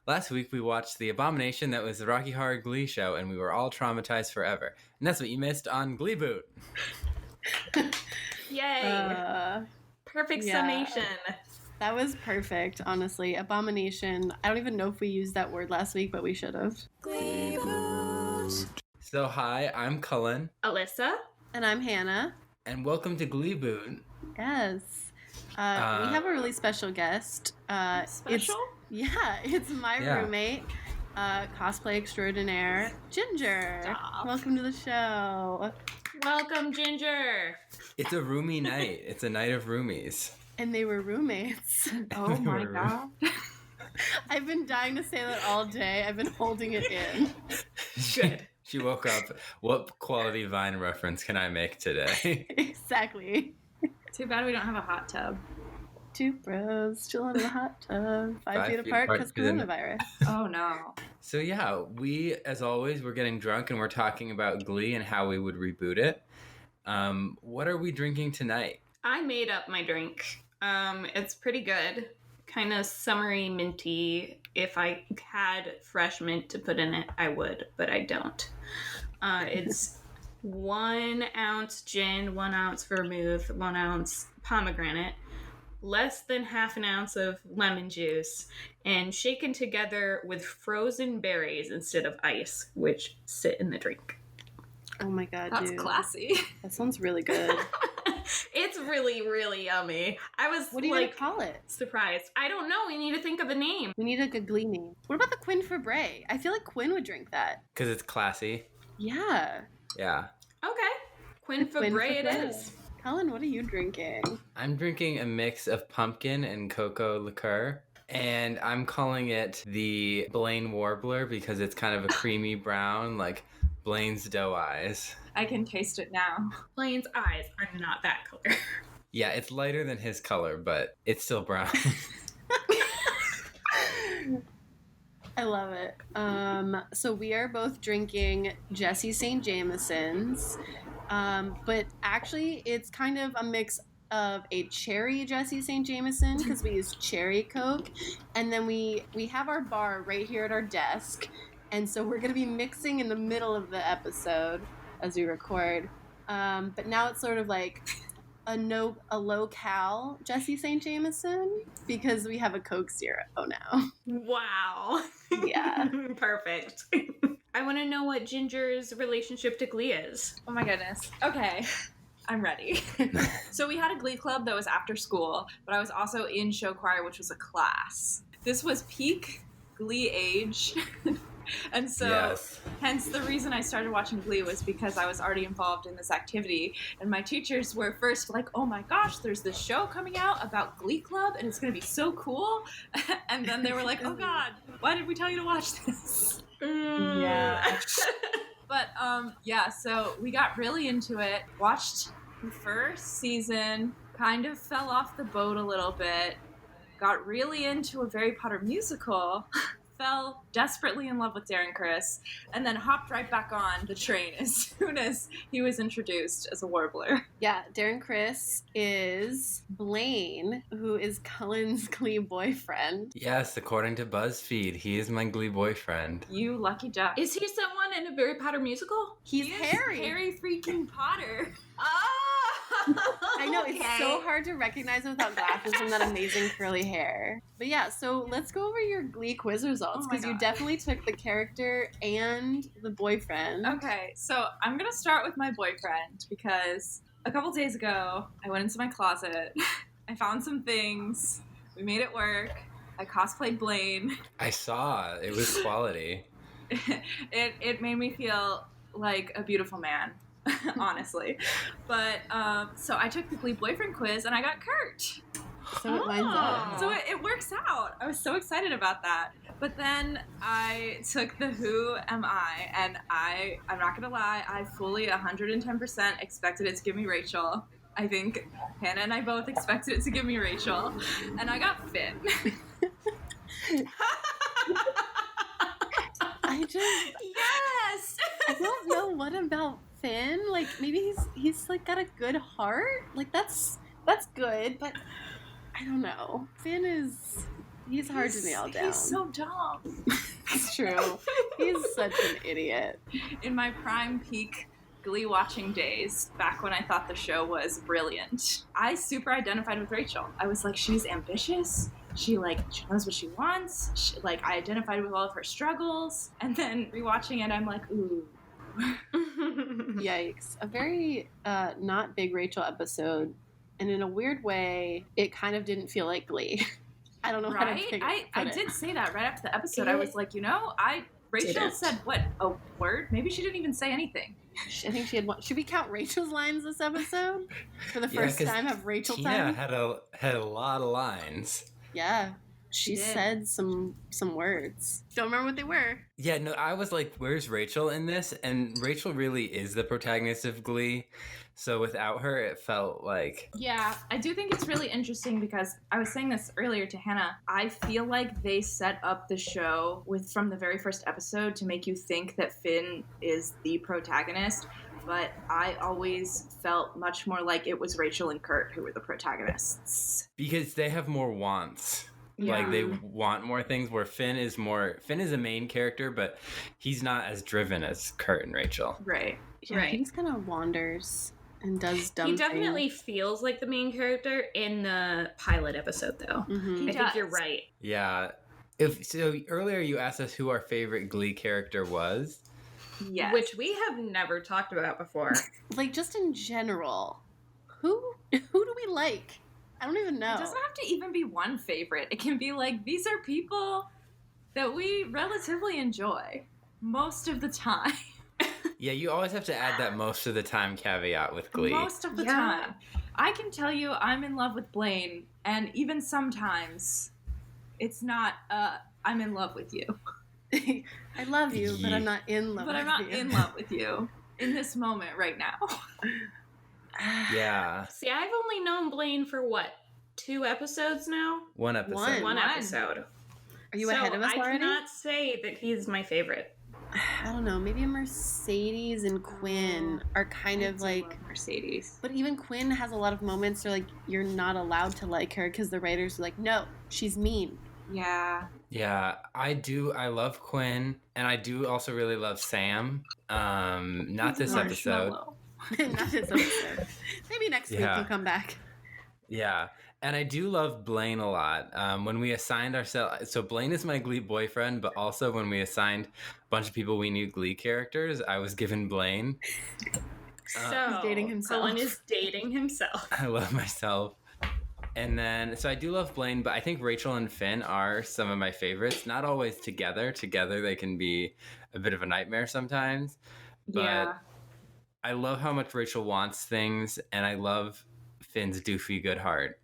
Last week we watched The Abomination that was the Rocky Horror Glee show, and we were all traumatized forever. And that's what you missed on Gleeboot. Yay! Perfect summation. That was perfect, honestly. Abomination. I don't even know if we used that word last week, but we should have. Gleeboot. So hi, I'm Cullen. Alyssa. And I'm Hannah. And welcome to Gleeboot. Yes. We have a really special guest. Special? It's my roommate, cosplay extraordinaire, Ginger. Stop. Welcome to the show. Welcome, Ginger. It's a roomie night. It's a night of roomies. And they were roommates. Oh my god. I've been dying to say that all day. I've been holding it in. Good. She woke up. What quality Vine reference can I make today? Exactly. Too bad we don't have a hot tub. Two bros chilling in a hot tub, 5 feet apart because coronavirus. Oh no. So yeah, we, as always, we're getting drunk and we're talking about Glee and how we would reboot it. What are we drinking tonight? I made up my drink. It's pretty good. Kind of summery, minty. If I had fresh mint to put in it, I would, but I don't. It's 1 ounce gin, 1 ounce vermouth, 1 ounce pomegranate, less than half an ounce of lemon juice, and shaken together with frozen berries instead of ice, which sit in the drink. Oh my god, That's dude. classy. That sounds really good. It's really, really yummy. I was What are you gonna call it? surprised. I don't know. We need to think of a name. We need a good Glee name. What about the Quinn Fabray? I feel like Quinn would drink that. Because it's classy. Yeah. Yeah. Okay. Quinn Fabray it is. Cullen, what are you drinking? I'm drinking a mix of pumpkin and cocoa liqueur. And I'm calling it the Blaine Warbler because it's kind of a creamy brown, like Blaine's doe eyes. I can taste it now. Blaine's eyes are not that color. Yeah, it's lighter than his color, but it's still brown. I love it. So we are both drinking Jesse St. Jameson's, but actually it's kind of a mix of a cherry Jesse St. Jameson because we use cherry Coke, and then we have our bar right here at our desk, and so we're going to be mixing in the middle of the episode as we record. But now it's sort of like a low-cal Jesse St. Jameson because we have a Coke Zero now. Wow. Yeah. Perfect. I want to know what Ginger's relationship to Glee is. Oh my goodness. Okay. I'm ready. So we had a Glee club that was after school, but I was also in show choir, which was a class. This was peak Glee age. And so, Hence the reason I started watching Glee was because I was already involved in this activity. And my teachers were first like, oh my gosh, there's this show coming out about Glee Club and it's going to be so cool. And then they were like, oh God, why did we tell you to watch this? Yeah. But so we got really into it, watched the first season, kind of fell off the boat a little bit, got really into a Harry Potter musical, fell desperately in love with Darren Criss, and then hopped right back on the train as soon as he was introduced as a warbler. Yeah, Darren Criss is Blaine, who is Cullen's Glee boyfriend. Yes, according to BuzzFeed, he is my Glee boyfriend. You lucky duck. Is he someone in a Harry Potter musical? He's Harry. Harry freaking Potter. I know, it's so hard to recognize him without glasses and that amazing curly hair. But yeah, so let's go over your Glee quiz results, because you definitely took the character and the boyfriend. Okay, so I'm gonna start with my boyfriend, because a couple days ago, I went into my closet, I found some things, we made it work, I cosplayed Blaine. I saw, it was quality. It made me feel like a beautiful man. Honestly. But so I took the Glee boyfriend quiz and I got Kurt. So it lines up. So it works out. I was so excited about that. But then I took the Who Am I, and I'm not gonna lie, I fully 110% expected it to give me Rachel. I think Hannah and I both expected it to give me Rachel. And I got Finn. Yes! I don't know what about Finn. Like, maybe he's like got a good heart. Like, that's good, but I don't know. Finn is He's hard to nail down. He's so dumb. It's true. He's such an idiot. In my prime peak Glee watching days, back when I thought the show was brilliant, I super identified with Rachel. I was like, she's ambitious. She knows what she wants. I identified with all of her struggles. And then rewatching it, I'm like, ooh. Yikes. A very not big Rachel episode. And in a weird way, it kind of didn't feel like Glee. I don't know how to Right? put I it. did say that right after the episode. I was like, Rachel Didn't. said what? A word? Maybe she didn't even say anything. I think she had one. Should we count Rachel's lines this episode? For the first 'cause time of Rachel Tina time? had a lot of lines. Yeah. She did. said some words. Don't remember what they were. Yeah, no, I was like, where's Rachel in this? And Rachel really is the protagonist of Glee. So without her, it felt like... Yeah, I do think it's really interesting because I was saying this earlier to Hannah. I feel like they set up the show from the very first episode to make you think that Finn is the protagonist. But I always felt much more like it was Rachel and Kurt who were the protagonists. Because they have more wants. Yeah. Like, they want more things, where Finn is a main character, but he's not as driven as Kurt and Rachel. Right. Yeah, Right. he just kind of wanders and does dumb He definitely things. feels like the main character in the pilot episode, though. Mhm. I think you're does. right. Yeah. So earlier you asked us who our favorite Glee character was. Yes. Which we have never talked about before. Like, just in general, who do we like? I don't even know. It doesn't have to even be one favorite. It can be like, these are people that we relatively enjoy most of the time. Yeah, you always have to add that most of the time caveat with Glee. Most of the Yeah. time. I can tell you I'm in love with Blaine, and even sometimes it's not, I'm in love with you. I love you, but I'm not in love But with I'm not you. in love with you in this moment right now. Yeah. See, I've only known Blaine for what? 2 episodes now? One episode. One. One episode. Are you ahead of us I already? cannot say that he's my favorite. I don't know. Maybe Mercedes and Quinn are kind of like... Mercedes. But even Quinn has a lot of moments where, like, you're not allowed to like her because the writers are like, no, she's mean. Yeah. Yeah, I love Quinn, and I do also really love Sam. Not this episode. Marshmallow. Not this episode. Maybe next week Yeah. he'll come back. Yeah, and I do love Blaine a lot. When we assigned ourselves, so Blaine is my Glee boyfriend, but also when we assigned a bunch of people we knew Glee characters, I was given Blaine. So, He's dating himself. Cullen is dating himself. I love myself. And then, so I do love Blaine, but I think Rachel and Finn are some of my favorites. Not always together. Together, they can be a bit of a nightmare sometimes. But Yeah. I love how much Rachel wants things, and I love Finn's doofy good heart.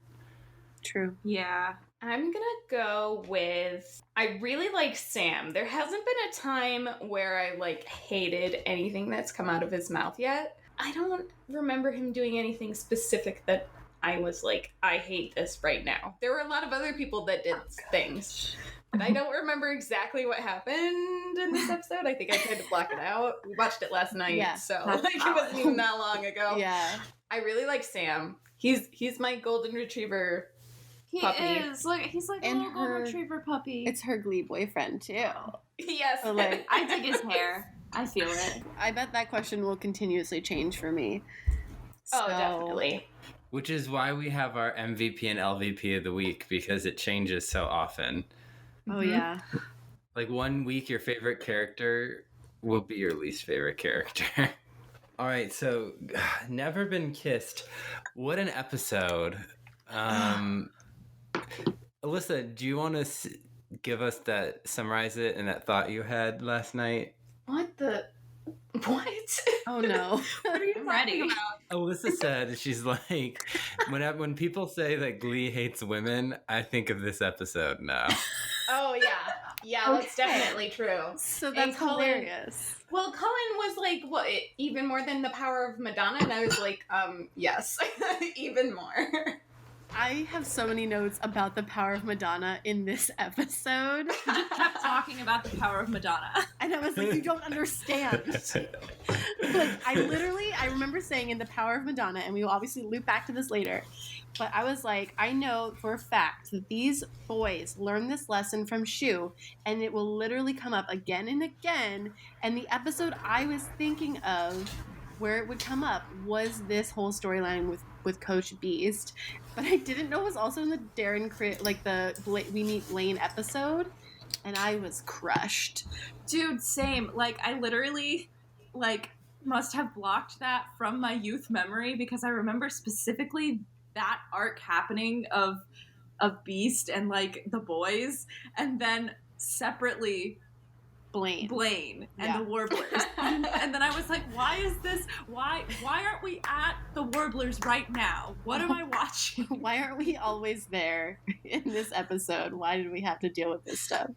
True. Yeah. I'm gonna go with, I really like Sam. There hasn't been a time where I like hated anything that's come out of his mouth yet. I don't remember him doing anything specific that I was like, I hate this right now. There were a lot of other people that did things. But I don't remember exactly what happened in this episode. I think I tried to block it out. We watched it last night, Yeah, so that's like, it wasn't even that long ago. Yeah. I really like Sam. He's my golden retriever. He Puppy. is. Look, he's like And a little golden her- retriever puppy. It's her Glee boyfriend, too. Yes. So, like, I dig his hair. I feel it. I bet that question will continuously change for me. Oh, So- definitely. Which is why we have our MVP and LVP of the week, because it changes so often. Oh, Mhm. yeah. Like, one week your favorite character will be your least favorite character. All right, so Never Been Kissed. What an episode. Alyssa, do you want to summarize it and that thought you had last night? What the? What? Oh, no. What are you I'm ready. talking about? Alyssa said, she's like, when people say that Glee hates women, I think of this episode now. Oh yeah, yeah, that's Okay. definitely true. So that's Cullen- hilarious. Well, Cullen was like, what? Even more than the power of Madonna, and I was like, yes, even more. I have so many notes about the power of Madonna in this episode. He just kept talking about the power of Madonna. And I was like, you don't understand. Like, I remember saying in The Power of Madonna, and we will obviously loop back to this later, But I was like, I know for a fact that these boys learn this lesson from Shu, and it will literally come up again and again. And the episode I was thinking of where it would come up was this whole storyline with Coach Beast. But I didn't know it was also in the We Meet Blaine episode. And I was crushed. Dude, same. Like, I literally, must have blocked that from my youth memory because I remember specifically that arc happening of Beast and, like, the boys, and then separately Blaine and the Warblers. And then I was like, why aren't we at the Warblers right now? What am I watching? Why aren't we always there in this episode? Why did we have to deal with this stuff?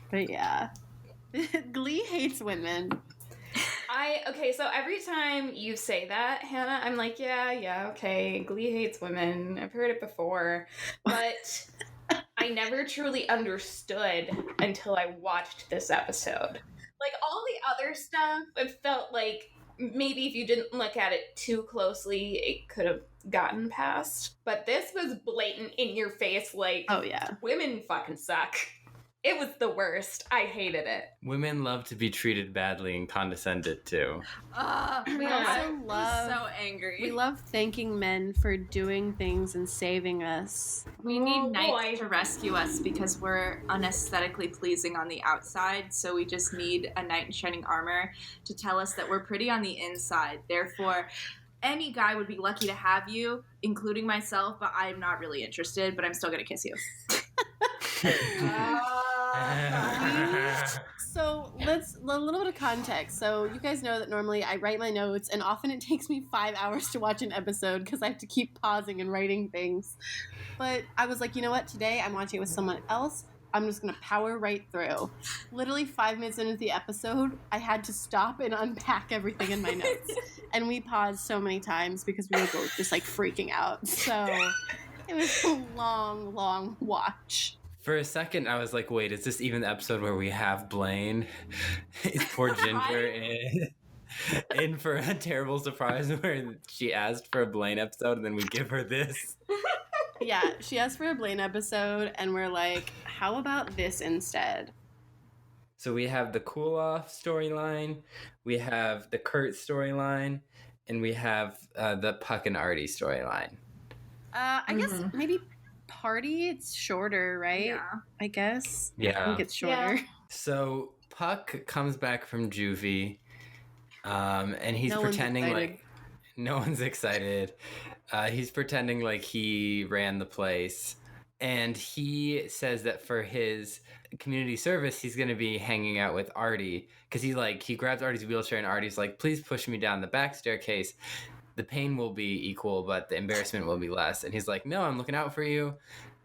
But yeah. Glee hates women. Okay, so every time you say that, Hannah, I'm like, yeah, okay, Glee hates women. I've heard it before. But I never truly understood until I watched this episode. Like, all the other stuff, it felt like maybe if you didn't look at it too closely, it could have gotten past. But this was blatant in your face, like, oh yeah, women fucking suck. It was the worst. I hated it. Women love to be treated badly and condescended to. We also love so angry. We love thanking men for doing things and saving us. We need knights to rescue us because we're unaesthetically pleasing on the outside, so we just need a knight in shining armor to tell us that we're pretty on the inside. Therefore, any guy would be lucky to have you, including myself, but I'm not really interested, but I'm still gonna kiss you. So let's a little bit of context. So you guys know that normally I write my notes, and often it takes me 5 hours to watch an episode because I have to keep pausing and writing things. But I was like, you know what? Today I'm watching it with someone else. I'm just gonna power right through. Literally 5 minutes into the episode, I had to stop and unpack everything in my notes, and we paused so many times because we were both just like freaking out. So it was a long, long watch. For a second, I was like, wait, is this even the episode where we have Blaine? Is poor Ginger in for a terrible surprise where she asked for a Blaine episode and then we give her this? Yeah, she asked for a Blaine episode and we're like, how about this instead? So we have the Cool Off storyline, we have the Kurt storyline, and we have the Puck and Artie storyline. I guess maybe Party, it's shorter, right? Yeah. I guess. Yeah. I think it's shorter. Yeah. So Puck comes back from juvie, and he's pretending like no one's excited. He's pretending like he ran the place, and he says that for his community service, he's going to be hanging out with Artie because he grabs Artie's wheelchair, and Artie's like, "Please push me down the back staircase. The pain will be equal, but the embarrassment will be less." And he's like, "No, I'm looking out for you.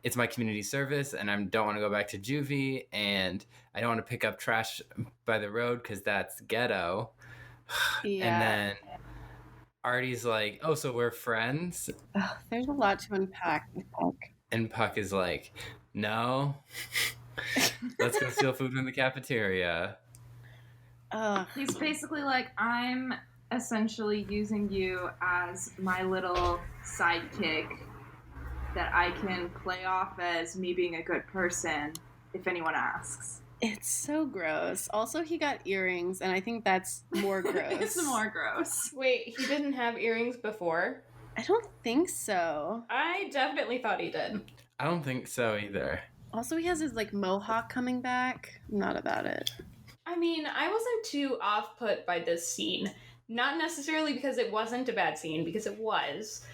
It's my community service, and I don't want to go back to juvie, and I don't want to pick up trash by the road because that's ghetto." Yeah. And then Artie's like, "Oh, so we're friends?" Ugh, there's a lot to unpack with Puck. And Puck is like, "No. Let's go steal food from the cafeteria." He's basically like, I'm essentially using you as my little sidekick that I can play off as me being a good person if anyone asks. It's so gross. Also, he got earrings, and I think that's more gross. It's more gross. Wait, he didn't have earrings before? I don't think so. I definitely thought he did. I don't think so either. Also, he has his like mohawk coming back. I'm not about it. I mean, I wasn't too off-put by this scene. Not necessarily because it wasn't a bad scene, because it was.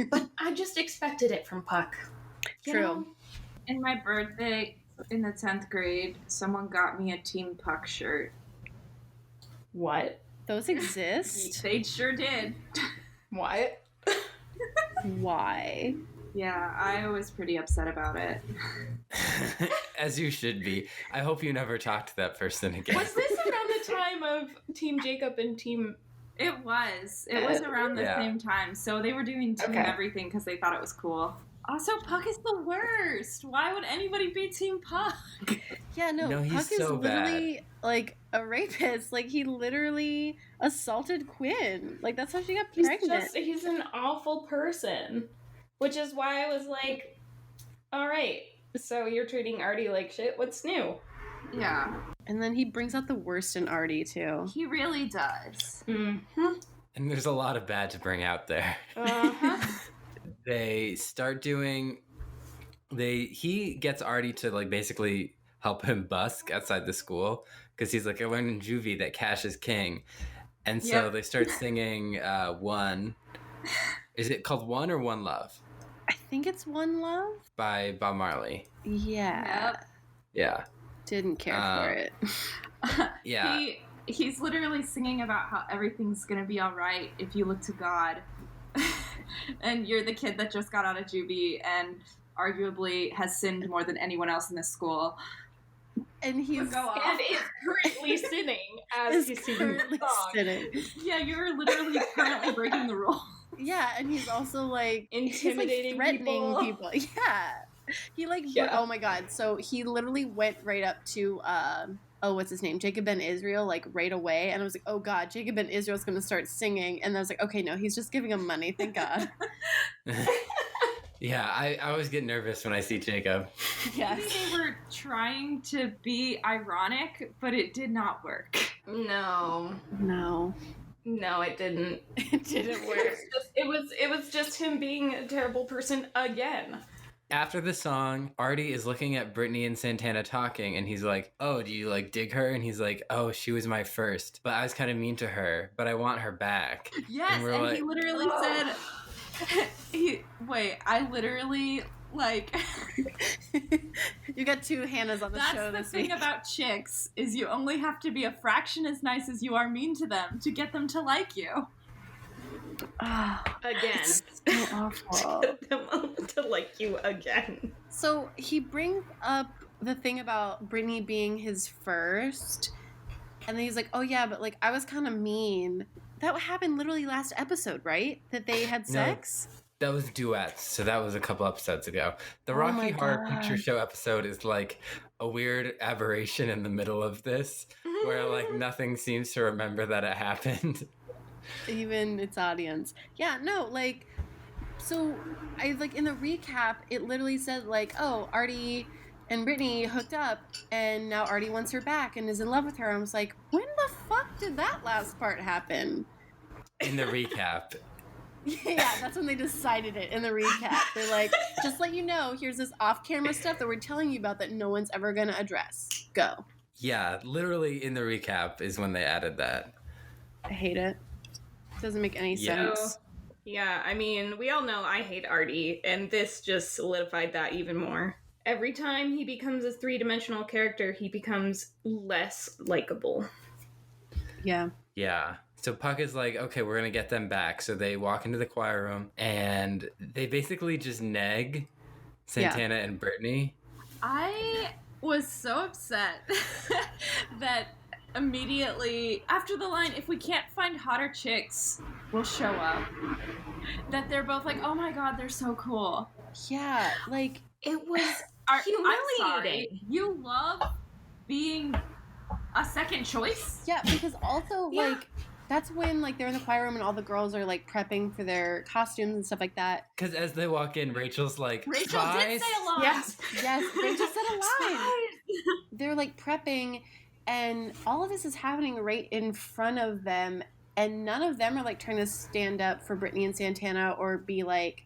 But I just expected it from Puck. True. In my birthday in the 10th grade, someone got me a Team Puck shirt. What? Those exist? They sure did. What? Why? Yeah, I was pretty upset about it. As you should be. I hope you never talk to that person again. Was this around the time of Team Jacob and Team... It was. It was around the same time. So they were doing Team Everything because they thought it was cool. Also, Puck is the worst. Why would anybody be Team Puck? Yeah, no he's Puck is so literally like a rapist. Like, he literally assaulted Quinn. Like, that's how she got pregnant. He's an awful person. Which is why I was like, all right, so you're treating Artie like shit. What's new? Yeah. And then he brings out the worst in Artie, too. He really does. Mm-hmm. And there's a lot of bad to bring out there. Uh-huh. They start doing... He gets Artie to, like, basically help him busk outside the school. Because he's like, I learned in juvie that cash is king. And so they start singing One. Is it called One or One Love? I think it's One Love? By Bob Marley. Yeah. Yep. Yeah. Didn't care for it. Yeah. He's literally singing about how everything's gonna be all right if you look to God. And you're the kid that just got out of juvie and arguably has sinned more than anyone else in this school. And he's and is currently sinning as he's singing the song. Yeah, you're literally currently breaking the rule. Yeah, and he's also like intimidating, threatening people. Yeah. He oh my god. So he literally went right up to what's his name? Jacob Ben Israel, like right away. And I was like, oh god, Jacob Ben Israel's gonna start singing. And I was like, okay, no, he's just giving him money, thank God. Yeah, I always get nervous when I see Jacob. Maybe they were trying to be ironic, but it did not work. No, it didn't. It didn't work. It was just him being a terrible person again. After the song, Artie is looking at Brittany and Santana talking, and he's like, oh, do you, like, dig her? And he's like, oh, she was my first, but I was kind of mean to her, but I want her back. Yes, and he literally said... I literally, like... You got two Hannahs on the show this week. That's the thing about chicks, is you only have to be a fraction as nice as you are mean to them to get them to like you. Again. It's so awful. Get them to like you again. So he brings up the thing about Brittany being his first, and then he's like, oh yeah, but like I was kind of mean. That happened literally last episode, right? That they had sex? No, that was duets, so that was a couple episodes ago. The Rocky Horror Picture Show episode is like a weird aberration in the middle of this, where like nothing seems to remember that it happened. Even its audience. Yeah, no, like, so I like in the recap, it literally said like, oh, Artie and Brittany hooked up, and now Artie wants her back and is in love with her. I was like, when the fuck did that last part happen? In the recap. Yeah, that's when they decided it, in the recap. They're like, just let you know, here's this off-camera stuff that we're telling you about that no one's ever gonna address. Go. Yeah, literally in the recap is when they added that. I hate it. Doesn't make any sense. Yeah, I mean, we all know I hate Artie, and this just solidified that even more. Every time he becomes a three-dimensional character, he becomes less likable. Yeah. Yeah. So Puck is like, okay, we're going to get them back. So they walk into the choir room, and they basically just neg Santana and Brittany. I was so upset that immediately after the line, if we can't find hotter chicks, we'll show up, that they're both like, oh my god, they're so cool. Yeah, like, it was humiliating. I'm sorry. You love being a second choice? Yeah, because also, like, that's when, like, they're in the choir room and all the girls are, like, prepping for their costumes and stuff like that. Because as they walk in, Rachel's like, Rachel did say a line. Yes, Rachel said a line. They're, like, prepping, and all of this is happening right in front of them, and none of them are, like, trying to stand up for Brittany and Santana or be like,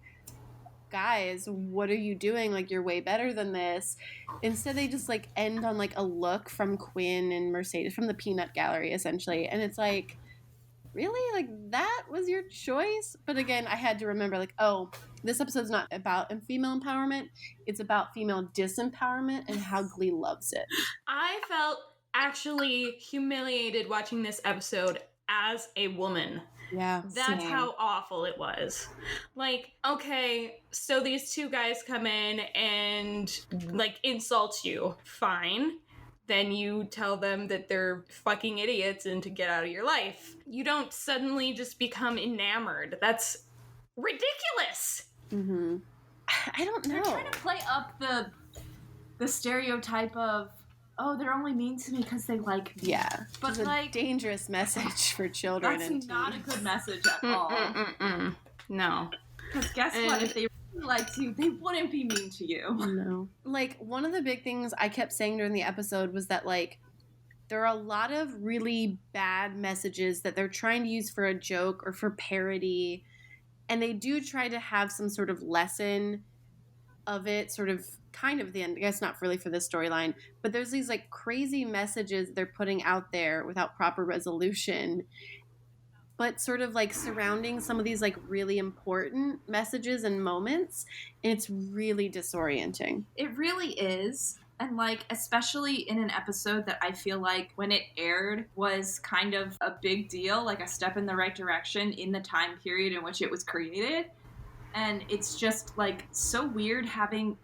guys, what are you doing? Like, you're way better than this. Instead, they just, like, end on, like, a look from Quinn and Mercedes, from the Peanut Gallery, essentially. And it's like, really? Like, that was your choice? But again, I had to remember, like, oh, this episode's not about female empowerment. It's about female disempowerment and how Glee loves it. I felt actually humiliated watching this episode as a woman. Yeah. That's how awful it was. Like, okay, so these two guys come in and, like, insult you. Fine. Then you tell them that they're fucking idiots and to get out of your life. You don't suddenly just become enamored. That's ridiculous. Mm-hmm. I don't know. They're trying to play up the stereotype of, oh, they're only mean to me because they like me. Yeah. But it's a like, dangerous message for children. That's not a good message at all. No. Because guess what? If they liked you, they wouldn't be mean to you. No. Like, one of the big things I kept saying during the episode was that, like, there are a lot of really bad messages that they're trying to use for a joke or for parody. And they do try to have some sort of lesson of it, sort of kind of the end. I guess not really for this storyline, but there's these like crazy messages they're putting out there without proper resolution, but sort of like surrounding some of these like really important messages and moments. And it's really disorienting. It really is. And like, especially in an episode that I feel like when it aired was kind of a big deal, like a step in the right direction in the time period in which it was created. And it's just like so weird having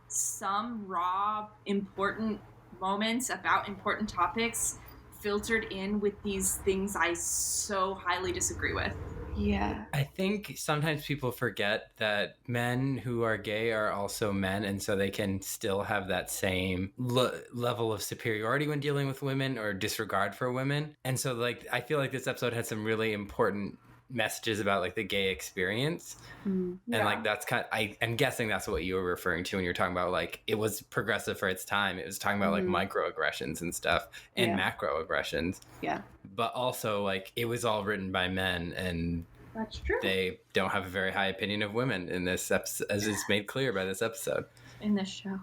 some raw, important moments about important topics filtered in with these things I so highly disagree with. Yeah. I think sometimes people forget that men who are gay are also men, and so they can still have that same level of superiority when dealing with women or disregard for women. And so, like, I feel like this episode had some really important messages about like the gay experience. And like that's I'm guessing that's what you were referring to when you're talking about like it was progressive for its time. It was talking about like microaggressions and stuff and macroaggressions. Yeah. But also like it was all written by men, and that's true. They don't have a very high opinion of women in this episode, as is made clear by this episode. In this show.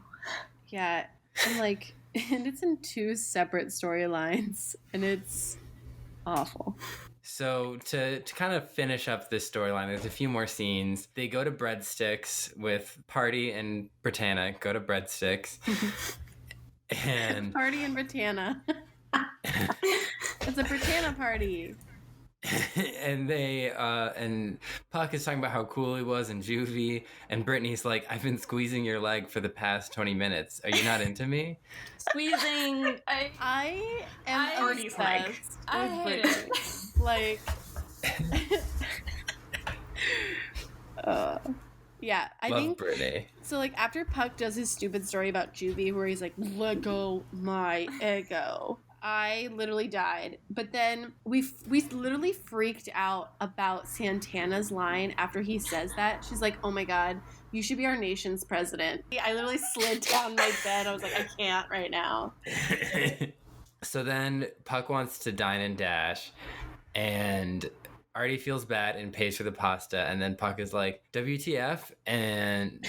Yeah. And like and it's in 2 separate storylines, and it's awful. So to kind of finish up this storyline, there's a few more scenes. They go to Breadsticks with Party and Britannia. Go to Breadsticks. And Party and Britannia. It's a Britannia party. And they and Puck is talking about how cool he was in juvie, and Brittany's like, I've been squeezing your leg for the past 20 minutes. Are you not into me? Squeezing. I am already obsessed I with hate Brittany. it. Like yeah, I Love think Brittany. so. Like after Puck does his stupid story about juvie where he's like, let go my ego, I literally died. But then we literally freaked out about Santana's line after he says that. She's like, oh my god, you should be our nation's president. I literally slid down my bed. I was like, I can't right now. So then Puck wants to dine and dash, and Artie feels bad and pays for the pasta, and then Puck is like, WTF? And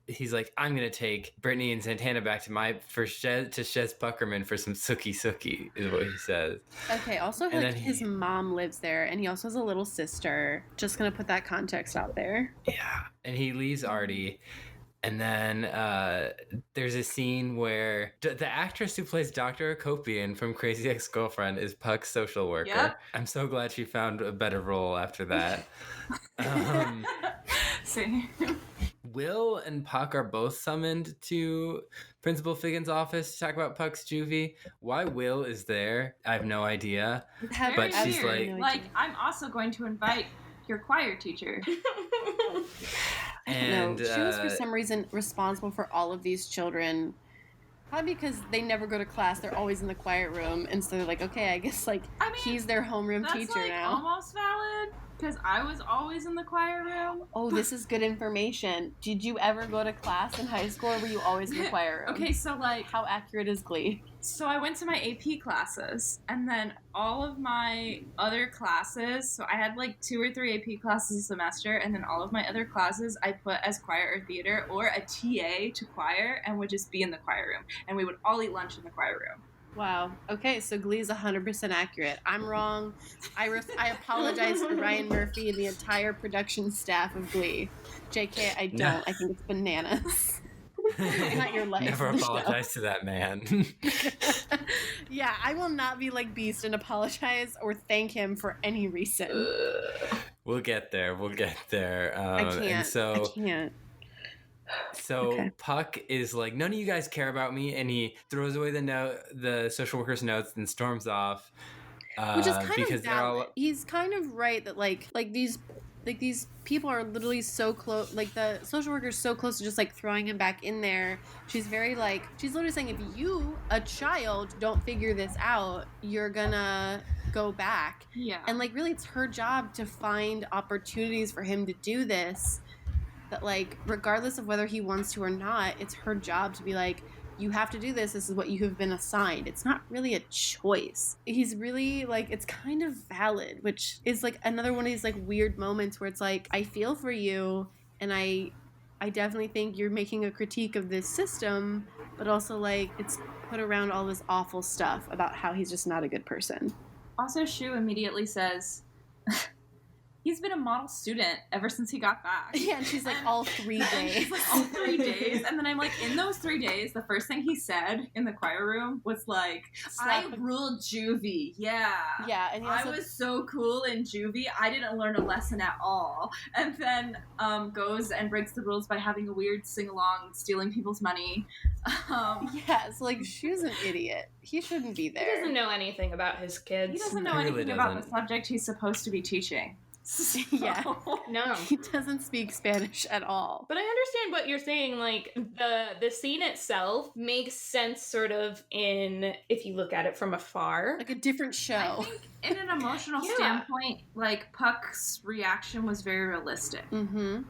he's like, I'm gonna take Brittany and Santana back to Shez Puckerman for some sookie is what he says. Okay, also like his mom lives there, and he also has a little sister. Just gonna put that context out there. Yeah, and he leaves Artie. And then there's a scene where the actress who plays Dr. Akopian from Crazy Ex-Girlfriend is Puck's social worker. Yep. I'm so glad she found a better role after that. Same. Will and Puck are both summoned to Principal Figgin's office to talk about Puck's juvie. Why Will is there, I have no idea. But she's like, I'm also going to invite your choir teacher. And no, she was for some reason responsible for all of these children. Probably because they never go to class; they're always in the quiet room, and so they're like, "Okay, I guess he's their homeroom teacher now." Almost valid, because I was always in the choir room. Oh, this is good information. Did you ever go to class in high school, or were you always in the choir room? Okay, so how accurate is Glee? So I went to my AP classes, and then all of my other classes, so I had 2 or 3 AP classes a semester, and then all of my other classes I put as choir or theater or a TA to choir, and would just be in the choir room. And we would all eat lunch in the choir room. Wow. Okay, so Glee's 100% accurate. I'm wrong. I apologize to Ryan Murphy and the entire production staff of Glee. JK, I don't. No. I think it's bananas. Not your life. Never apologize to that man. Yeah, I will not be like Beast and apologize or thank him for any reason. We'll get there. I can't. I can't. So okay. Puck is like, none of you guys care about me, and he throws away the social worker's notes and storms off. Which is kind of valid. He's kind of right that like these people are literally so close. Like the social worker's so close to just throwing him back in there. She's very she's literally saying, if you, a child, don't figure this out, you're gonna go back. Yeah. And really, it's her job to find opportunities for him to do this. that, like, regardless of whether he wants to or not, it's her job to be like, you have to do this. This is what you have been assigned. It's not really a choice. He's really, like, it's kind of valid, which is, like, another one of these, like, weird moments where it's like, I feel for you, and I definitely think you're making a critique of this system, but also, like, it's put around all this awful stuff about how he's just not a good person. Also, Shu immediately says, he's been a model student ever since he got back. Yeah, and she's like, all 3 days. Like, all 3 days. And then I'm like, in those 3 days, the first thing he said in the choir room was like, I ruled juvie. Yeah. Yeah. And I was so cool in juvie. I didn't learn a lesson at all. And then goes and breaks the rules by having a weird sing-along, stealing people's money. Yeah, so, like, Shu's an idiot. He shouldn't be there. He doesn't know anything about his kids. He doesn't know anything about the subject he's supposed to be teaching. So. Yeah. No. He doesn't speak Spanish at all. But I understand what you're saying. Like, the scene itself makes sense sort of in, if you look at it from afar. Like a different show. I think in an emotional standpoint, like, Puck's reaction was very realistic. Mm-hmm.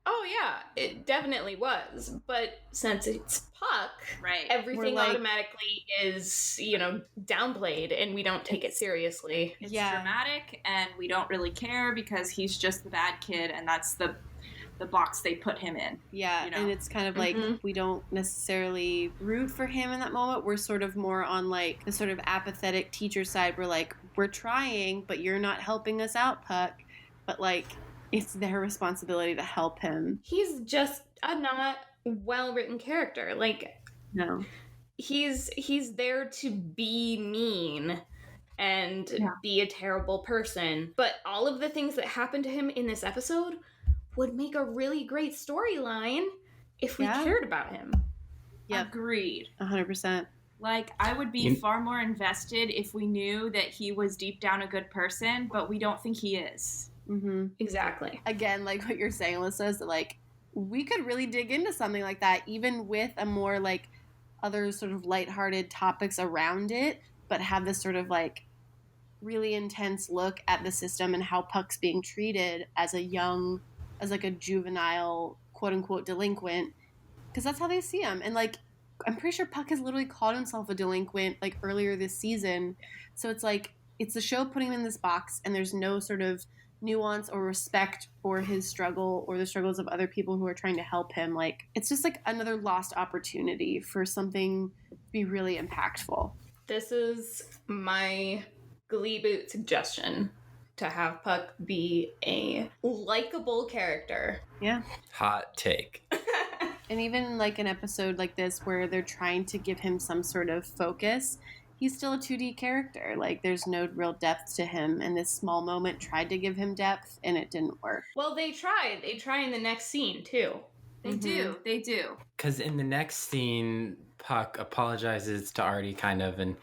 Oh, yeah, it definitely was. But since it's Puck, right, everything automatically is, you know, downplayed, and we don't take it seriously. It's dramatic, and we don't really care because he's just the bad kid, and that's the box they put him in. Yeah, you know? And it's kind of like, we don't necessarily root for him in that moment. We're sort of more on, like, the sort of apathetic teacher side. We're like, we're trying, but you're not helping us out, Puck. But, like, it's their responsibility to help him. He's just a not well-written character. Like, no. He's there to be mean and be a terrible person. But all of the things that happened to him in this episode would make a really great storyline if we cared about him. Yep. Agreed. 100%. Like, I would be far more invested if we knew that he was deep down a good person, but we don't think he is. Mm-hmm. Exactly. Again, like what you're saying, Alyssa, is that, like, we could really dig into something like that, even with a more, like, other sort of lighthearted topics around it, but have this sort of, like, really intense look at the system and how Puck's being treated as like a juvenile, quote-unquote, delinquent, because that's how they see him. And, like, I'm pretty sure Puck has literally called himself a delinquent, like, earlier this season. So it's like, it's the show putting him in this box, and there's no sort of nuance or respect for his struggle or the struggles of other people who are trying to help him. Like, it's just like another lost opportunity for something to be really impactful. This is my Gleeboot suggestion, to have Puck be a likable character. Yeah. Hot take. And even like an episode like this where they're trying to give him some sort of focus, he's still a 2D character. Like, there's no real depth to him, and this small moment tried to give him depth, and it didn't work. Well, they tried. They try in the next scene, too. They do. Because in the next scene, Puck apologizes to Artie, kind of, and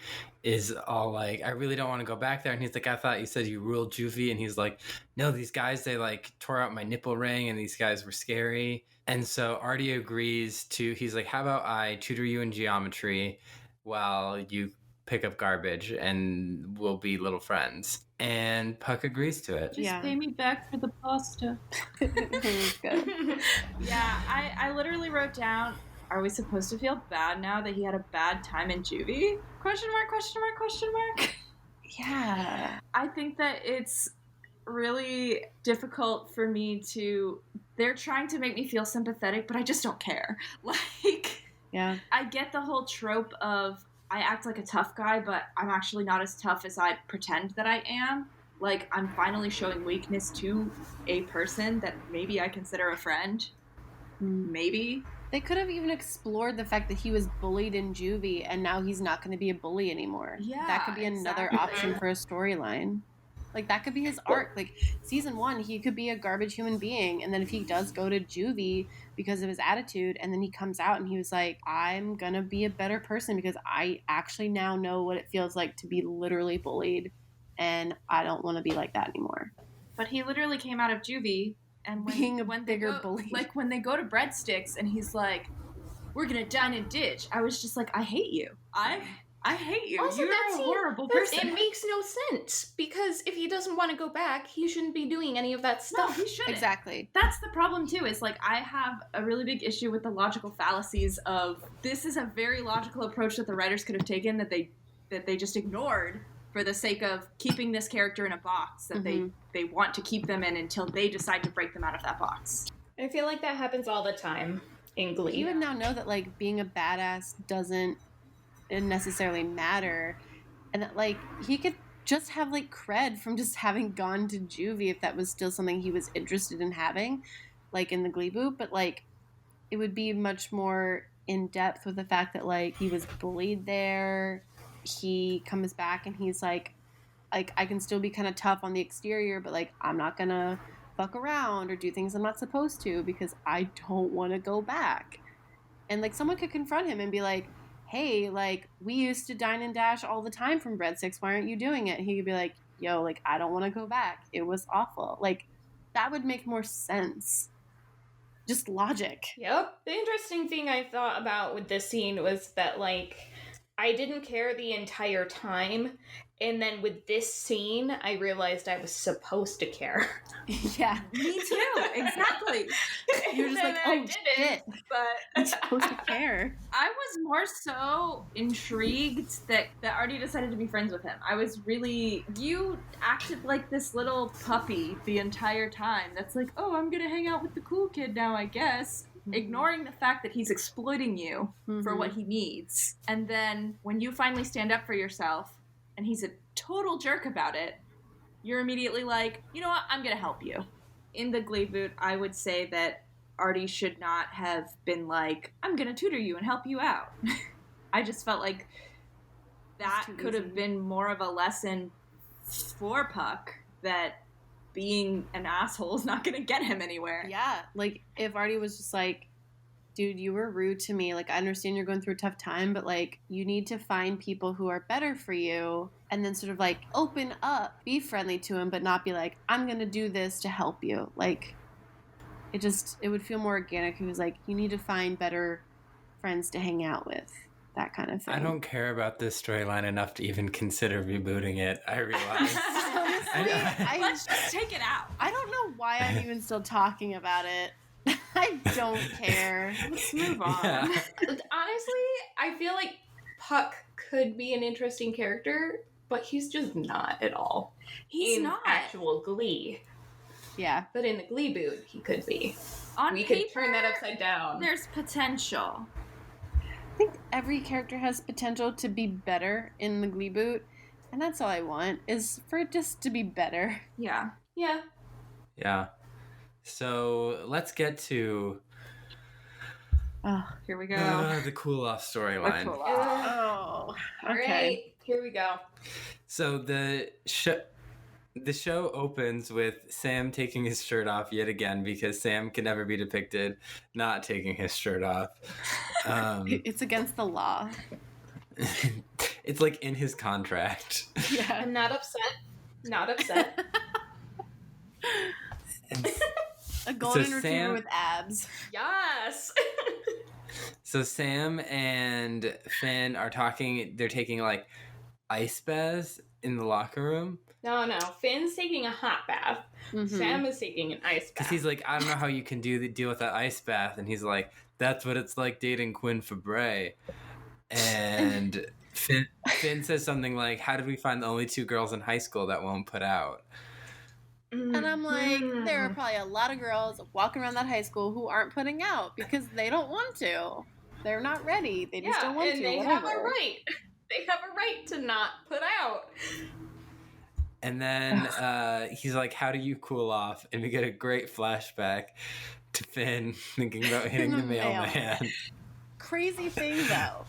is all like, I really don't want to go back there. And he's like, I thought you said you ruled juvie. And he's like, no, these guys, they, like, tore out my nipple ring, and these guys were scary. And so Artie agrees to, he's like, how about I tutor you in geometry while you pick up garbage, and we'll be little friends. And Puck agrees to it. Just pay me back for the pasta. Good. Yeah, I literally wrote down, are we supposed to feel bad now that he had a bad time in juvie? Question mark, question mark, question mark. Yeah. I think that it's really difficult for me to, they're trying to make me feel sympathetic, but I just don't care. Like, yeah, I get the whole trope of, I act like a tough guy, but I'm actually not as tough as I pretend that I am. Like, I'm finally showing weakness to a person that maybe I consider a friend. Maybe. They could have even explored the fact that he was bullied in juvie, and now he's not going to be a bully anymore. Yeah, that could be another option for a storyline. Like, that could be his arc. Like, season 1, he could be a garbage human being, and then if he does go to juvie because of his attitude, and then he comes out and he was like, I'm gonna be a better person because I actually now know what it feels like to be literally bullied, and I don't want to be like that anymore. But he literally came out of juvie, and when they go, bully. Like, when they go to Breadsticks, and he's like, we're gonna dine and ditch, I was just like, I hate you. I I hate you. Also, You're a horrible person. It makes no sense, because if he doesn't want to go back, he shouldn't be doing any of that stuff. No, he shouldn't. Exactly. That's the problem, too, is, like, I have a really big issue with the logical fallacies of, this is a very logical approach that the writers could have taken that they just ignored for the sake of keeping this character in a box that they want to keep them in until they decide to break them out of that box. I feel like that happens all the time in Glee. You would now know that, like, being a badass doesn't necessarily matter, and that, like, he could just have, like, cred from just having gone to juvie if that was still something he was interested in having, like, in the Gleeboot, but, like, it would be much more in depth with the fact that, like, he was bullied there. He comes back and he's like I can still be kind of tough on the exterior, but, like, I'm not gonna fuck around or do things I'm not supposed to because I don't want to go back. And, like, someone could confront him and be like, hey, like, we used to dine and dash all the time from Breadsticks. Why aren't you doing it? And he could be like, yo, like, I don't want to go back. It was awful. Like, that would make more sense. Just logic. Yep. The interesting thing I thought about with this scene was that, like, I didn't care the entire time, and then with this scene, I realized I was supposed to care. Yeah. Me too. Exactly. You're just like, oh, shit. But I'm supposed to care. I was more so intrigued that Artie decided to be friends with him. I was really... You acted like this little puppy the entire time. That's like, oh, I'm gonna hang out with the cool kid now, I guess. Ignoring the fact that he's exploiting you for what he needs. And then when you finally stand up for yourself, and he's a total jerk about it, you're immediately like, you know what, I'm gonna help you. In the Gleeboot, I would say that Artie should not have been like, I'm gonna tutor you and help you out. I just felt like that could have been more of a lesson for Puck, that being an asshole is not gonna get him anywhere. Yeah, like, if Artie was just like, dude, you were rude to me. Like, I understand you're going through a tough time, but, like, you need to find people who are better for you, and then sort of, like, open up, be friendly to him, but not be like, I'm gonna do this to help you. Like, it would feel more organic if he was like, you need to find better friends to hang out with. That kind of thing. I don't care about this storyline enough to even consider rebooting it, I realize. Honestly, let's just take it out. I don't know why I'm even still talking about it. I don't care. Let's move on. Yeah. Honestly, I feel like Puck could be an interesting character, but he's just not at all. He's in not. actual Glee. Yeah. But in the Gleeboot, he could be. On We paper, could turn that upside down. There's potential. I think every character has potential to be better in the Gleeboot, and that's all I want, is for it just to be better. Yeah. Yeah. Yeah. So let's get to Here we go. the cool off storyline. Oh, All right, here we go. So the show opens with Sam taking his shirt off yet again, because Sam can never be depicted not taking his shirt off. It's against the law. It's like in his contract. Yeah. I'm not upset. Not upset. A golden So retriever Sam- with abs. Yes. So Sam and Finn are talking. They're taking like ice baths in the locker room. No. Finn's taking a hot bath. Mm-hmm. Sam is taking an ice bath. Because he's like, I don't know how you can deal with that ice bath. And he's like, that's what it's like dating Quinn Fabray. And Finn says something like, how did we find the only two girls in high school that won't put out? And I'm like, there are probably a lot of girls walking around that high school who aren't putting out because they don't want to. They're not ready. They just don't want to. And they have a right. They have a right to not put out. And then he's like, how do you cool off? And we get a great flashback to Finn thinking about hitting the mailman. Crazy thing, though.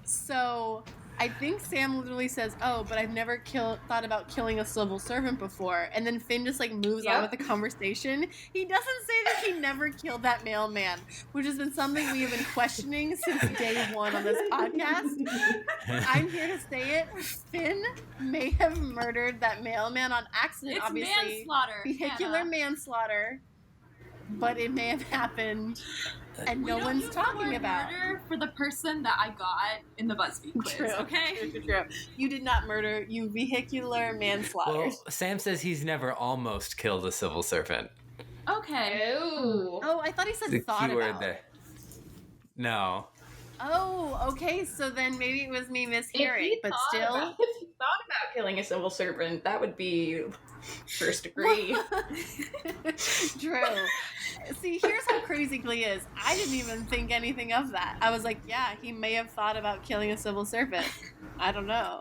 So I think Sam literally says, oh, but I've never thought about killing a civil servant before. And then Finn just, like, moves on with the conversation. He doesn't say that he never killed that mailman, which has been something we have been questioning since day one on this podcast. I'm here to say it. Finn may have murdered that mailman on accident, It's obviously. manslaughter. Vehicular manslaughter. but it may have happened and no one's talking about. Murder for the person that I got in the BuzzFeed quiz. True. Okay. True. You did not murder. You vehicular manslaughter. Well, Sam says he's never almost killed a civil servant. Okay. Oh, I thought he said The thought key word about. there. No. Oh, okay. So then maybe it was me mishearing, but still. If you thought about killing a civil servant, that would be first degree. True. See, here's how crazy Glee is. I didn't even think anything of that. I was like, yeah, he may have thought about killing a civil servant. I don't know.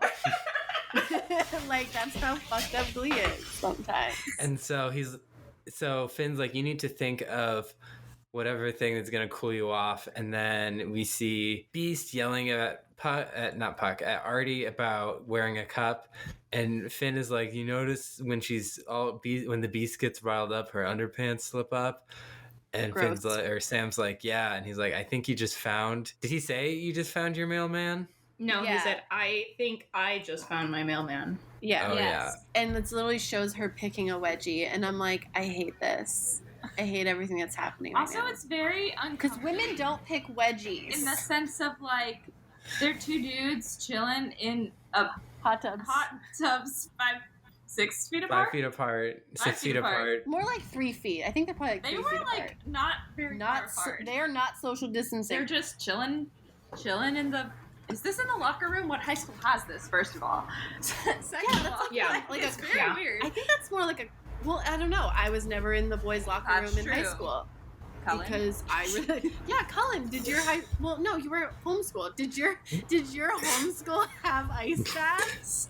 Like, that's how fucked up Glee is sometimes. And so Finn's like, you need to think of whatever thing that's going to cool you off. And then we see Beast yelling at Artie about wearing a cup. And Finn is like, you notice when when the Beast gets riled up, her underpants slip up. And Gross. Sam's like, yeah. And he's like, I think you just found, did he say you just found your mailman? No, Yeah. he said, I think I just found my mailman. Yeah. Oh, yes. Yeah. And it literally shows her picking a wedgie. And I'm like, I hate this. I hate everything that's happening right Also, now. it's very Because uncomfortable. women don't pick wedgies. In the sense of, like, they're two dudes chilling in a hot tubs. 6 feet apart? 5 feet apart, 6 feet apart. More like 3 feet. I think they're probably like 3 They feet were, apart. like, not very far apart. They are not social distancing. They're just chilling in the... Is this in the locker room? What high school has this, first of all? Second of all, like it's very weird. I think that's more like a... Well, I don't know. I was never in the boys' locker room in high school. Cullen? Because I really... Yeah, Cullen, did your high... Well, no, you were homeschooled. Did your homeschool have ice baths?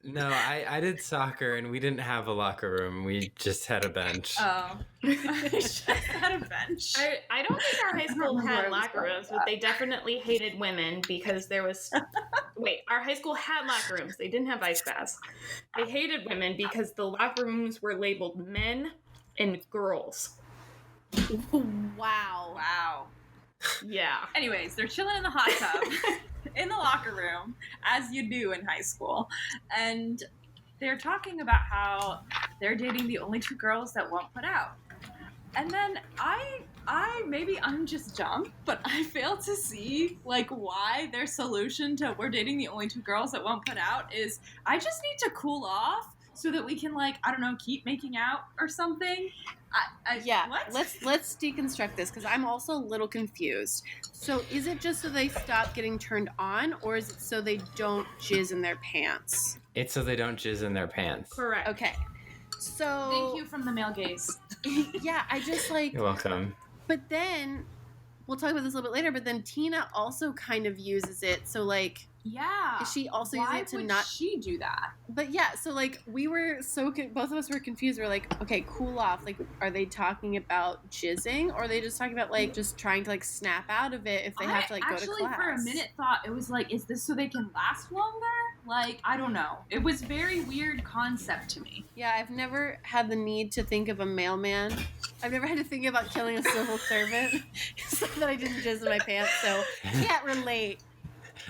No, I did soccer and we didn't have a locker room. We just had a bench. Oh. I just had a bench. I don't think our high school had locker rooms, but they definitely hated women because there was... Wait, our high school had locker rooms. They didn't have ice baths. They hated women because the locker rooms were labeled men and girls. Wow. Yeah. Anyways, they're chilling in the hot tub in the locker room, as you do in high school. And they're talking about how they're dating the only two girls that won't put out. And then maybe I'm just dumb, but I fail to see, like, why their solution to we're dating the only two girls that won't put out is I just need to cool off so that we can, like, I don't know, keep making out or something. Yeah, what? let's deconstruct this because I'm also a little confused. So is it just so they stop getting turned on, or is it so they don't jizz in their pants? It's so they don't jizz in their pants. Correct. Okay. So Thank you from the male gaze. Yeah, I just like... You're welcome. But then, we'll talk about this a little bit later, but then Tina also kind of uses it, so like... Yeah. Is she also using it to would not... she do that? But yeah, so like we were both of us were confused. We're like, okay, cool off. Like, are they talking about jizzing, or are they just talking about like just trying to like snap out of it if they have to like go to class? I actually for a minute thought it was like, is this so they can last longer? Like, I don't know. It was very weird concept to me. Yeah, I've never had the need to think of a mailman. I've never had to think about killing a civil servant so that I didn't jizz in my pants. So can't relate.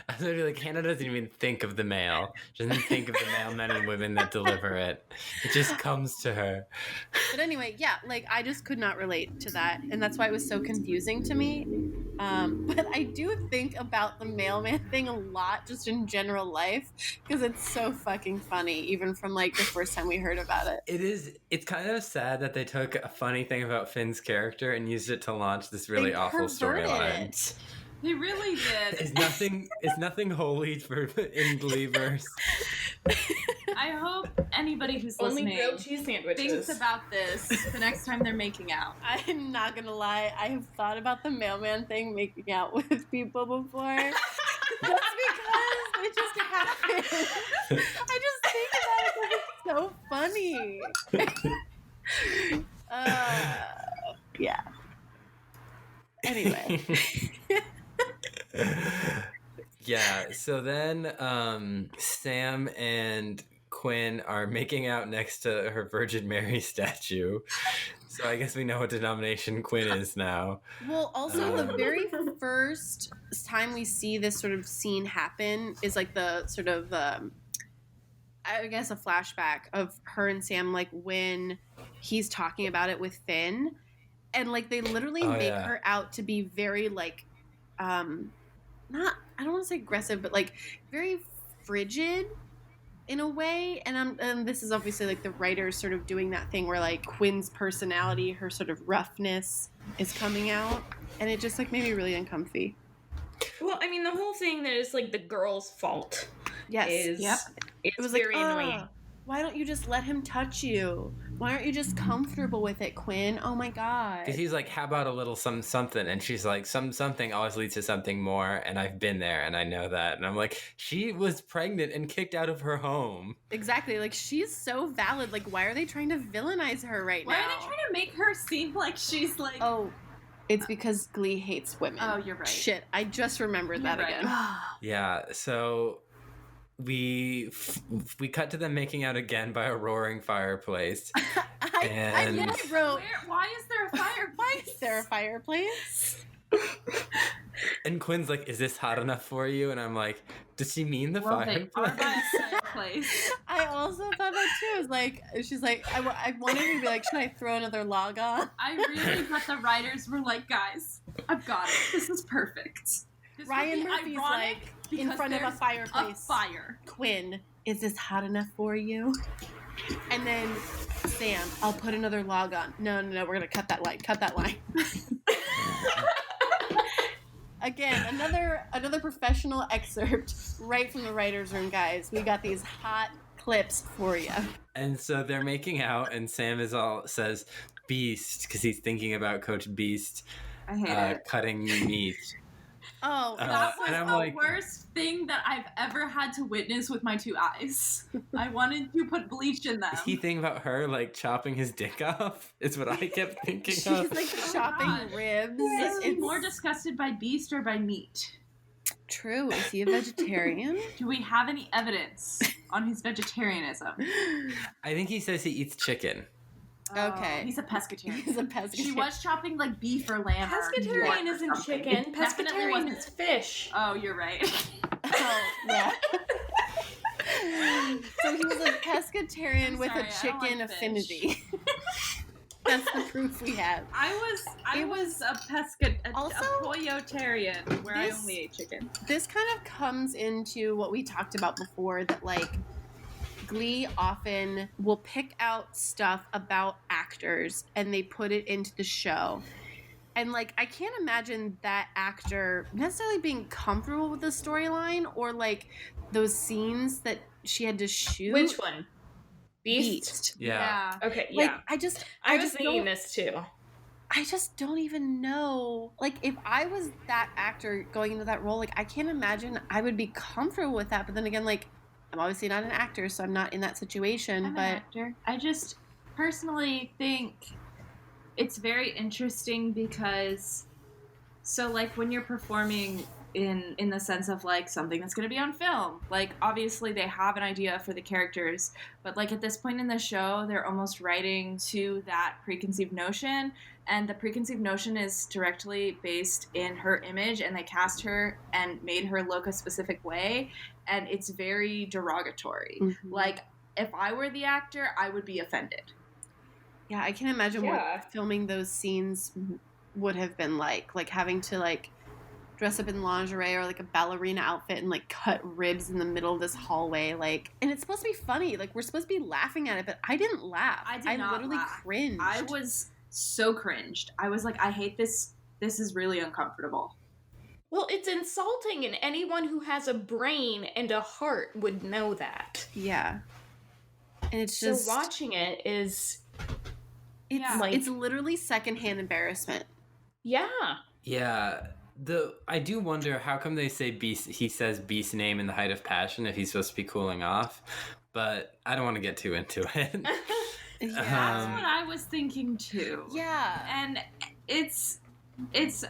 I was literally like, Hannah doesn't even think of the mail. She doesn't think of the mailmen and women that deliver it. It just comes to her. But anyway, yeah, like I just could not relate to that, and that's why it was so confusing to me. But I do think about the mailman thing a lot, just in general life, because it's so fucking funny, even from like the first time we heard about it. It's kind of sad that they took a funny thing about Finn's character and used it to launch this really awful storyline. They really did. It's nothing holy for in Gleeverse. I hope anybody who's Only listening grilled cheese sandwiches. thinks about this the next time they're making out. I'm not gonna lie, I have thought about the mailman thing making out with people before. Just because it just happened. I just think about it because it's so funny. Yeah. Anyway. Yeah, so then Sam and Quinn are making out next to her Virgin Mary statue. So I guess we know what denomination Quinn is now. Well, also the very first time we see this sort of scene happen is like the sort of, I guess, a flashback of her and Sam, like when he's talking about it with Finn, and like they literally make her out to be very like not, I don't want to say aggressive, but like very frigid in a way. And this is obviously like the writers sort of doing that thing where like Quinn's personality, her sort of roughness is coming out, and it just like made me really uncomfy. Well, I mean, the whole thing that is like the girl's fault. Yes. It was very annoying. Why don't you just let him touch you? Why aren't you just comfortable with it, Quinn? Oh my god. Because he's like, how about a little something? And she's like, something always leads to something more, and I've been there, and I know that. And I'm like, she was pregnant and kicked out of her home. Exactly. Like, she's so valid. Like, why are they trying to villainize her now? Why are they trying to make her seem like she's like... Oh, it's because Glee hates women. Oh, you're right. Shit, I just remembered that again. Yeah, so... We cut to them making out again by a roaring fireplace. I wrote, why is there a fireplace? Why is there a fireplace? And Quinn's like, is this hot enough for you? And I'm like, does she mean the fireplace? I also thought that too. I was like, she's like, I wanted her to be like, should I throw another log on? I really thought the writers were like, guys, I've got it. This is perfect. Ryan Murphy's like in front of a fireplace. A fire. Quinn, is this hot enough for you? And then Sam, I'll put another log on. No, we're gonna cut that line. Cut that line. Again, another professional excerpt right from the writer's room, guys. We got these hot clips for you. And so they're making out, and Sam says Beast because he's thinking about Coach Beast cutting meat. Oh, that was the worst thing that I've ever had to witness with my two eyes. I wanted to put bleach in them. Is he thinking about her, like, chopping his dick off? Is what I kept thinking She's of. like chopping ribs. Is he more disgusted by Beast or by meat? True. Is he a vegetarian? Do we have any evidence on his vegetarianism? I think he says he eats chicken. Okay. He's a pescatarian. He's a pescatarian. She was chopping like beef or lamb. Pescatarian isn't chicken. Pescatarian is fish. Oh, you're right. Oh, yeah. So he was a pescatarian with a chicken affinity. That's the proof we have. I was a pollotarian where I only ate chicken. This kind of comes into what we talked about before, that like Glee often will pick out stuff about actors and they put it into the show. And like, I can't imagine that actor necessarily being comfortable with the storyline or like those scenes that she had to shoot. Which one? Beast? Yeah. Okay, like, yeah. I was thinking this too. I just don't even know. Like, if I was that actor going into that role, like, I can't imagine I would be comfortable with that. But then again, like, I'm obviously not an actor, so I'm not in that situation. I'm but an actor. I just personally think it's very interesting because, so like when you're performing in the sense of like something that's going to be on film, like obviously they have an idea for the characters, but like at this point in the show, they're almost writing to that preconceived notion. And the preconceived notion is directly based in her image, and they cast her and made her look a specific way, and it's very derogatory. Mm-hmm. Like, if I were the actor, I would be offended. Yeah, I can imagine what filming those scenes would have been like having to like dress up in lingerie or like a ballerina outfit and like cut ribs in the middle of this hallway, like, and it's supposed to be funny, like we're supposed to be laughing at it, but I didn't laugh. I literally cringed. I was so cringed. I was like, I hate this. This is really uncomfortable. Well, it's insulting, and anyone who has a brain and a heart would know that. Yeah. And it's just... So watching it is... It's literally secondhand embarrassment. Yeah. Yeah. I do wonder, how come they say Beast, he says Beast's name in the height of passion if he's supposed to be cooling off? But I don't want to get too into it. That's what I was thinking too. Yeah. And it's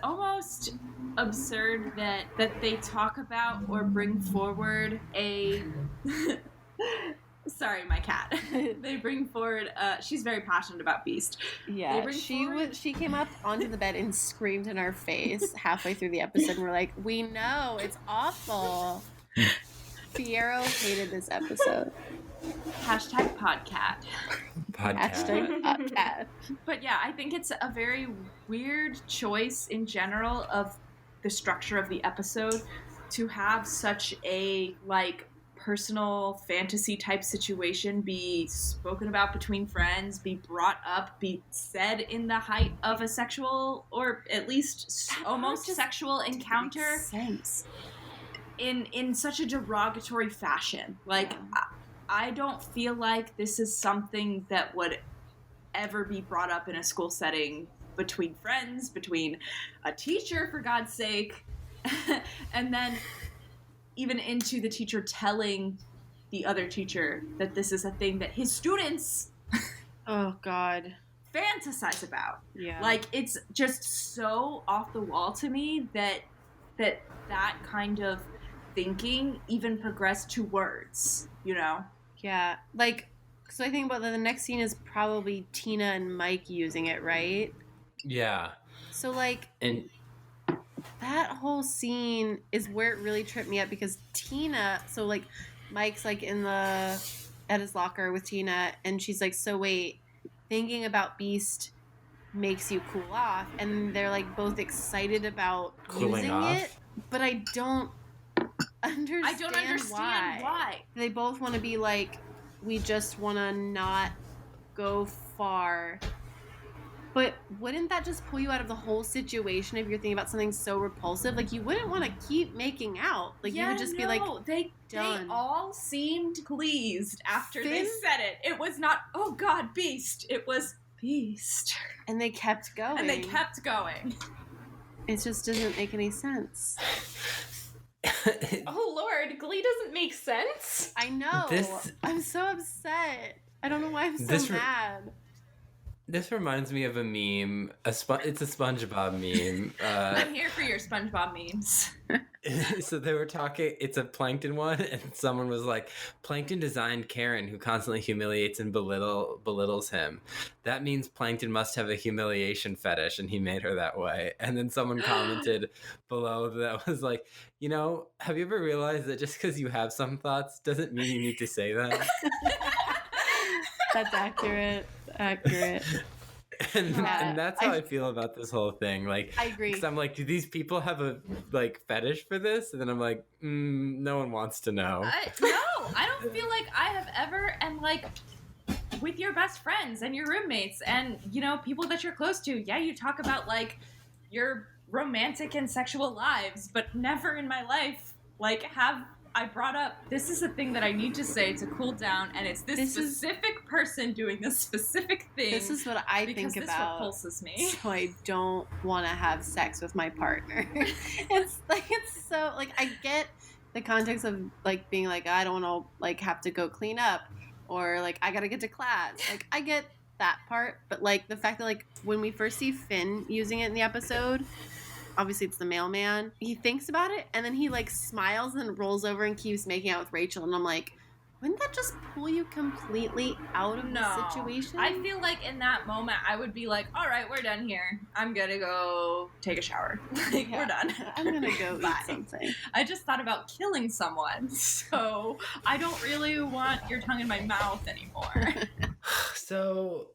almost absurd that they talk about or bring forward a sorry, my cat. They bring forward she's very passionate about Beast. Yeah. She came up onto the bed and screamed in our face halfway through the episode, and we're like, we know, it's awful. Fiero hated this episode. #podcat. Podcast. But yeah, I think it's a very weird choice in general of the structure of the episode to have such a like personal fantasy type situation be spoken about between friends, be brought up, be said in the height of a sexual or at least almost sexual encounter sense in such a derogatory fashion. Like I don't feel like this is something that would ever be brought up in a school setting between friends, between a teacher, for God's sake, and then even into the teacher telling the other teacher that this is a thing that his students oh god fantasize about. Yeah, like it's just so off the wall to me that kind of thinking even progressed to words, you know? Yeah, like, so I think about the next scene is probably Tina and Mike using it, right? Yeah. So, like, and that whole scene is where it really tripped me up because Tina, so, like, Mike's, like, at his locker with Tina, and she's like, so wait, thinking about Beast makes you cool off, and they're, like, both excited about cooling using off. it, but I don't understand why. They both want to be like, we just want to not go far. But wouldn't that just pull you out of the whole situation if you're thinking about something so repulsive? Like, you wouldn't want to keep making out. Like, you would just be like, they all seemed pleased after they said it. It was not, oh God, Beast. It was Beast. And they kept going. It just doesn't make any sense. Oh Lord, Glee doesn't make sense. I know. I'm so upset. I don't know why I'm so mad. This reminds me of a meme. It's a SpongeBob meme. I'm here for your SpongeBob memes. So they were talking, it's a Plankton one, and someone was like, Plankton designed Karen, who constantly humiliates and belittles him. That means Plankton must have a humiliation fetish, and he made her that way. And then someone commented below that was like, you know, have you ever realized that just because you have some thoughts doesn't mean you need to say that? That's accurate. And that's how I feel about this whole thing. Like, I agree. Because I'm like, do these people have a like fetish for this? And then I'm like, no one wants to know. I don't feel like I have ever, and like with your best friends and your roommates and, you know, people that you're close to. Yeah, you talk about like your romantic and sexual lives, but never in my life like have I brought up, this is a thing that I need to say to cool down, and it's this specific person doing this specific thing. This is what I think about. Because this repulses me. So I don't want to have sex with my partner. It's so, like, I get the context of, like, being like, I don't want to, like, have to go clean up, or, like, I got to get to class. Like, I get that part, but, like, the fact that, like, when we first see Finn using it in the episode, obviously it's the mailman, he thinks about it and then he like smiles and rolls over and keeps making out with Rachel, and I'm like, wouldn't that just pull you completely out of the situation? I feel like in that moment I would be like, all right, we're done here, I'm gonna go take a shower. Like, we're done. I'm gonna go eat something. I just thought about killing someone, so I don't really want your tongue in my mouth anymore. So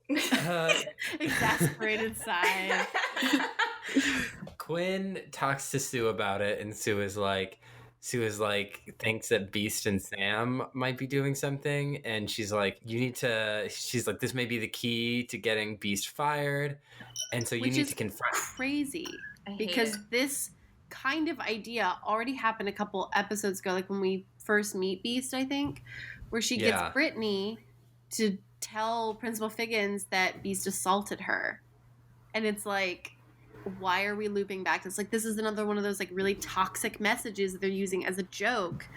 exasperated sigh. Quinn talks to Sue about it, and Sue is like thinks that Beast and Sam might be doing something, and she's like, this may be the key to getting Beast fired, and so you need to confront. Crazy, because this kind of idea already happened a couple episodes ago, like when we first meet Beast, I think, where she gets Brittany to tell Principal Figgins that Beast assaulted her, and it's like, why are we looping back? It's like, this is another one of those like really toxic messages that they're using as a joke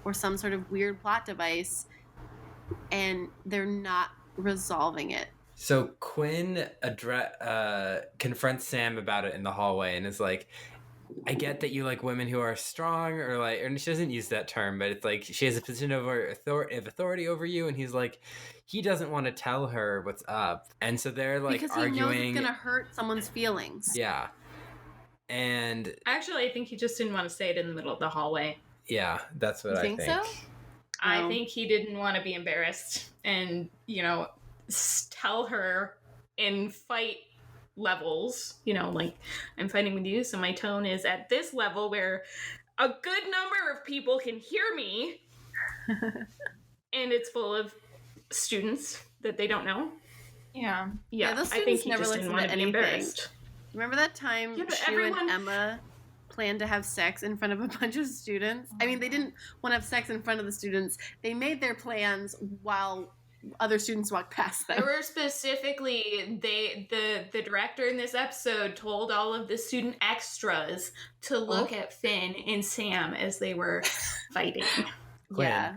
or some sort of weird plot device, and they're not resolving it. So Quinn confronts Sam about it in the hallway and is like, I get that you like women who are strong, or like, and she doesn't use that term, but it's like she has a position of authority over you, and he's like, he doesn't want to tell her what's up, and so they're like because arguing. Because he knows it's gonna hurt someone's feelings. Yeah, and actually, I think he just didn't want to say it in the middle of the hallway. Yeah, that's what I think. So? I think he didn't want to be embarrassed, and you know, tell her in fight levels, like, I'm fighting with you, so my tone is at this level where a good number of people can hear me, and it's full of students that they don't know. Yeah. Those students I think he never just listen didn't want to to be anything. embarrassed. Remember that time Shu and Emma planned to have sex in front of a bunch of students? I mean, they didn't want to have sex in front of the students. They made their plans while other students walked past them. They were specifically, the director in this episode told all of the student extras to look at Finn and Sam as they were fighting. Quinn. Yeah.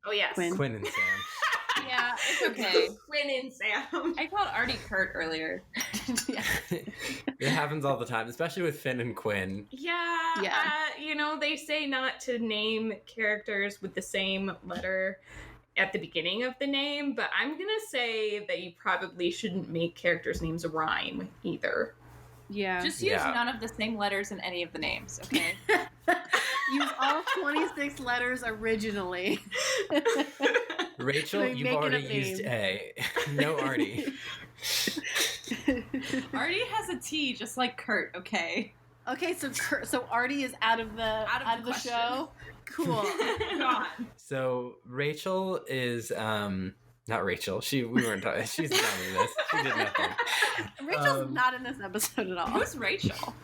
Oh, yes. Quinn and Sam. Yeah, it's okay. Quinn and Sam. I called Artie Kurt earlier. Yeah. It happens all the time, especially with Finn and Quinn. Yeah. They say not to name characters with the same letter at the beginning of the name, but I'm gonna say that you probably shouldn't make characters' names rhyme either. Yeah. Just use none of the same letters in any of the names, okay? Use all 26 letters originally. Rachel, you've already used A. No Artie. Artie has a T, just like Kurt, okay? Okay, so Artie is out of the show. Cool. God. So Rachel is not Rachel. We weren't talking. She's not in this. She did nothing. Rachel's not in this episode at all. Who's Rachel?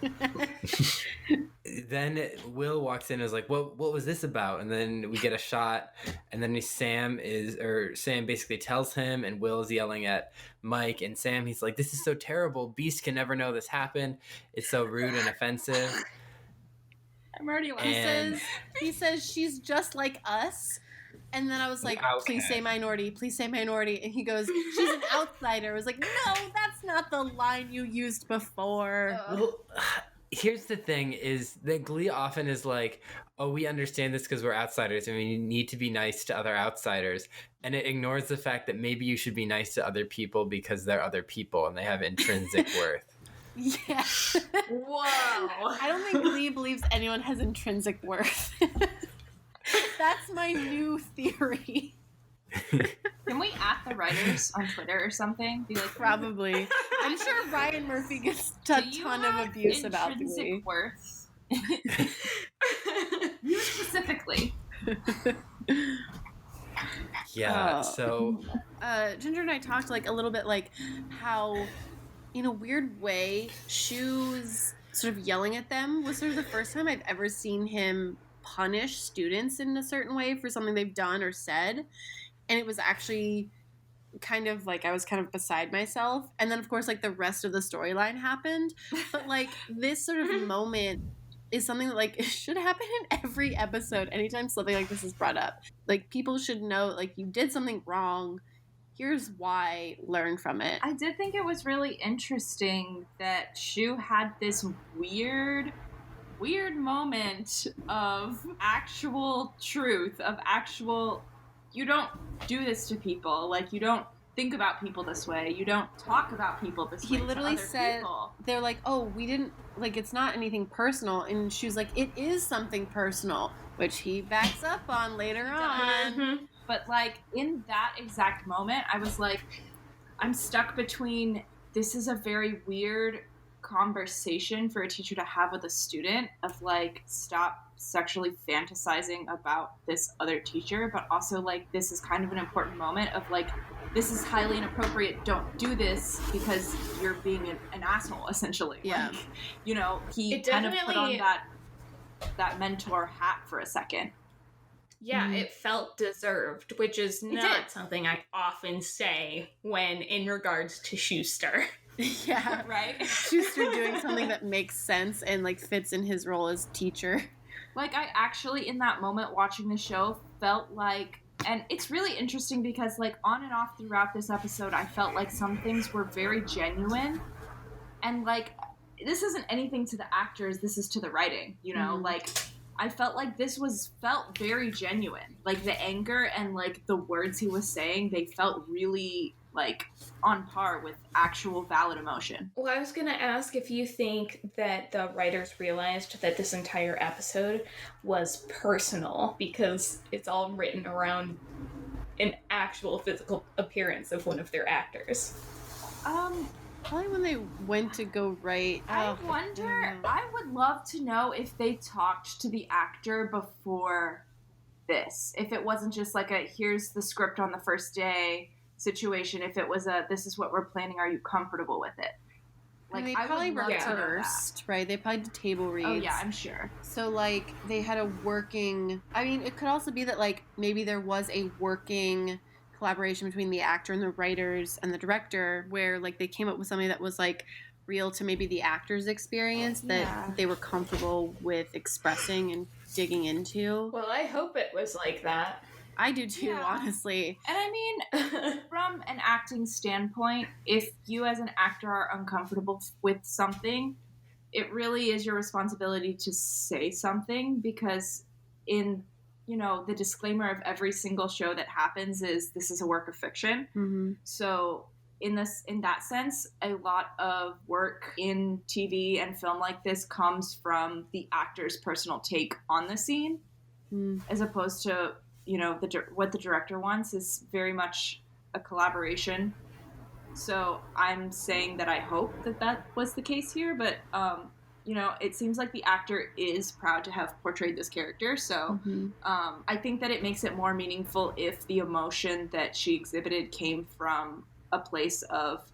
Then Will walks in and is like, what was this about? And then we get a shot, and then Sam basically tells him, and Will's yelling at Mike, and Sam, he's like, this is so terrible. Beast can never know this happened. It's so rude and offensive. I'm already laughing. He says she's just like us. And then I was like, please say minority. Please say minority. And he goes, she's an outsider. I was like, no, that's not the line you used before. Well, here's the thing is that Glee often is like, oh, we understand this because we're outsiders and we need to be nice to other outsiders. And it ignores the fact that maybe you should be nice to other people because they're other people and they have intrinsic worth. Yeah. Whoa. I don't think Glee believes anyone has intrinsic worth. That's my new theory. Can we at the writers on Twitter or something? Be like, probably. I'm sure Ryan Murphy gets a ton of abuse about Glee. Worth? You specifically. Yeah. So Ginger and I talked a little bit how, in a weird way, Shu's sort of yelling at them was sort of the first time I've ever seen him punish students in a certain way for something they've done or said. And it was actually kind of I was kind of beside myself. And then, of course, the rest of the storyline happened. But, this sort of moment is something that, should happen in every episode anytime something like this is brought up. People should know, you did something wrong. Here's why. Learn from it. I did think it was really interesting that Shu had this weird moment of actual truth, of actual, you don't do this to people. You don't think about people this way. You don't talk about people this way. He literally said, people. They're like, oh, we didn't, it's not anything personal. And she was like, it is something personal, which he backs up on later on. Mm-hmm. But in that exact moment, I was like, I'm stuck between, this is a very weird conversation for a teacher to have with a student of stop sexually fantasizing about this other teacher, but also this is kind of an important moment of this is highly inappropriate, don't do this because you're being an asshole, essentially. Yeah. He kind of put on that mentor hat for a second. Yeah, it felt deserved, which is not something I often say when in regards to Schuster. Yeah. Right? Schuster doing something that makes sense and fits in his role as teacher. I actually, in that moment watching the show, felt and it's really interesting because on and off throughout this episode, I felt some things were very genuine. And this isn't anything to the actors, this is to the writing, I felt this felt very genuine. The anger and the words he was saying, they felt really on par with actual valid emotion. Well, I was going to ask if you think that the writers realized that this entire episode was personal because it's all written around an actual physical appearance of one of their actors. Probably when they went to go write. I wonder, I would love to know if they talked to the actor before this. If it wasn't just like a, here's the script on the first day situation. If it was a, this is what we're planning, are you comfortable with it? Like, they probably rehearsed, right? They probably did table reads. Oh, yeah, I'm sure. So, like, they had a working... I mean, it could also be that, like, maybe there was a working collaboration between the actor and the writers and the director where, like, they came up with something that was, like, real to maybe the actor's experience that they were comfortable with expressing and digging into. Well, I hope it was like that. I do too, honestly. And I mean, from an acting standpoint, if you as an actor are uncomfortable with something, it really is your responsibility to say something, because in, you know, the disclaimer of every single show that happens is this is a work of fiction. Mm-hmm. So in that sense, a lot of work in TV and film like this comes from the actor's personal take on the scene, as opposed to, you know, what the director wants is very much a collaboration. So I'm saying that I hope that was the case here, but, you know, it seems like the actor is proud to have portrayed this character. So I think that it makes it more meaningful if the emotion that she exhibited came from a place of,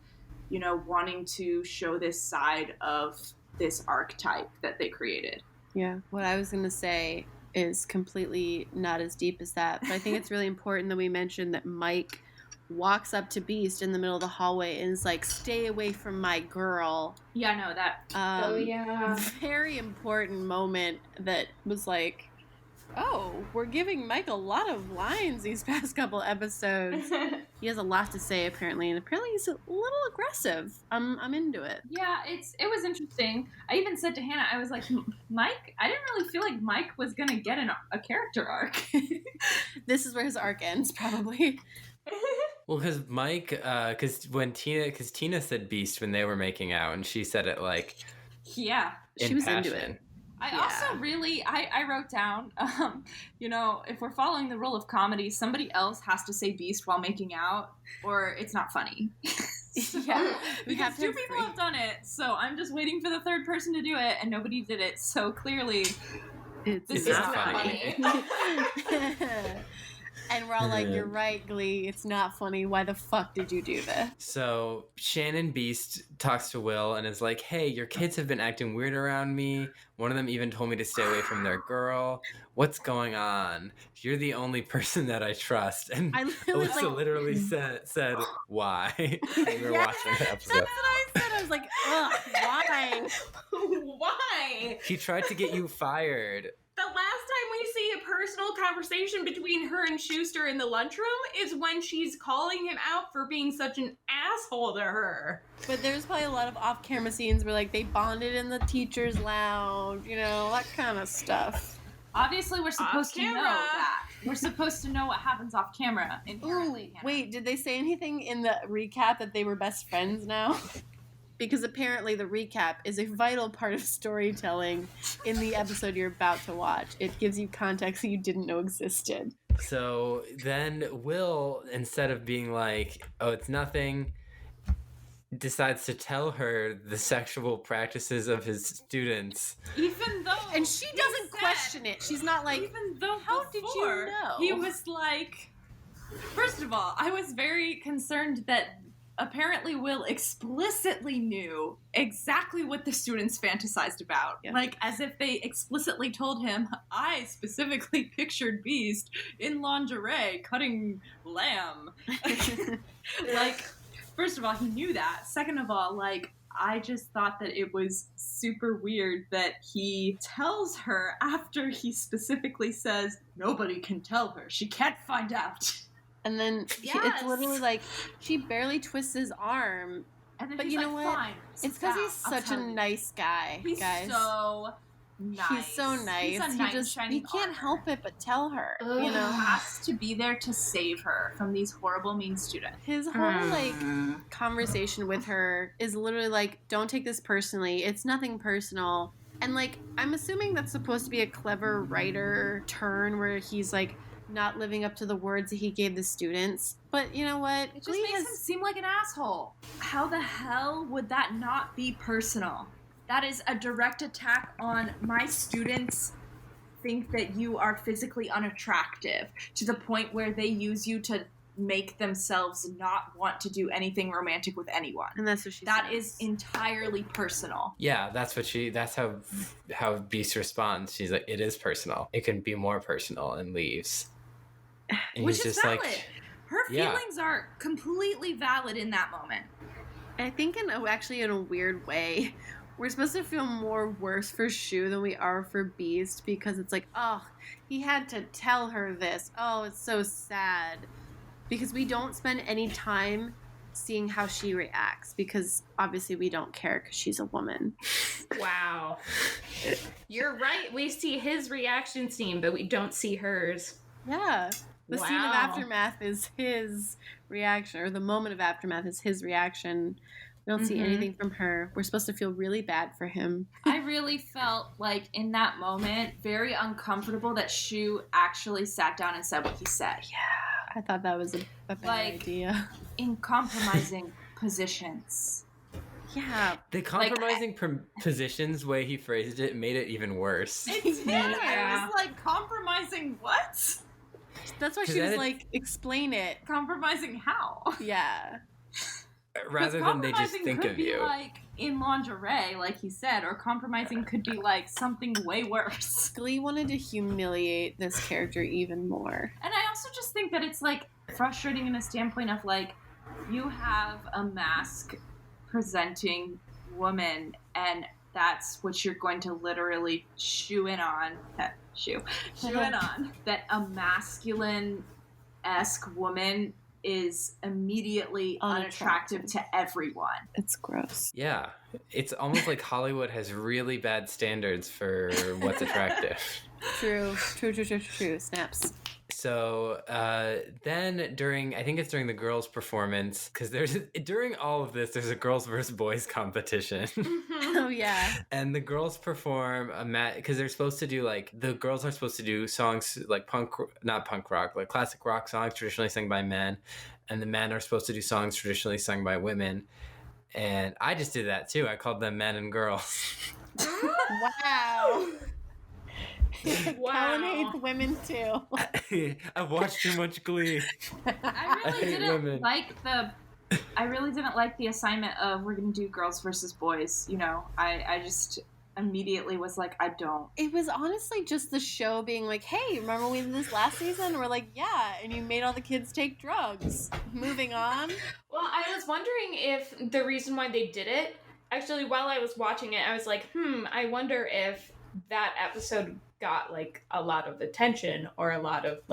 you know, wanting to show this side of this archetype that they created. Yeah. What I was going to say is completely not as deep as that, but I think it's really important that we mention that Mike walks up to Beast in the middle of the hallway and is like, stay away from my girl. Yeah, no, that very important moment that was like, oh, we're giving Mike a lot of lines these past couple episodes. He has a lot to say, apparently, and apparently he's a little aggressive. I'm into it. Yeah, it was interesting. I even said to Hannah, I was like, Mike, I didn't really feel like Mike was gonna get a character arc. This is where his arc ends, probably. Well, because Mike, because Tina said Beast when they were making out, and she said it like, yeah, she was into it. I also really, I wrote down, you know, if we're following the rule of comedy, somebody else has to say Beast while making out, or it's not funny. Yeah, because two people have done it, so I'm just waiting for the third person to do it, and nobody did it, so clearly this is not funny. And we're all like, you're right, Glee. It's not funny. Why the fuck did you do this? So Shannon Beast talks to Will and is like, hey, your kids have been acting weird around me. One of them even told me to stay away from their girl. What's going on? You're the only person that I trust. And Alyssa literally said, why? We were watching the episode. That's what I said. I was like, ugh, why? Why? He tried to get you fired. The last time we see a personal conversation between her and Schuster in the lunchroom is when she's calling him out for being such an asshole to her. But there's probably a lot of off-camera scenes where, like, they bonded in the teacher's lounge, you know, that kind of stuff. Obviously, we're supposed to know that. We're supposed to know what happens off camera inherently. Wait, did they say anything in the recap that they were best friends now? Because apparently the recap is a vital part of storytelling in the episode you're about to watch. It gives you context that you didn't know existed. So then Will, instead of being like, oh, it's nothing, decides to tell her the sexual practices of his students. Even though... And she doesn't question it. She's not like, even though how did you know? He was like... First of all, I was very concerned that apparently Will explicitly knew exactly what the students fantasized about. Yeah. Like, as if they explicitly told him, I specifically pictured Beast in lingerie cutting lamb. Like, first of all, he knew that. Second of all, like, I just thought that it was super weird that he tells her after he specifically says, nobody can tell her. She can't find out. And then it's literally like, she barely twists his arm. And then but he's you know like, what? fine. It's because he's such a nice guy, he's guys. So nice. He's so nice. He's a nice, he can't help it but tell her. You know, has to be there to save her from these horrible, mean students. His whole like conversation with her is literally like, don't take this personally. It's nothing personal. And like, I'm assuming that's supposed to be a clever writer turn where he's like not living up to the words that he gave the students. But you know what? It just makes him seem like an asshole. How the hell would that not be personal? That is a direct attack on my students think that you are physically unattractive to the point where they use you to make themselves not want to do anything romantic with anyone. And that's what she That says. is entirely personal. Yeah, that's how Beast responds. She's like, it is personal. It can be more personal, and leaves. And Which he's is just valid. like, Her feelings are completely valid in that moment. I think in a weird way, we're supposed to feel more worse for Shu than we are for Beast, because it's like, oh, he had to tell her this. Oh, it's so sad. Because we don't spend any time seeing how she reacts, because obviously we don't care because she's a woman. Wow. You're right. We see his reaction scene, but we don't see hers. Yeah. The scene of Wow. Aftermath is his reaction, or the moment of Aftermath is his reaction. We don't see anything from her. We're supposed to feel really bad for him. I really felt like in that moment, very uncomfortable that Shu actually sat down and said what he said. Yeah, I thought that was a bad idea. In compromising positions. Yeah. the compromising positions way he phrased it made it even worse. It did. Yeah. I was like, compromising what? That's why she was like, explain it. Compromising how? Yeah. Rather than they just think of you. Like in lingerie, like he said, or compromising could be like something way worse. Glee wanted to humiliate this character even more. And I also just think that it's like frustrating in a standpoint of like, you have a mask presenting woman, and that's what you're going to literally shoe in on. Shoe in on that a masculine-esque woman is immediately unattractive to everyone. It's gross. Yeah. It's almost like Hollywood has really bad standards for what's attractive. True. Snaps. So then during the girls' performance, because during all of this, there's a girls versus boys competition. Oh, yeah. And the girls perform because they're supposed to do the girls are supposed to do songs like not punk rock, like classic rock songs traditionally sung by men. And the men are supposed to do songs traditionally sung by women. And I just did that too. I called them men and girls. Wow. Wow. Cullen hates women too. I've watched too much Glee. I really hate didn't women. like the assignment of we're gonna do girls versus boys. You know, I just immediately was like, I don't. It was honestly just the show being like, hey, remember we did this last season? We're like, yeah, and you made all the kids take drugs. Moving on. Well, I was wondering if the reason why they did it, actually, while I was watching it, I was like, I wonder if that episode got like a lot of attention, or a lot of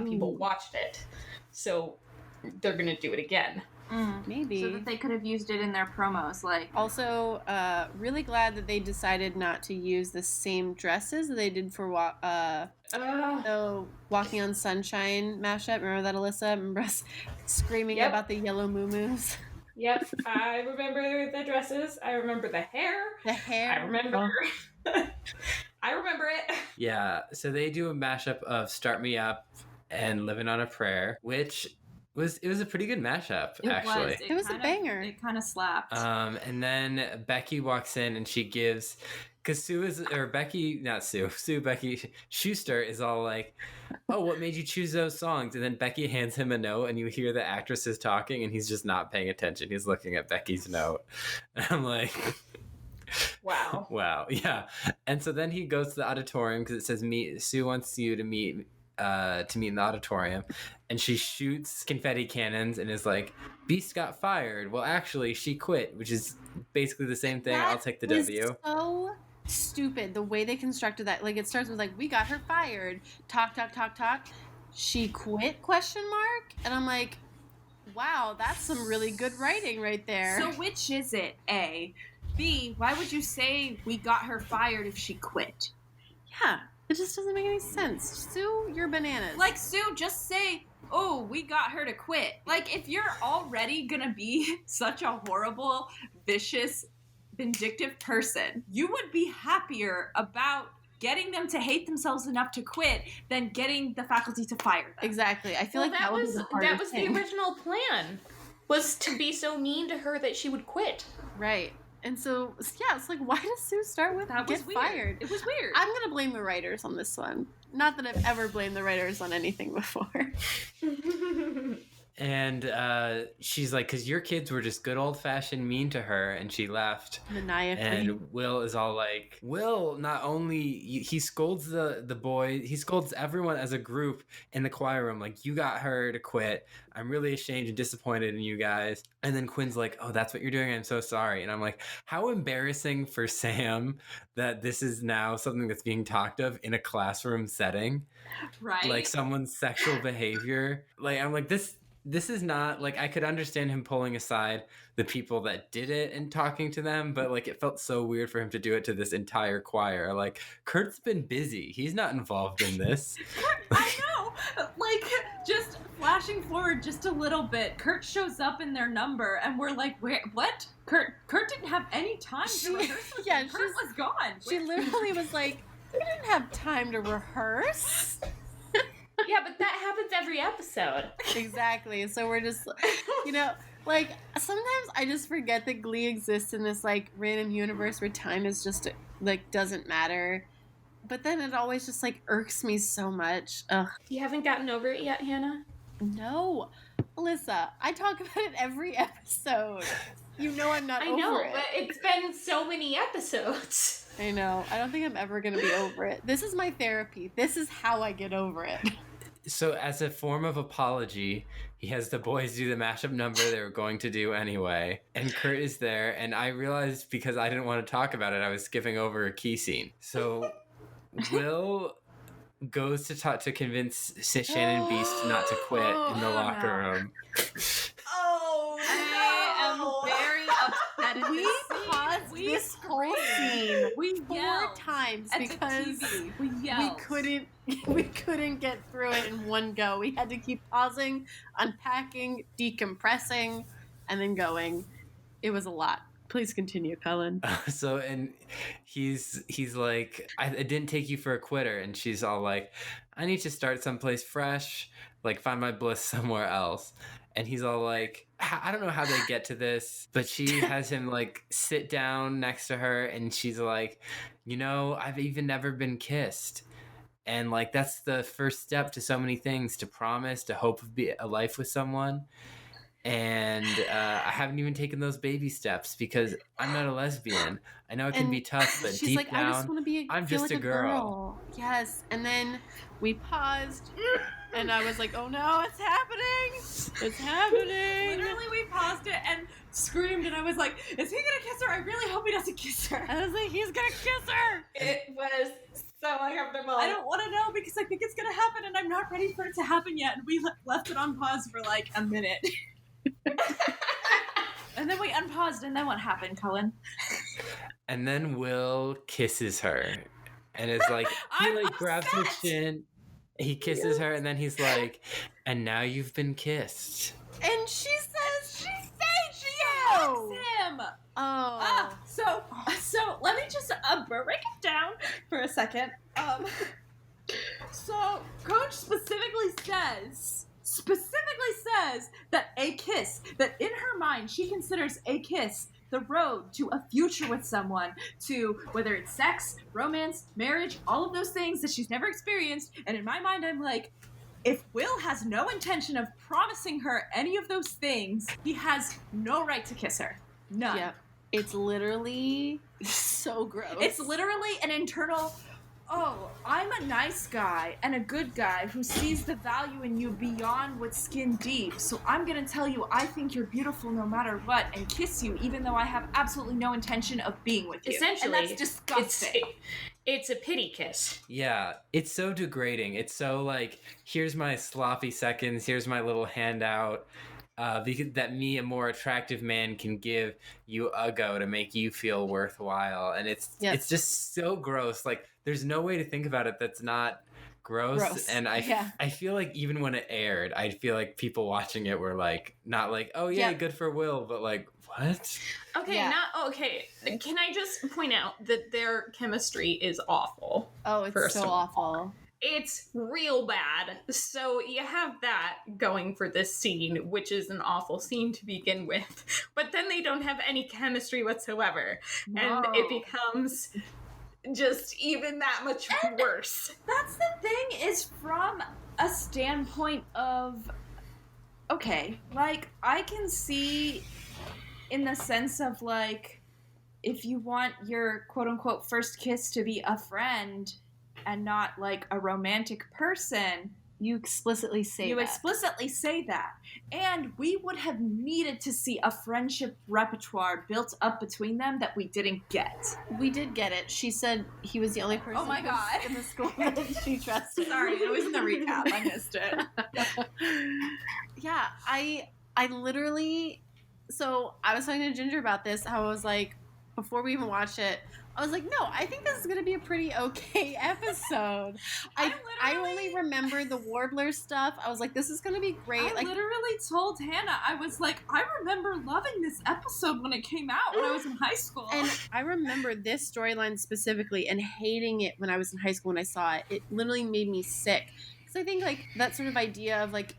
people watched it. So they're gonna do it again. Maybe. So that they could have used it in their promos. Like, also, really glad that they decided not to use the same dresses that they did for Walking on Sunshine mashup. Remember that, Alyssa? Remember us screaming about the yellow moo-moos? Yep, I remember the dresses. I remember the hair. The hair. I remember. I remember it. Yeah, so they do a mashup of "Start Me Up" and "Living on a Prayer," which was a pretty good mashup, actually. It was a banger. It kind of slapped. And then Becky walks in and she gives, because Becky Schuster is all like, oh, what made you choose those songs? And then Becky hands him a note and you hear the actresses talking and he's just not paying attention. He's looking at Becky's note. And I'm like, wow, yeah. And so then he goes to the auditorium because it says Sue wants you to meet in the auditorium, and she shoots confetti cannons and is like, Beast got fired. Well, actually, she quit, which is basically the same thing. I'll take the W. So stupid the way they constructed that. Like, it starts with like, we got her fired. Talk. She quit? ? And I'm like, wow, that's some really good writing right there. So which is it? A. B. Why would you say we got her fired if she quit? Yeah. It just doesn't make any sense. Sue, you're bananas. Like, Sue, just say, oh, we got her to quit. Like, if you're already gonna be such a horrible, vicious, vindictive person, you would be happier about getting them to hate themselves enough to quit than getting the faculty to fire them. Exactly. I feel like that was the original plan, was to be so mean to her that she would quit. Right. And so, yeah, it's like, why does Sue start with get fired? It was weird. I'm going to blame the writers on this one. Not that I've ever blamed the writers on anything before. And she's like, because your kids were just good old-fashioned mean to her, and she left. Maniacally. And Will is all like, Will not only, he scolds the boy, he scolds everyone as a group in the choir room, like, you got her to quit. I'm really ashamed and disappointed in you guys. And then Quinn's like, oh, that's what you're doing? I'm so sorry. And I'm like, how embarrassing for Sam that this is now something that's being talked of in a classroom setting. Right. Like someone's sexual behavior. Like, I'm like, this is not, like, I could understand him pulling aside the people that did it and talking to them, but, like, it felt so weird for him to do it to this entire choir. Like, Kurt's been busy. He's not involved in this. I know! Like, just flashing forward just a little bit, Kurt shows up in their number, and we're like, where, what? Kurt didn't have any time to rehearse. Yeah, Kurt was gone. She literally was like, we didn't have time to rehearse. Yeah, but that happens every episode. Exactly. So we're just, you know, like, sometimes I just forget that Glee exists in this, like, random universe where time is just, like, doesn't matter. But then it always just, like, irks me so much. Ugh. You haven't gotten over it yet, Hannah? No. Alyssa, I talk about it every episode. You know I'm not over it. I know, but it's been so many episodes. I know. I don't think I'm ever going to be over it. This is my therapy. This is how I get over it. So as a form of apology, he has the boys do the mashup number they were going to do anyway. And Kurt is there. And I realized because I didn't want to talk about it, I was skipping over a key scene. So Will goes to convince Shannon Beast not to quit in the locker room. Oh, I am very upset at We paused this whole scene four times because we couldn't get through it in one go. We had to keep pausing, unpacking, decompressing, and then going. It was a lot. Please continue, Cullen. And he's like, I didn't take you for a quitter. And she's all like, I need to start someplace fresh, like find my bliss somewhere else. And he's all like, I don't know how they get to this, but she has him like sit down next to her. And she's like, you know, I've even never been kissed. And like, that's the first step to so many things, to promise, to hope of a life with someone. And I haven't even taken those baby steps because I'm not a lesbian. I know it can be tough, but she's deep like, down, I just want to be. I'm just like a girl. Yes, and then we paused, and I was like, "Oh no, it's happening! It's happening!" Literally, we paused it and screamed, and I was like, "Is he gonna kiss her? I really hope he doesn't kiss her." I was like, "He's gonna kiss her!" It was so uncomfortable. I don't want to know because I think it's gonna happen, and I'm not ready for it to happen yet. And we left it on pause for like a minute. And then we unpaused, and then what happened, Cullen? And then Will kisses her, and it's like he like grabs her chin, he kisses her, and then he's like, "And now you've been kissed." And she says, she hugs him. Oh. So let me just break it down for a second. So Coach specifically says that a kiss, that in her mind she considers a kiss the road to a future with someone, to whether it's sex, romance, marriage, all of those things that she's never experienced. And in my mind, I'm like, if Will has no intention of promising her any of those things, he has no right to kiss her. None. Yeah. It's literally so gross. It's literally an internal, oh, I'm a nice guy and a good guy who sees the value in you beyond what's skin deep. So I'm going to tell you I think you're beautiful no matter what and kiss you even though I have absolutely no intention of being with you. Essentially, and that's disgusting. It's a pity kiss. Yeah, it's so degrading. It's so like, here's my sloppy seconds, here's my little handout. That me, a more attractive man, can give you a go to make you feel worthwhile. And it's just so gross. Like, there's no way to think about it that's not gross. And I feel like even when it aired, I feel like people watching it were like, not like, oh yeah, good for Will, but like, What? Okay, Can I just point out that their chemistry is awful? Oh, it's so awful. It's real bad. So you have that going for this scene, which is an awful scene to begin with. But then they don't have any chemistry whatsoever. No. And it becomes just even that much worse. That's the thing, is from a standpoint of, okay, like, I can see in the sense of, like, if you want your quote-unquote first kiss to be a friend and not, like, a romantic person, you explicitly say that. And we would have needed to see a friendship repertoire built up between them that we didn't get. We did get it. She said he was the only person in the school that she trusted. Sorry, it was in the recap. I missed it. Yeah, I literally... So I was talking to Ginger about this. I was like, before we even watched it, I was like, no, I think this is going to be a pretty okay episode. I only remember the Warbler stuff. I was like, this is going to be great. I literally told Hannah, I was like, I remember loving this episode when it came out when I was in high school. And I remember this storyline specifically and hating it when I was in high school when I saw it. It literally made me sick. Because I think, like, that sort of idea of, like,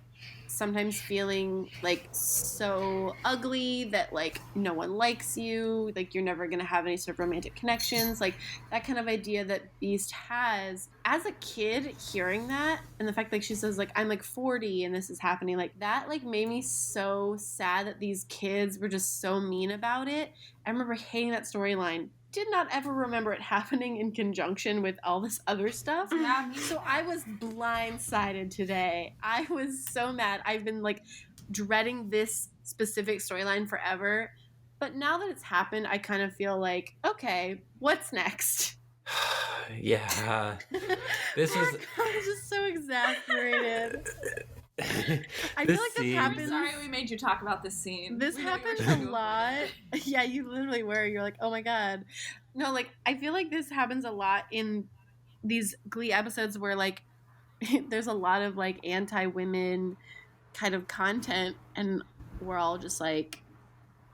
sometimes feeling like so ugly that like no one likes you, like you're never gonna have any sort of romantic connections, like that kind of idea that Beast has. As a kid, hearing that and the fact like she says like I'm like 40 and this is happening, like that like made me so sad that these kids were just so mean about it. I remember hating that storyline. Did not ever remember it happening in conjunction with all this other stuff. Yeah, so I was blindsided today. I was so mad. I've been like dreading this specific storyline forever. But now that it's happened, I kind of feel like, okay, what's next? Yeah. This was... I'm just so exasperated. I feel like this happens. I'm sorry we made you talk about this scene. This happens a lot. Yeah, you literally were. You're like, oh my god. No, like I feel like this happens a lot in these Glee episodes where like there's a lot of like anti-women kind of content, and we're all just like,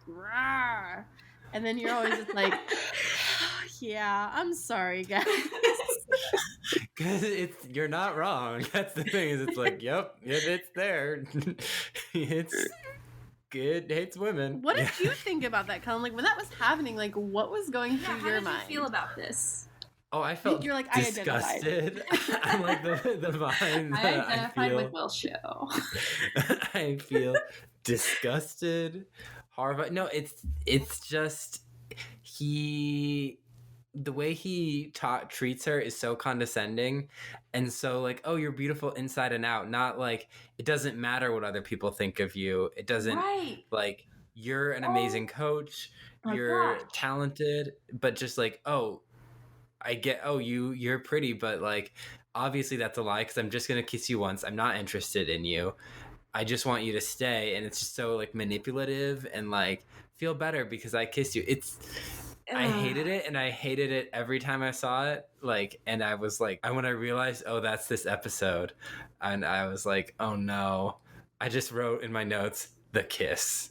rah. And then you're always just like, yeah, I'm sorry, guys. Because you're not wrong. That's the thing. Is it's like, yep, it's there. It's good. Hates women. What did you think about that, Cullen? Like when that was happening, like what was going through your mind? How did you feel about this? Oh, I felt you're like disgusted. I'm like the vine. I identified with Will Show. I feel disgusted, horrified. No, it's just the way he treats her is so condescending and so like, oh, you're beautiful inside and out, not like it doesn't matter what other people think of you. It doesn't like you're an amazing coach, you're talented, but just like, oh, I get, oh, you're pretty, but like obviously that's a lie because I'm just gonna kiss you once. I'm not interested in you. I just want you to stay. And it's just so like manipulative and like feel better because I kissed you. I hated it, and I hated it every time I saw it. Like, and I was like, when I realized, oh, that's this episode, and I was like, oh no, I just wrote in my notes the kiss.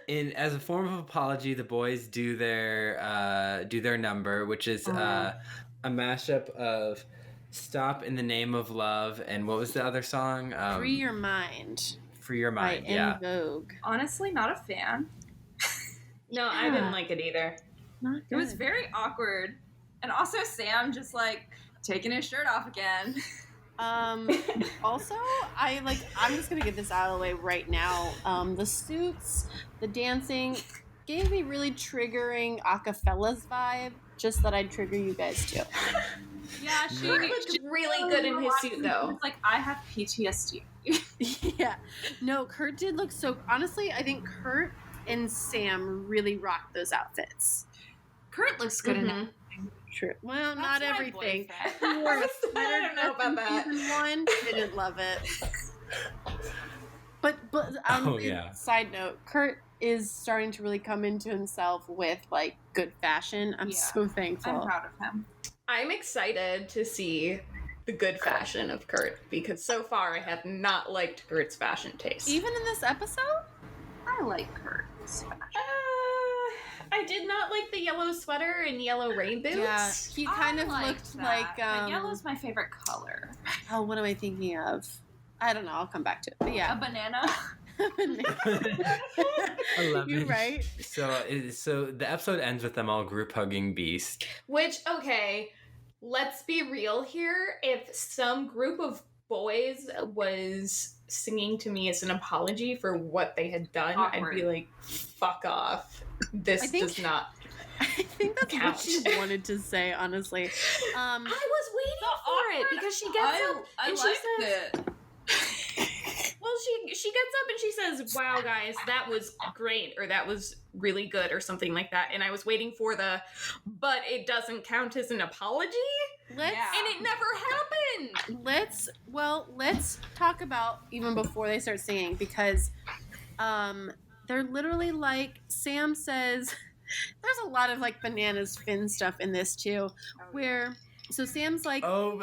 As a form of apology, the boys do their number, which is a mashup of "Stop in the Name of Love" and what was the other song? Free Your Mind. Free Your Mind, yeah. Vogue. Honestly, not a fan. No, I didn't like it either. It was very awkward. And also Sam just like taking his shirt off again. Also, I'm just gonna get this out of the way right now. The suits, the dancing gave me really triggering Acafellas vibe. Just that I'd trigger you guys too. Yeah, she looked really good in his suit though. It's like I have PTSD. Yeah. No, Kurt did look so... Honestly, I think Kurt and Sam really rocked those outfits. Kurt looks good in it. True. Well, not everything. I don't know about that. One didn't love it. But side note, Kurt is starting to really come into himself with like good fashion. I'm so thankful. I'm proud of him. I'm excited to see the good fashion of Kurt, because so far I have not liked Kurt's fashion taste. Even in this episode? I like Kurt's fashion. I did not like the yellow sweater and yellow rain boots. Yeah, he kind of looked like but yellow's my favorite color. Oh, what am I thinking of? I don't know. I'll come back to it. But yeah, A banana. I love You're it. right. So the episode ends with them all group hugging Beast. Which, okay, let's be real here. If some group of boys was singing to me as an apology for what they had done, Awkward. I'd be like, fuck off. This does not I think that's count. what she wanted to say, honestly. I was waiting for it because she gets up and she says, well, she gets up and she says, wow, guys, that was great, or that was really good, or something like that. And I was waiting for but it doesn't count as an apology? And it never happened! Let's talk about even before they start singing, because they're literally like, Sam says, there's a lot of like bananas Finn stuff in this too, where so Sam's like, Cullen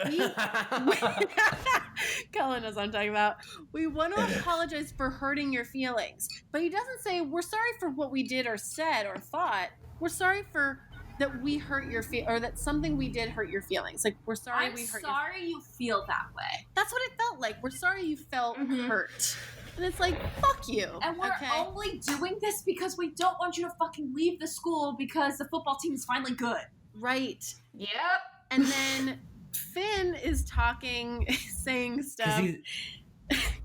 knows what I'm talking about. We want to apologize for hurting your feelings, but he doesn't say we're sorry for what we did or said or thought. We're sorry for that we hurt your or that something we did hurt your feelings. Like, we're sorry we hurt. Sorry you feel that way. That's what it felt like. We're sorry you felt hurt. And it's like, fuck you. And we're only doing this because we don't want you to fucking leave the school because the football team is finally good. Right. Yep. And then Finn is talking, saying stuff.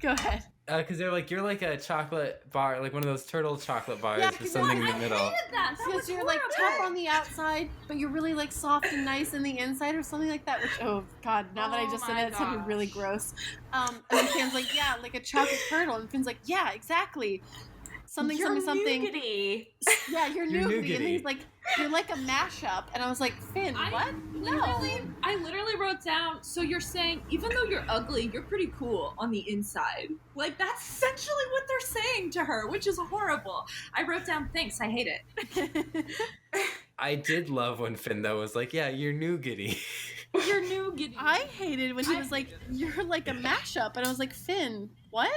Go ahead. Because they're like, you're like a chocolate bar, like one of those turtle chocolate bars with something in the middle. I hated that. Because you're like tough on the outside, but you're really like soft and nice in the inside, or something like that. Which, oh god, now that I just said it, it sounded really gross. And then Finn's like, yeah, like a chocolate turtle, and Finn's like, yeah, exactly. Something. Nougaty. Yeah, you're nougaty. And he's like, you're like a mashup. And I was like, Finn, what? I literally wrote down, so you're saying, even though you're ugly, you're pretty cool on the inside. Like, that's essentially what they're saying to her, which is horrible. I wrote down, thanks, I hate it. I did love when Finn, though, was like, yeah, you're nougaty. You're nougaty. I hated when he was like, you're like a mashup. And I was like, Finn, what?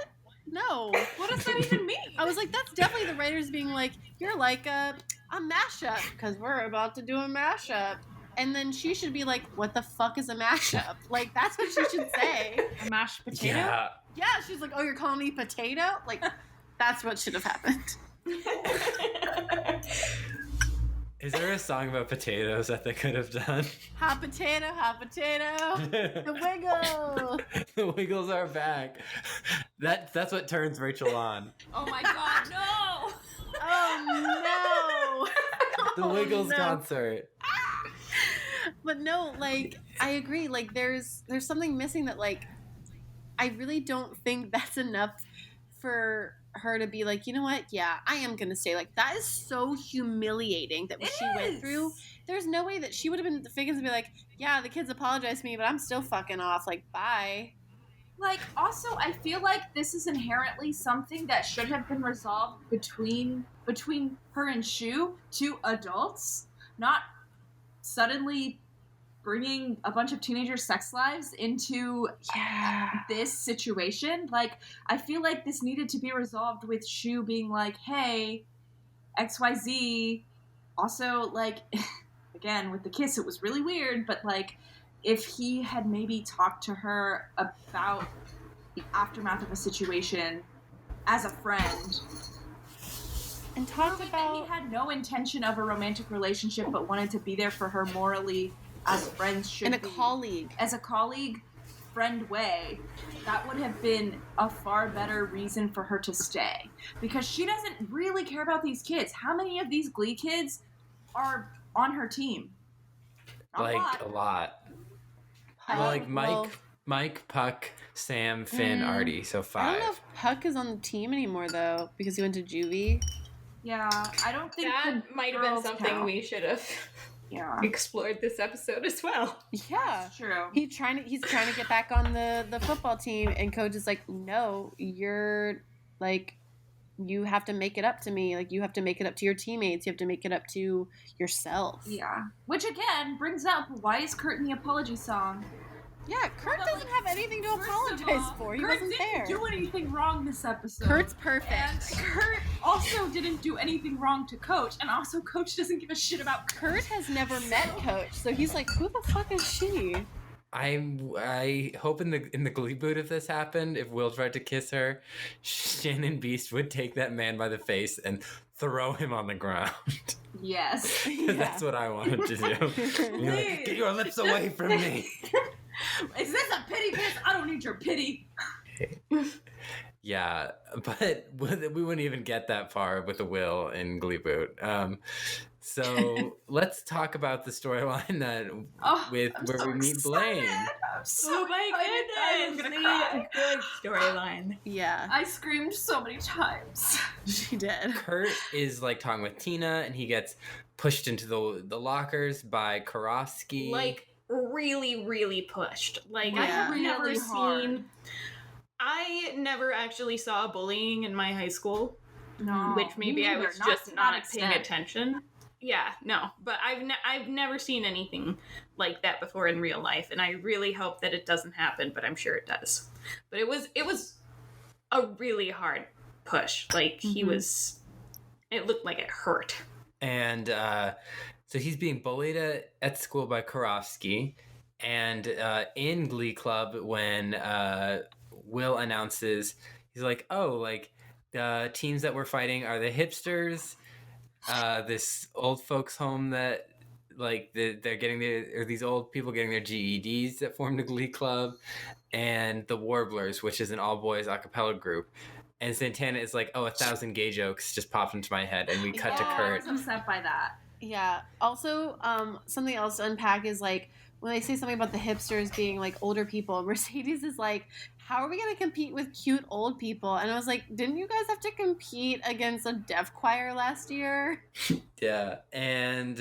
No. What does that even mean? I was like, that's definitely the writers being like, you're like a mashup, because we're about to do a mashup. And then she should be like, what the fuck is a mashup? Like, that's what she should say. A mashed potato? Yeah, she's like, oh, you're calling me potato? Like, that's what should have happened. Is there a song about potatoes that they could have done? Hot potato, the wiggle. The Wiggles are back. That's what turns Rachel on. Oh my god, no! Oh no! The Wiggles concert. But no, like, I agree. Like, there's something missing that, like, I really don't think that's enough for her to be like, you know what? Yeah, I am going to stay. Like, that is so humiliating that what she went through. There's no way that she would have been the figures to be like, yeah, the kids apologized to me, but I'm still fucking off. Like, bye. Like, also, I feel like this is inherently something that should have been resolved between her and Shu, two adults, not suddenly bringing a bunch of teenagers' sex lives into this situation. Like, I feel like this needed to be resolved with Shu being like, hey, XYZ. Also, like, again, with the kiss, it was really weird, but, like, if he had maybe talked to her about the aftermath of a situation as a friend, and talked about he had no intention of a romantic relationship but wanted to be there for her morally as friends should be. As a colleague, friend way, that would have been a far better reason for her to stay. Because she doesn't really care about these kids. How many of these Glee kids are on her team? A lot. Well, like Mike, Puck, Sam, Finn, Artie, so 5. I don't know if Puck is on the team anymore, though, because he went to juvie. Yeah, I don't think that might have been something we should have explored this episode as well. Yeah, that's true. He's trying to get back on the football team, and coach is like, no, you're like, you have to make it up to me. Like, you have to make it up to your teammates. You have to make it up to yourself. Yeah, which again brings up, why is Kurt in the apology song? Yeah, Kurt doesn't have anything to apologize for. He wasn't there. Kurt didn't do anything wrong this episode. Kurt's perfect. And Kurt also didn't do anything wrong to Coach, and also Coach doesn't give a shit about Kurt has never met Coach, so he's like, who the fuck is she? I hope in the Gleeboot, if this happened, if Will tried to kiss her, Shannon Beast would take that man by the face and throw him on the ground. Yes. That's what I wanted to do. You're like, get your lips away from me. Is this a pity piss? I don't need your pity. Yeah, but we wouldn't even get that far with a Will in Gleeboot. So let's talk about the storyline that where we meet Blaine. I'm so my goodness! I'm gonna cry. Good storyline. Yeah, I screamed so many times. she did. Kurt is like talking with Tina, and he gets pushed into the lockers by Karofsky. Like really, really pushed. Like Yeah. I have never Really hard. seen. I never actually saw bullying in my high school. No, Which maybe me I neither. was Not just to that not paying extent. attention. Yeah, no, but I've never seen anything like that before in real life, and I really hope that it doesn't happen, but I'm sure it does. But it was a really hard push. Like it looked like it hurt. And so he's being bullied at school by Karofsky. And in Glee Club, when Will announces, he's like, oh, like the teams that we're fighting are the hipsters, this old folks home that like they're getting these old people getting their GEDs that formed a Glee Club, and the Warblers, which is an all boys a cappella group. And Santana is like, 1,000 gay jokes just popped into my head, and we cut to Kurt. I was upset by that. Yeah. Also, something else to unpack is like when they say something about the hipsters being like older people, Mercedes is like, how are we going to compete with cute old people? And I was like, didn't you guys have to compete against a deaf choir last year? Yeah. And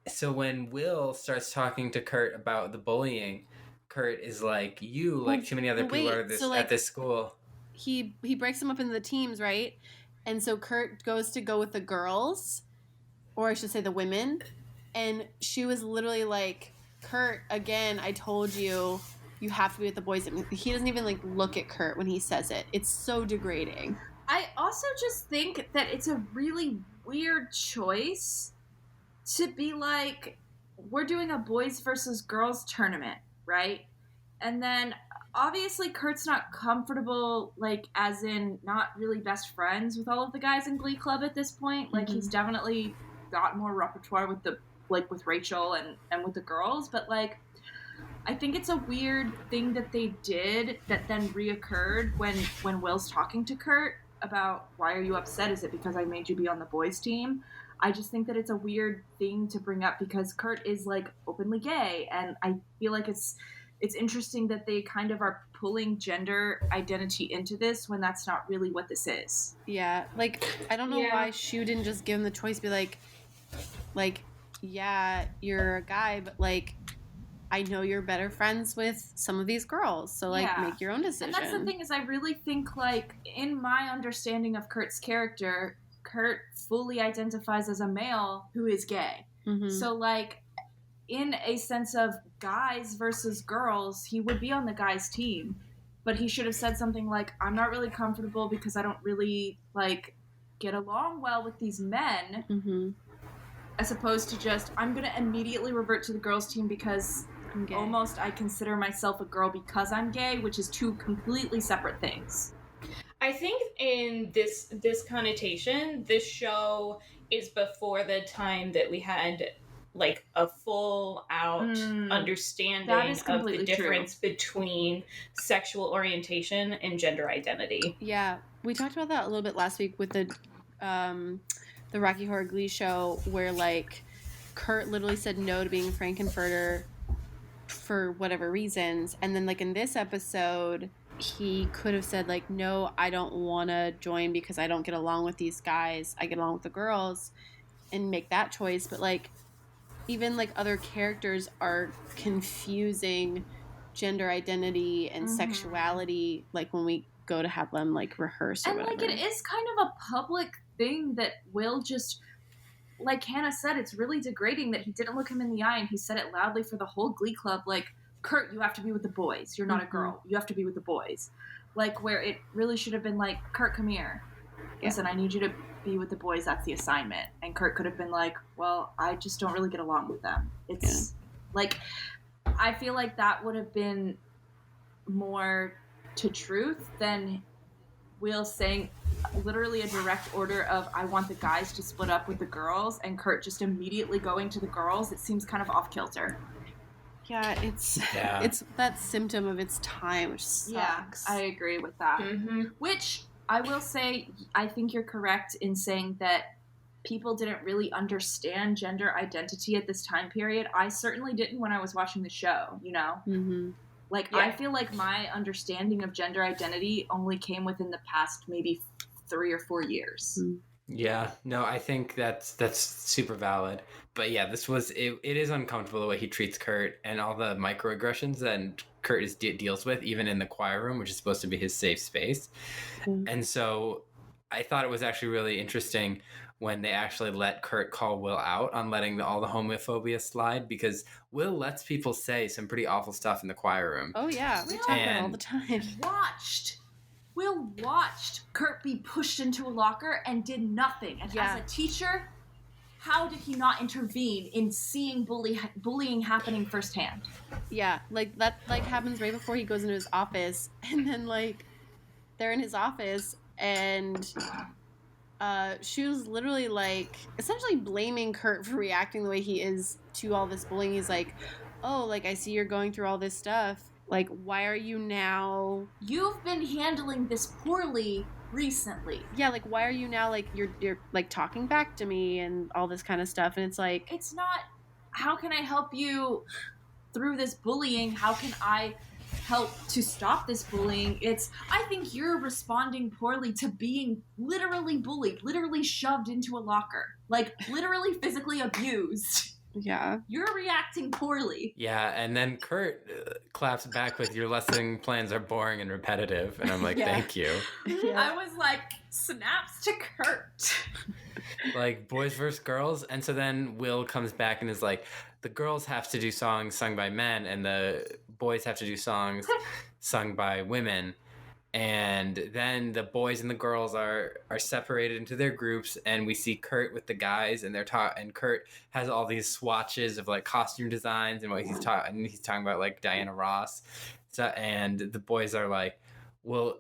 so when Will starts talking to Kurt about the bullying, Kurt is like, you, like too many other people are at this school. He breaks them up into the teams, right? And so Kurt goes to go with the girls, or I should say the women. And she was literally like, Kurt, again, I told you, you have to be with the boys. He doesn't even like look at Kurt when he says it. It's so degrading. I also just think that it's a really weird choice to be like, we're doing a boys versus girls tournament, right? And then obviously Kurt's not comfortable, like, as in not really best friends with all of the guys in Glee Club at this point. Like, he's definitely got more repertoire with with Rachel and with the girls, but like, I think it's a weird thing that they did that then reoccurred when Will's talking to Kurt about, why are you upset? Is it because I made you be on the boys team? I just think that it's a weird thing to bring up because Kurt is like openly gay, and I feel like it's interesting that they kind of are pulling gender identity into this when that's not really what this is. Yeah, like, I don't know why Shu didn't just give him the choice, be like, yeah, you're a guy, but like, I know you're better friends with some of these girls, so like, make your own decision. And that's the thing, is I really think, like, in my understanding of Kurt's character, Kurt fully identifies as a male who is gay. So like, in a sense of guys versus girls, he would be on the guys' team, but he should have said something like, I'm not really comfortable because I don't really like get along well with these men, as opposed to just, I'm gonna immediately revert to the girls' team because almost I consider myself a girl because I'm gay, which is two completely separate things. I think in this connotation, this show is before the time that we had like a full out understanding of the difference between sexual orientation and gender identity. Yeah, we talked about that a little bit last week with the Rocky Horror Glee show, where like Kurt literally said no to being Frankenfurter for whatever reasons, and then like in this episode he could have said like, no, I don't want to join because I don't get along with these guys, I get along with the girls, and make that choice. But like, even like other characters are confusing gender identity and sexuality, like when we go to have them like rehearse or and whatever. Like, it is kind of a public thing that Will just, like Hannah said, it's really degrading that he didn't look him in the eye, and he said it loudly for the whole Glee Club, like, Kurt, you have to be with the boys. You're not a girl. You have to be with the boys. Like, where it really should have been like, Kurt, come here. Listen, I need you to be with the boys. That's the assignment. And Kurt could have been like, well, I just don't really get along with them. It's like, I feel like that would have been more to truth than Will saying literally a direct order of, I want the guys to split up with the girls, and Kurt just immediately going to the girls. It seems kind of off kilter. Yeah, it's that symptom of its time, which sucks. Yeah, I agree with that. Which I will say, I think you're correct in saying that people didn't really understand gender identity at this time period. I certainly didn't when I was watching the show, you know? Like, I feel like my understanding of gender identity only came within the past maybe 3 or 4 years. Yeah, no, I think that's super valid. But yeah, it is uncomfortable the way he treats Kurt and all the microaggressions that Kurt deals with, even in the choir room, which is supposed to be his safe space. And so I thought it was actually really interesting when they actually let Kurt call Will out on letting all the homophobia slide, because Will lets people say some pretty awful stuff in the choir room. Oh yeah, we talk about it all the time. Will watched Kurt be pushed into a locker and did nothing. And as a teacher, how did he not intervene in seeing bullying happening firsthand? Yeah, like that happens right before he goes into his office, and then like they're in his office and Shu's literally like essentially blaming Kurt for reacting the way he is to all this bullying. He's like, oh, like I see you're going through all this stuff. Like, why are you now... You've been handling this poorly recently. Yeah, like, why are you now, like, you're like, talking back to me and all this kind of stuff, and it's like... It's not, how can I help you through this bullying? How can I help to stop this bullying? It's, I think you're responding poorly to being literally bullied, literally shoved into a locker. Like, literally physically abused. Yeah. You're reacting poorly. Yeah, and then Kurt claps back with, your lesson plans are boring and repetitive. And I'm like, thank you. Yeah. I was like, snaps to Kurt. Like, boys versus girls. And so then Will comes back and is like, the girls have to do songs sung by men and the boys have to do songs sung by women. And then the boys and the girls are separated into their groups, and we see Kurt with the guys, and and Kurt has all these swatches of like costume designs and what he's talking about, like Diana Ross. So, and the boys are like, well,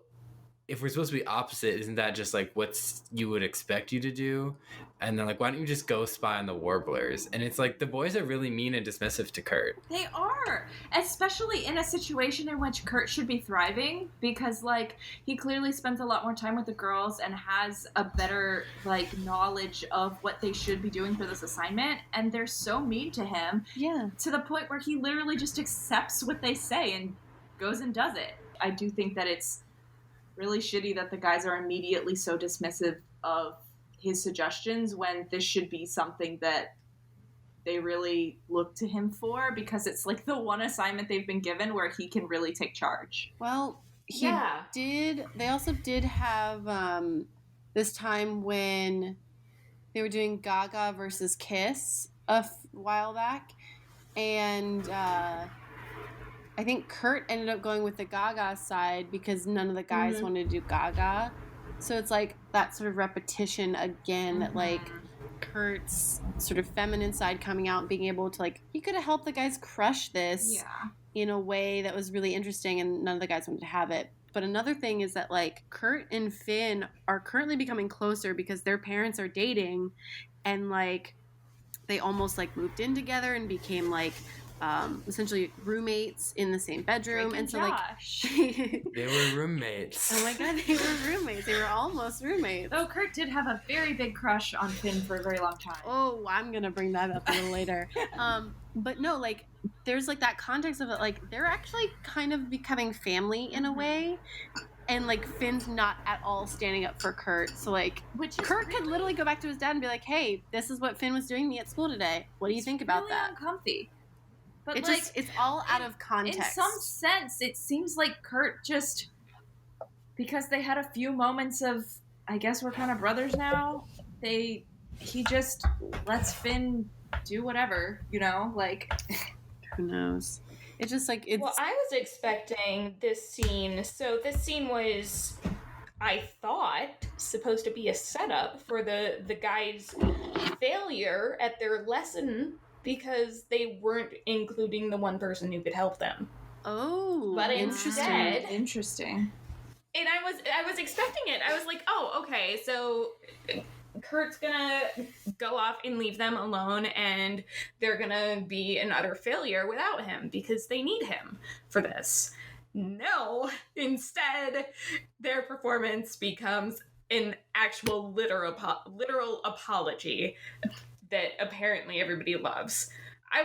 if we're supposed to be opposite, isn't that just like what you would expect you to do? And they're like, why don't you just go spy on the Warblers? And it's like, the boys are really mean and dismissive to Kurt. They are, especially in a situation in which Kurt should be thriving, because like he clearly spends a lot more time with the girls and has a better like knowledge of what they should be doing for this assignment, and they're so mean to him, to the point where he literally just accepts what they say and goes and does it. I do think that it's really shitty that the guys are immediately so dismissive of his suggestions when this should be something that they really look to him for, because it's like the one assignment they've been given where he can really take charge. Well, they also did have this time when they were doing Gaga versus Kiss a while back, and I think Kurt ended up going with the Gaga side because none of the guys wanted to do Gaga. So it's like that sort of repetition again, that like Kurt's sort of feminine side coming out and being able to like, he could have helped the guys crush this in a way that was really interesting, and none of the guys wanted to have it. But another thing is that like Kurt and Finn are currently becoming closer because their parents are dating, and like they almost like moved in together and became like essentially roommates in the same bedroom. Drake and so Josh. Like they were roommates. Oh my god, they were roommates. They were almost roommates. Though Kurt did have a very big crush on Finn for a very long time. Oh, I'm gonna bring that up a little later. But no, like there's like that context of it, like they're actually kind of becoming family in a way. And like Finn's not at all standing up for Kurt. So like Kurt could literally go back to his dad and be like, hey, this is what Finn was doing to me at school today. What do you think about that? It's really uncomfy. But it's like, just, it's all out of context. In some sense, it seems like Kurt just, because they had a few moments of, I guess we're kind of brothers now, he just lets Finn do whatever, you know? Like, who knows? It's just like, it's... Well, I was expecting this scene. So this scene was, I thought, supposed to be a setup for the guys' failure at their lesson because they weren't including the one person who could help them. Oh, but instead, interesting. And I was expecting it. I was like, oh, okay, so Kurt's gonna go off and leave them alone, and they're gonna be an utter failure without him because they need him for this. No, instead, their performance becomes an actual literal apology that apparently everybody loves. I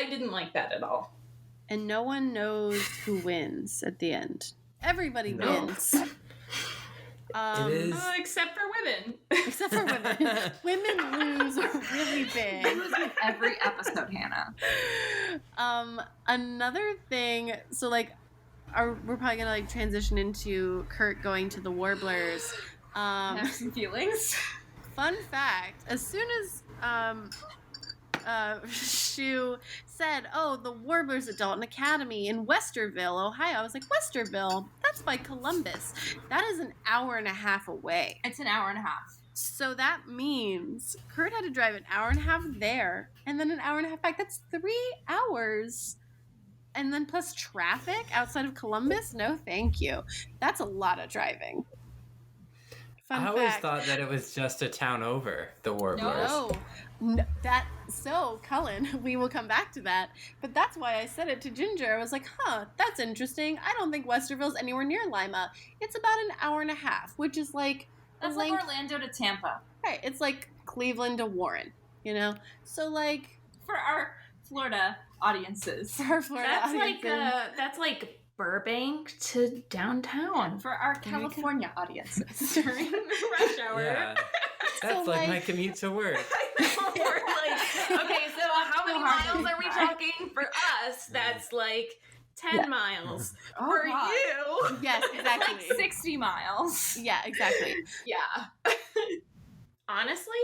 didn't like that at all. And no one knows who wins at the end. Everybody wins. It is... except for women. Except for women. Women lose really big. They lose with every episode, Hannah. Another thing, so like, we're probably gonna like transition into Kurt going to the Warblers. I have some feelings. Fun fact, as soon as Shu said, oh, the Warblers Adult Academy in Westerville, Ohio, I was like, Westerville? That's by Columbus. That is an hour and a half away. It's an hour and a half. So that means Kurt had to drive an hour and a half there, and then an hour and a half back. That's 3 hours. And then plus traffic outside of Columbus? No, thank you. That's a lot of driving. I always thought that it was just a town over, the Warblers. No, so, Cullen, we will come back to that, but that's why I said it to Ginger. I was like, that's interesting. I don't think Westerville's anywhere near Lima. It's about an hour and a half, which is like... That's like Orlando to Tampa. Right, it's like Cleveland to Warren, you know? So, like... For our Florida audiences. That's like Burbank to downtown. For our California audiences. During rush hour. Yeah. That's so, like my commute to work. I know. We're like, okay, so how many miles are we talking? For us, that's like 10 miles. Oh, for God. you. Yes, exactly. Like 60 miles. Yeah, exactly. Yeah. Honestly,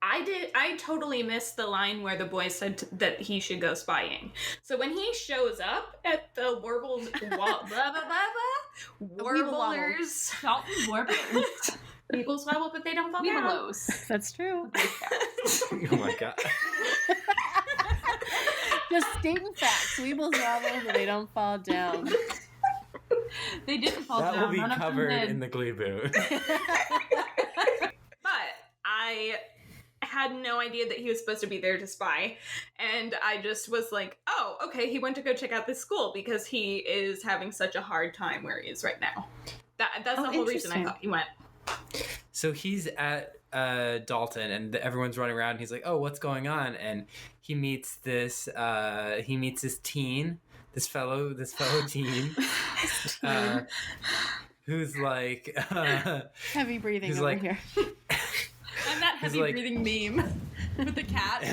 I totally missed the line where the boy said that he should go spying. So when he shows up at the Warblers, people swabble, but they don't fall down. That's true. Oh my God. Just stating facts. Weebles wobble, but they don't fall down. They didn't fall down. That will be covered in the Gleeboot. But I had no idea that he was supposed to be there to spy, and I just was like, oh, okay, he went to go check out this school because he is having such a hard time where he is right now. That's the whole reason I thought he went. So he's at Dalton, and everyone's running around, and he's like, oh, what's going on? And he meets this teen, this fellow teen, who's like heavy breathing over here. I'm that heavy breathing meme with the cat.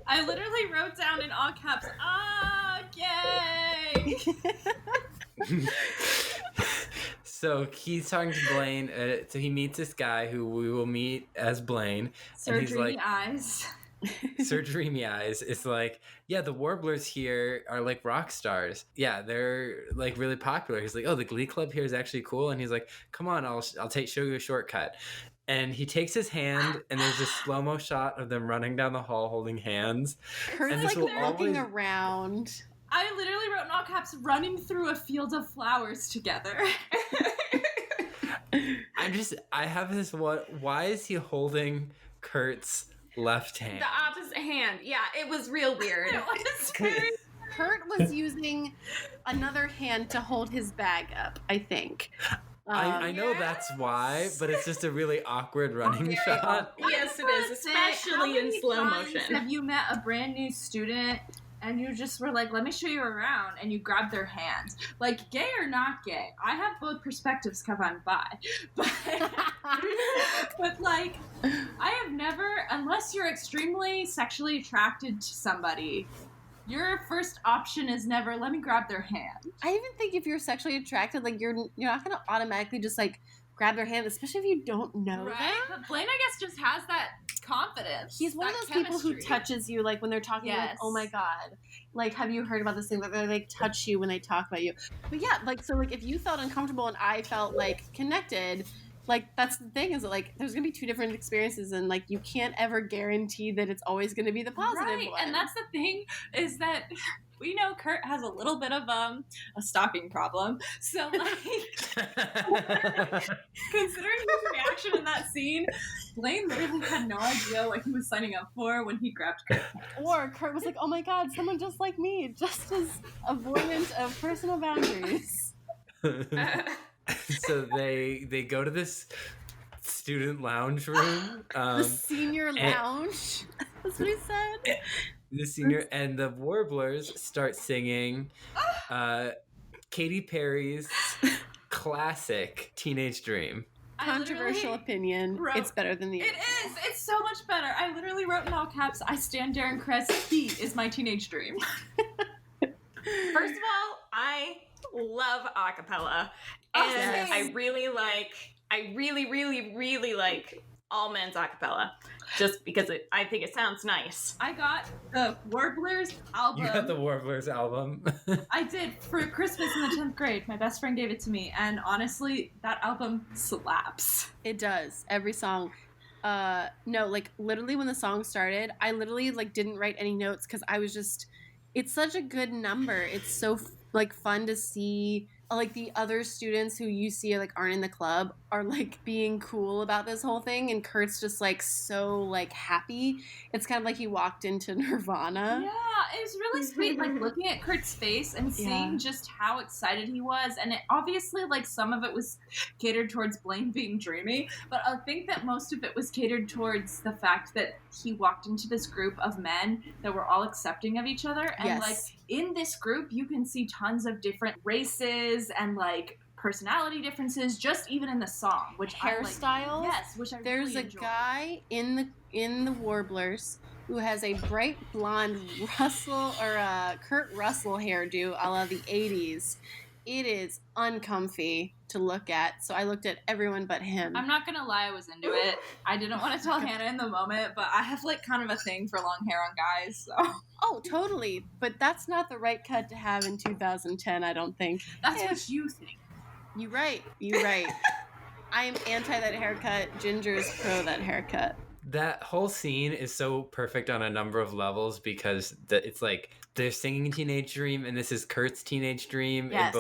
I literally wrote down in all caps, yay! So he's talking to Blaine. So he meets this guy who we will meet as Blaine. Sir Dreamy Eyes. Sir Dreamy Eyes is like, yeah, the Warblers here are like rock stars. Yeah, they're like really popular. He's like, oh, the Glee Club here is actually cool. And he's like, come on, I'll show you a shortcut. And he takes his hand, and there's a slow-mo shot of them running down the hall holding hands. Kurt's like looking around. I literally wrote in all caps, running through a field of flowers together. I have this, why is he holding Kurt's left hand? The opposite hand. Yeah, it was real weird. It was very... Kurt was using another hand to hold his bag up, I think. I know that's why, but it's just a really awkward running shot. Yes, it is, especially in slow motion. Have you met a brand new student and you just were like, let me show you around, and you grabbed their hand? Like, gay or not gay? I have both perspectives because I'm bi. But like, I have never, unless you're extremely sexually attracted to somebody, your first option is never, let me grab their hand. I even think if you're sexually attracted, like, you're not going to automatically just, like, grab their hand, especially if you don't know them. But Blaine, I guess, just has that confidence. He's one of those people who touches you, like when they're talking, like, oh my God. Like, have you heard about this thing that they like touch you when they talk about you? But yeah, like, so like if you felt uncomfortable and I felt like connected, like that's the thing is that like there's gonna be two different experiences and like you can't ever guarantee that it's always gonna be the positive one. And that's the thing is that we know Kurt has a little bit of a stalking problem. So like considering his reaction in that scene, Blaine literally had no idea what he was signing up for when he grabbed Kurt. Or Kurt was like, oh my God, someone just like me, just as avoidant of personal boundaries. So they go to this student lounge room. The senior lounge. That's what he said. The senior and the Warblers start singing Katy Perry's classic Teenage Dream. Controversial opinion. It's better than the It is. It's so much better. I literally wrote in all caps, I stand Darren Criss. He is my teenage dream. First of all, I love acapella. And I really, really like all men's acapella. Just because I think it sounds nice. I got the Warblers album. You got the Warblers album? I did for Christmas in the 10th grade. My best friend gave it to me. And honestly, that album slaps. It does. Every song. No, like literally when the song started, I literally like didn't write any notes because I was just, it's such a good number. It's so like fun to see like the other students who you see like aren't in the club are like being cool about this whole thing, and Kurt's just like so like happy. It's kind of like he walked into Nirvana. Yeah, it was really sweet, like looking at Kurt's face and seeing just how excited he was. And it obviously like some of it was catered towards Blaine being dreamy, but I think that most of it was catered towards the fact that he walked into this group of men that were all accepting of each other. And like in this group you can see tons of different races and like personality differences, just even in the song, which hairstyles. Which I there's really enjoy. A guy in the Warblers who has a bright blonde Russell or a Kurt Russell hairdo a la the 80s. It is uncomfy to look at, so I looked at everyone but him. I'm not gonna lie, I was into it. I didn't want to tell Hannah in the moment, but I have like kind of a thing for long hair on guys, so. Oh, totally. But that's not the right cut to have in 2010, I don't think. That's what you think. You're right. I am anti that haircut. Ginger is pro that haircut. That whole scene is so perfect on a number of levels because it's like they're singing Teenage Dream and this is Kurt's teenage dream, and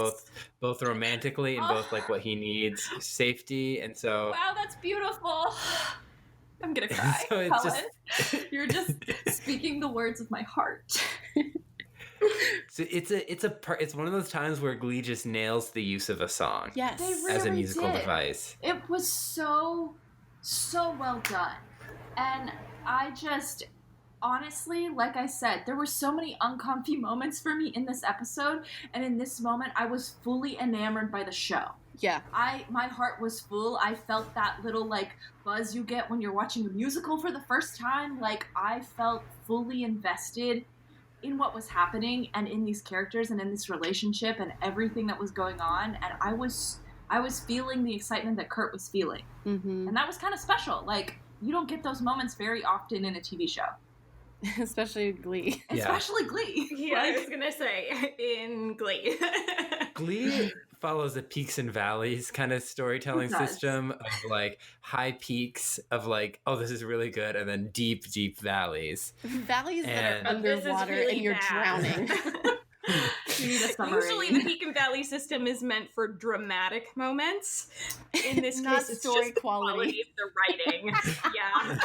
both romantically and both like what he needs, safety, and so wow, that's beautiful. I'm gonna cry. So Cullen, you're just speaking the words of my heart. So it's one of those times where Glee just nails the use of a song as a musical device. It was so well done. And I just, honestly, like I said, there were so many uncomfy moments for me in this episode. And in this moment, I was fully enamored by the show. Yeah. My heart was full. I felt that little, like, buzz you get when you're watching a musical for the first time. Like, I felt fully invested in what was happening and in these characters and in this relationship and everything that was going on. And I was feeling the excitement that Kurt was feeling. Mm-hmm. And that was kind of special. Like, you don't get those moments very often in a TV show. Especially Glee. Especially Glee. Yeah, I was going to say, in Glee. Glee follows a peaks and valleys kind of storytelling system of like high peaks of like, oh, this is really good, and then deep, deep valleys. Valleys that are underwater really and you're drowning. Usually the peak and valley system is meant for dramatic moments. In this not case, it's story just the quality of the writing. Yeah.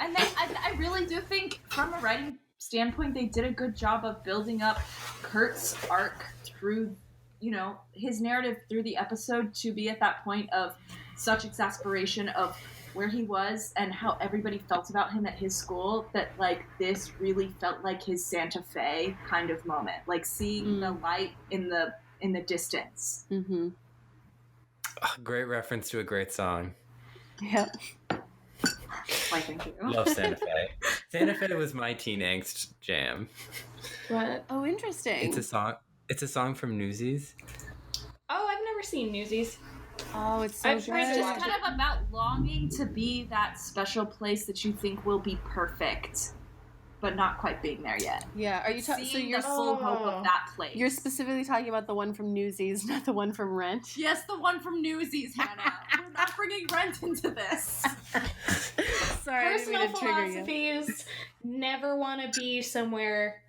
And then I really do think from a writing standpoint, they did a good job of building up Kurt's arc through, you know, his narrative through the episode to be at that point of such exasperation of where he was and how everybody felt about him at his school, that like this really felt like his Santa Fe kind of moment, like seeing the light in the distance. Mm-hmm. Oh, great reference to a great song. Yep. Why, thank you. Love Santa Fe. Santa Fe was my teen angst jam. What? Oh, interesting. It's a song from Newsies. Oh, I've never seen Newsies. Oh, it's so good. It's just kind of about longing to be that special place that you think will be perfect, but not quite being there yet. Yeah, are you so you're the full hope of that place? You're specifically talking about the one from Newsies, not the one from Rent. Yes, the one from Newsies, Hannah. We're not bringing Rent into this. Sorry, personal I didn't mean to trigger you. philosophies never want to be somewhere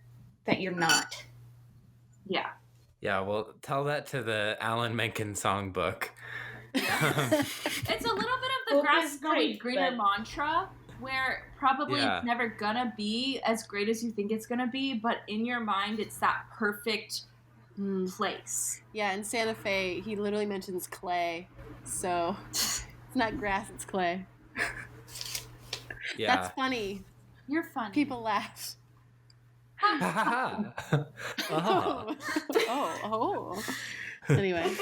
that you're not. Yeah. Yeah, well, tell that to the Alan Menken songbook. Yeah. It's a little bit of the grass is growing greener mantra, where probably it's never gonna be as great as you think it's gonna be, but in your mind, it's that perfect place. Yeah, in Santa Fe, he literally mentions clay, so it's not grass, it's clay. Yeah. That's funny. You're funny. People laugh. Anyway.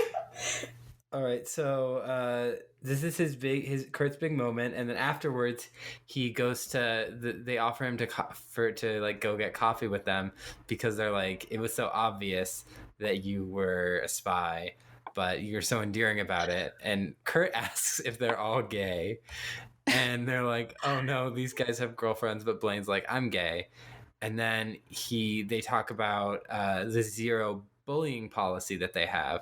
All right, so this is Kurt's big moment, and then afterwards he goes to they offer him to like go get coffee with them because they're like, it was so obvious that you were a spy, but you're so endearing about it. And Kurt asks if they're all gay, and they're like, oh no, these guys have girlfriends, but Blaine's like, I'm gay. And then they talk about the zero bullying policy that they have,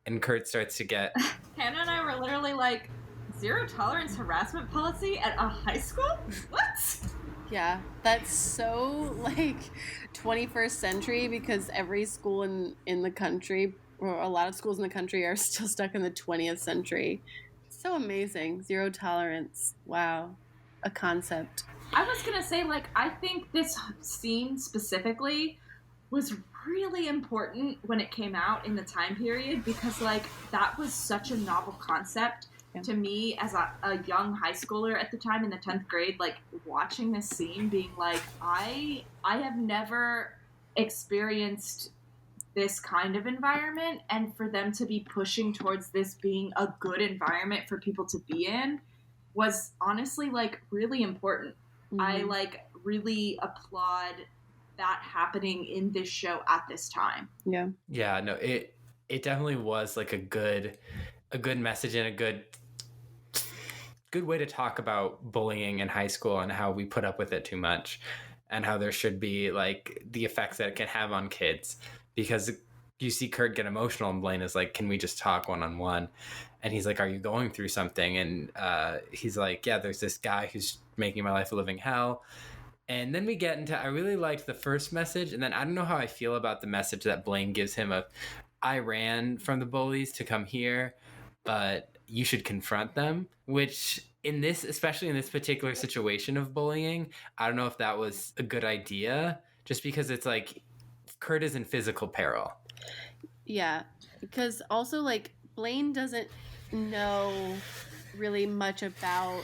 and Kurt starts to get... Hannah and I were literally like, zero tolerance harassment policy at a high school? What? Yeah, that's so, like, 21st century, because every school in the country, or a lot of schools in the country, are still stuck in the 20th century. So amazing. Zero tolerance. Wow. A concept. I was gonna say, like, I think this scene specifically was really important when it came out in the time period, because, like, that was such a novel concept to me as a young high schooler at the time in the 10th grade, like, watching this scene being like, I have never experienced this kind of environment, and for them to be pushing towards this being a good environment for people to be in was honestly, like, really important. I, like, really applaud that happening in this show at this time. Yeah. Yeah, no, it definitely was, like, a good message and a good way to talk about bullying in high school and how we put up with it too much and how there should be, like, the effects that it can have on kids. Because you see Kurt get emotional and Blaine is like, can we just talk one-on-one? And he's like, are you going through something? And he's like, yeah, there's this guy who's making my life a living hell. And then we get into, I really liked the first message. And then I don't know how I feel about the message that Blaine gives him of, I ran from the bullies to come here, but you should confront them. Which in this, especially in this particular situation of bullying, I don't know if that was a good idea, just because it's like, Kurt is in physical peril. Yeah, because also, like, Blaine doesn't know really much about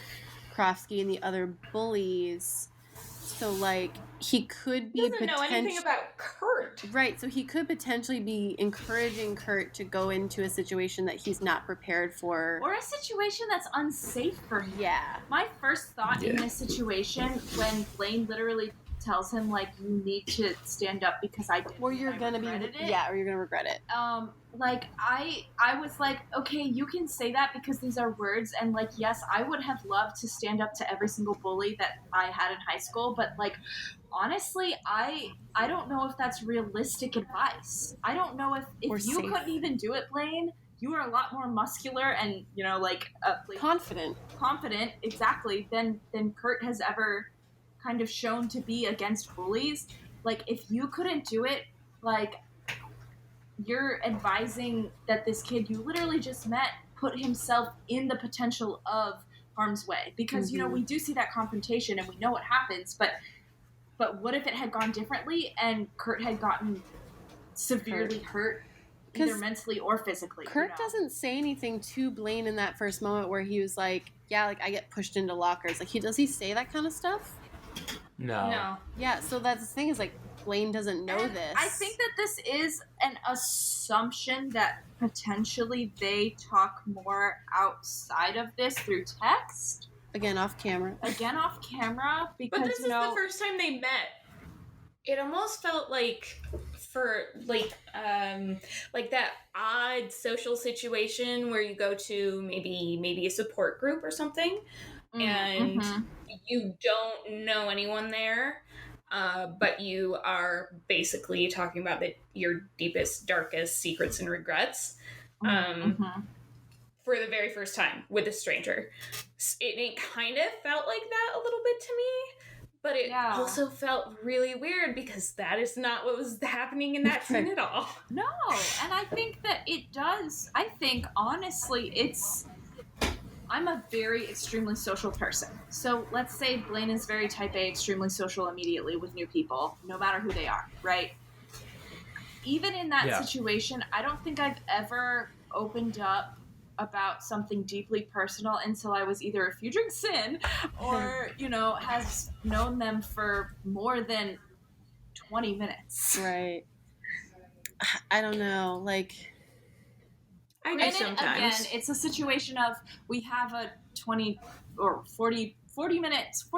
Krofsky and the other bullies, so, like, he could be doesn't know anything about Kurt. Right, so he could potentially be encouraging Kurt to go into a situation that he's not prepared for. Or a situation that's unsafe for him. Yeah. My first thought in this situation, when Blaine literally tells him, like, you need to stand up because I did, or you're gonna be or you're gonna regret it. Like, I was like, okay, you can say that because these are words, and, like, yes, I would have loved to stand up to every single bully that I had in high school, but, like, honestly, I don't know if that's realistic advice. I don't know if you safe. Couldn't even do it, Blaine. You are a lot more muscular and, you know, like confident, exactly, than Kurt has ever kind of shown to be against bullies. Like, if you couldn't do it, like, you're advising that this kid you literally just met put himself in the potential of harm's way, because you know, we do see that confrontation and we know what happens, but what if it had gone differently and Kurt had gotten severely hurt, either mentally or physically? Kurt doesn't say anything to Blaine in that first moment where he was like, yeah, like, I get pushed into lockers. Like, does he say that kind of stuff? No. Yeah, so that's the thing, is, like, Blaine doesn't know this. I think that this is an assumption that potentially they talk more outside of this through text. Again, off camera. Because, but this is the first time they met. it almost felt like for like that odd social situation where you go to maybe a support group or something, and you don't know anyone there, but you are basically talking about your deepest, darkest secrets and regrets for the very first time with a stranger. It kind of felt like that a little bit to me, but it also felt really weird because that is not what was happening in that scene at all. No, and I think that it does. I think, honestly, I'm a very extremely social person. So let's say Blaine is very type A, extremely social immediately with new people, no matter who they are, right? Even in that situation, I don't think I've ever opened up about something deeply personal until I was either a few drinks in or, has known them for more than 20 minutes. Right. I don't know. Like, sometimes. Again, it's a situation of we have a 20 or 40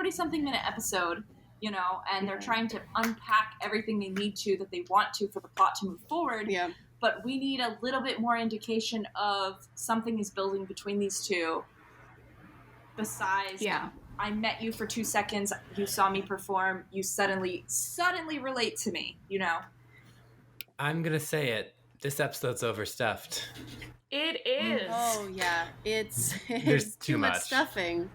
something minute episode, and they're trying to unpack everything they need to that they want to for the plot to move forward. Yeah. But we need a little bit more indication of something is building between these two. Besides, I met you for 2 seconds, you saw me perform, you suddenly relate to me, I'm gonna say it. This episode's overstuffed. It is. Oh yeah, it's There's too much stuffing.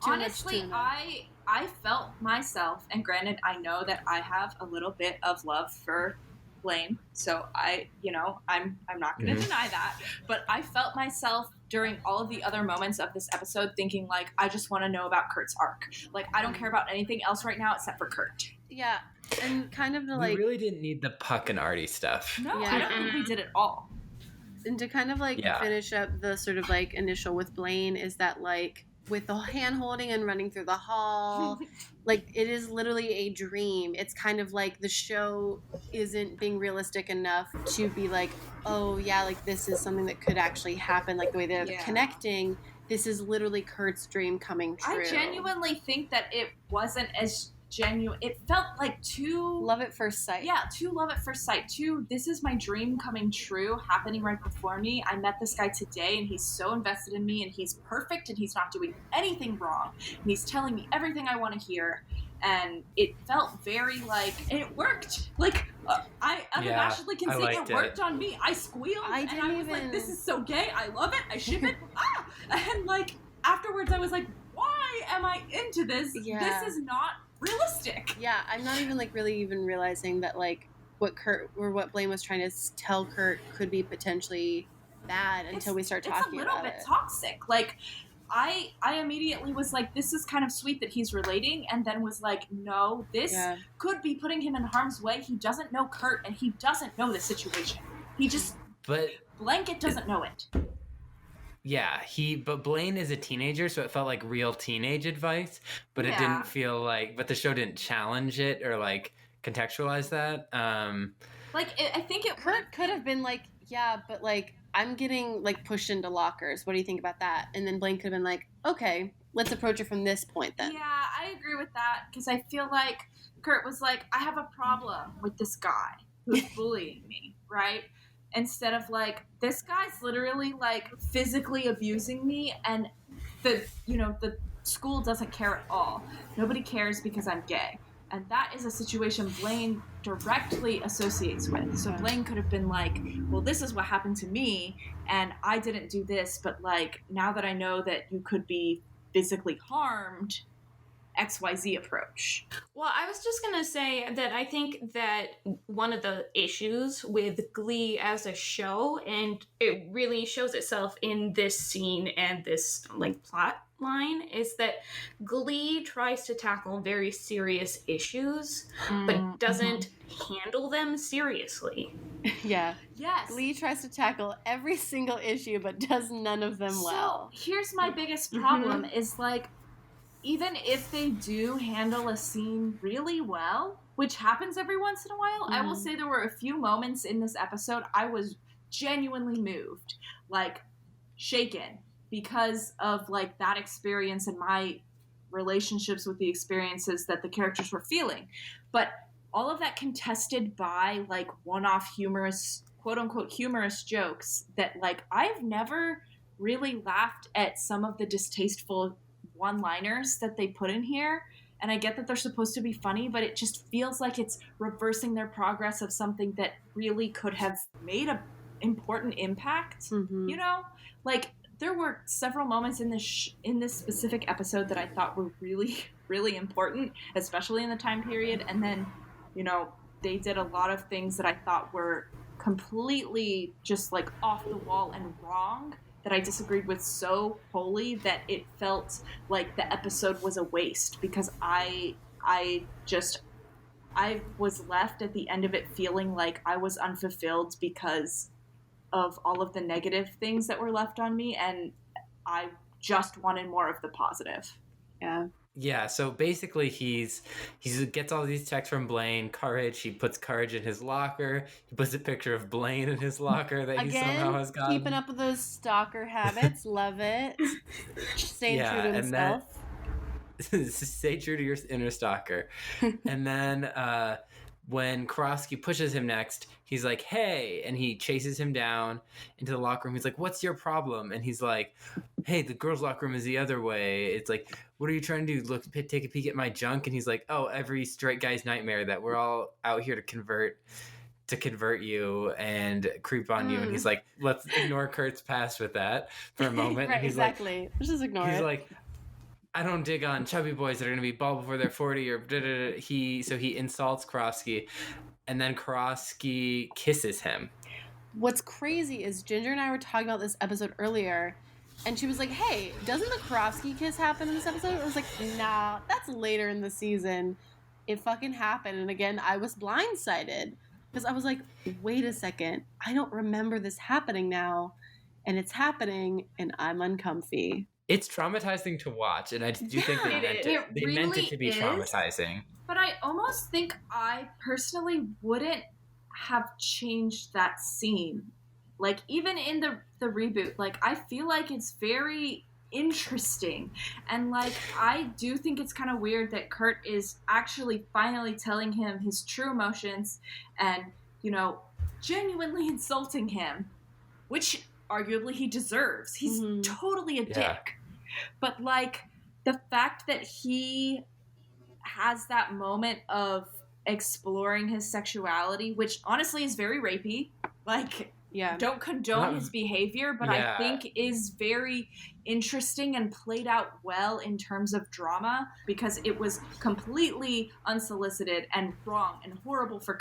Honestly, I felt myself, and granted, I know that I have a little bit of love for Blaine, so I'm not going to deny that, but I felt myself during all of the other moments of this episode thinking, like, I just want to know about Kurt's arc. Like, I don't care about anything else right now except for Kurt. Yeah, and kind of we really didn't need the Puck and Artie stuff. No, I don't think we did at all. And to kind of finish up the sort of initial with Blaine is that with the hand holding and running through the hall, it is literally a dream. It's kind of like the show isn't being realistic enough to be oh yeah, this is something that could actually happen. The way they're connecting, this is literally Kurt's dream coming true. I genuinely think that it wasn't as genuine. It felt like too love at first sight. Yeah, too love at first sight. Too, this is my dream coming true, happening right before me. I met this guy today and he's so invested in me and he's perfect and he's not doing anything wrong. And he's telling me everything I want to hear. And it felt very and it worked. I unabashedly can say it worked on me. I squealed and I was like, this is so gay. I love it. I ship it. And afterwards I was like, why am I into this? Yeah. This is not realistic. Yeah, I'm not even really even realizing that what Kurt or what Blaine was trying to tell Kurt could be potentially bad until we start talking about it. It's a little bit toxic. I immediately was like, this is kind of sweet that he's relating, and then was like, no, this could be putting him in harm's way. He doesn't know Kurt, and he doesn't know the situation. He just blanket doesn't know it. Yeah, but Blaine is a teenager, so it felt like real teenage advice, but it didn't feel but the show didn't challenge it or contextualize that. I think Kurt could have been but I'm getting pushed into lockers. What do you think about that? And then Blaine could have been okay, let's approach it from this point then. Yeah, I agree with that because I feel like Kurt was I have a problem with this guy who's bullying me, right? Instead of this guy's literally physically abusing me and the school doesn't care at all. Nobody cares because I'm gay. And that is a situation Blaine directly associates with. So Blaine could have been well, this is what happened to me and I didn't do this, but now that I know that you could be physically harmed, XYZ approach. Well, I was just going to say that I think that one of the issues with Glee as a show, and it really shows itself in this scene and this plot line, is that Glee tries to tackle very serious issues, but doesn't handle them seriously. Yeah. Yes. Glee tries to tackle every single issue, but does none of them well. Here's my biggest problem is even if they do handle a scene really well, which happens every once in a while, I will say there were a few moments in this episode I was genuinely moved, shaken, because of that experience and my relationships with the experiences that the characters were feeling. But all of that contested by like one-off humorous, quote unquote humorous jokes that like I've never really laughed at some of the distasteful one-liners that they put in here. And I get that they're supposed to be funny, but it just feels like it's reversing their progress of something that really could have made an important impact. You know, like there were several moments in this specific episode that I thought were really, really important, especially in the time period. And then, you know, they did a lot of things that I thought were completely just like off the wall and wrong, that I disagreed with so wholly that it felt like the episode was a waste, because I was left at the end of it feeling like I was unfulfilled because of all of the negative things that were left on me, and I just wanted more of the positive. Yeah, so basically he gets all these texts from Blaine, Courage. He puts Courage in his locker. He puts a picture of Blaine in his locker that he somehow has gotten. Keeping up with those stalker habits. Love it. Staying true to himself. Stay true to your inner stalker. And then when Karofsky pushes him next, he's like, hey, and he chases him down into the locker room. He's like, what's your problem? And he's like, hey, the girls' locker room is the other way. It's like, what are you trying to do? Take a peek at my junk? And he's like, oh, every straight guy's nightmare, that we're all out here to convert you and creep on you. And he's like, let's ignore Kurt's past with that for a moment. Right, and he's exactly. Let's just ignore it. He's like, I don't dig on chubby boys that are going to be bald before they're 40 or So he insults Karofsky, and then Karofsky kisses him. What's crazy is Ginger and I were talking about this episode earlier, and she was like, hey, doesn't the Karofsky kiss happen in this episode? I was like, nah, that's later in the season. It fucking happened. And again, I was blindsided because I was like, wait a second, I don't remember this happening now, and it's happening, and I'm uncomfy. It's traumatizing to watch, and I do think they meant it to be traumatizing. But I almost think I personally wouldn't have changed that scene. Like, even in the reboot, like, I feel like it's very interesting. And, like, I do think it's kind of weird that Kurt is actually finally telling him his true emotions and, you know, genuinely insulting him, which arguably he deserves. He's totally a dick. But like the fact that he has that moment of exploring his sexuality, which honestly is very rapey, like don't condone his behavior, but I think is very interesting and played out well in terms of drama, because it was completely unsolicited and wrong and horrible for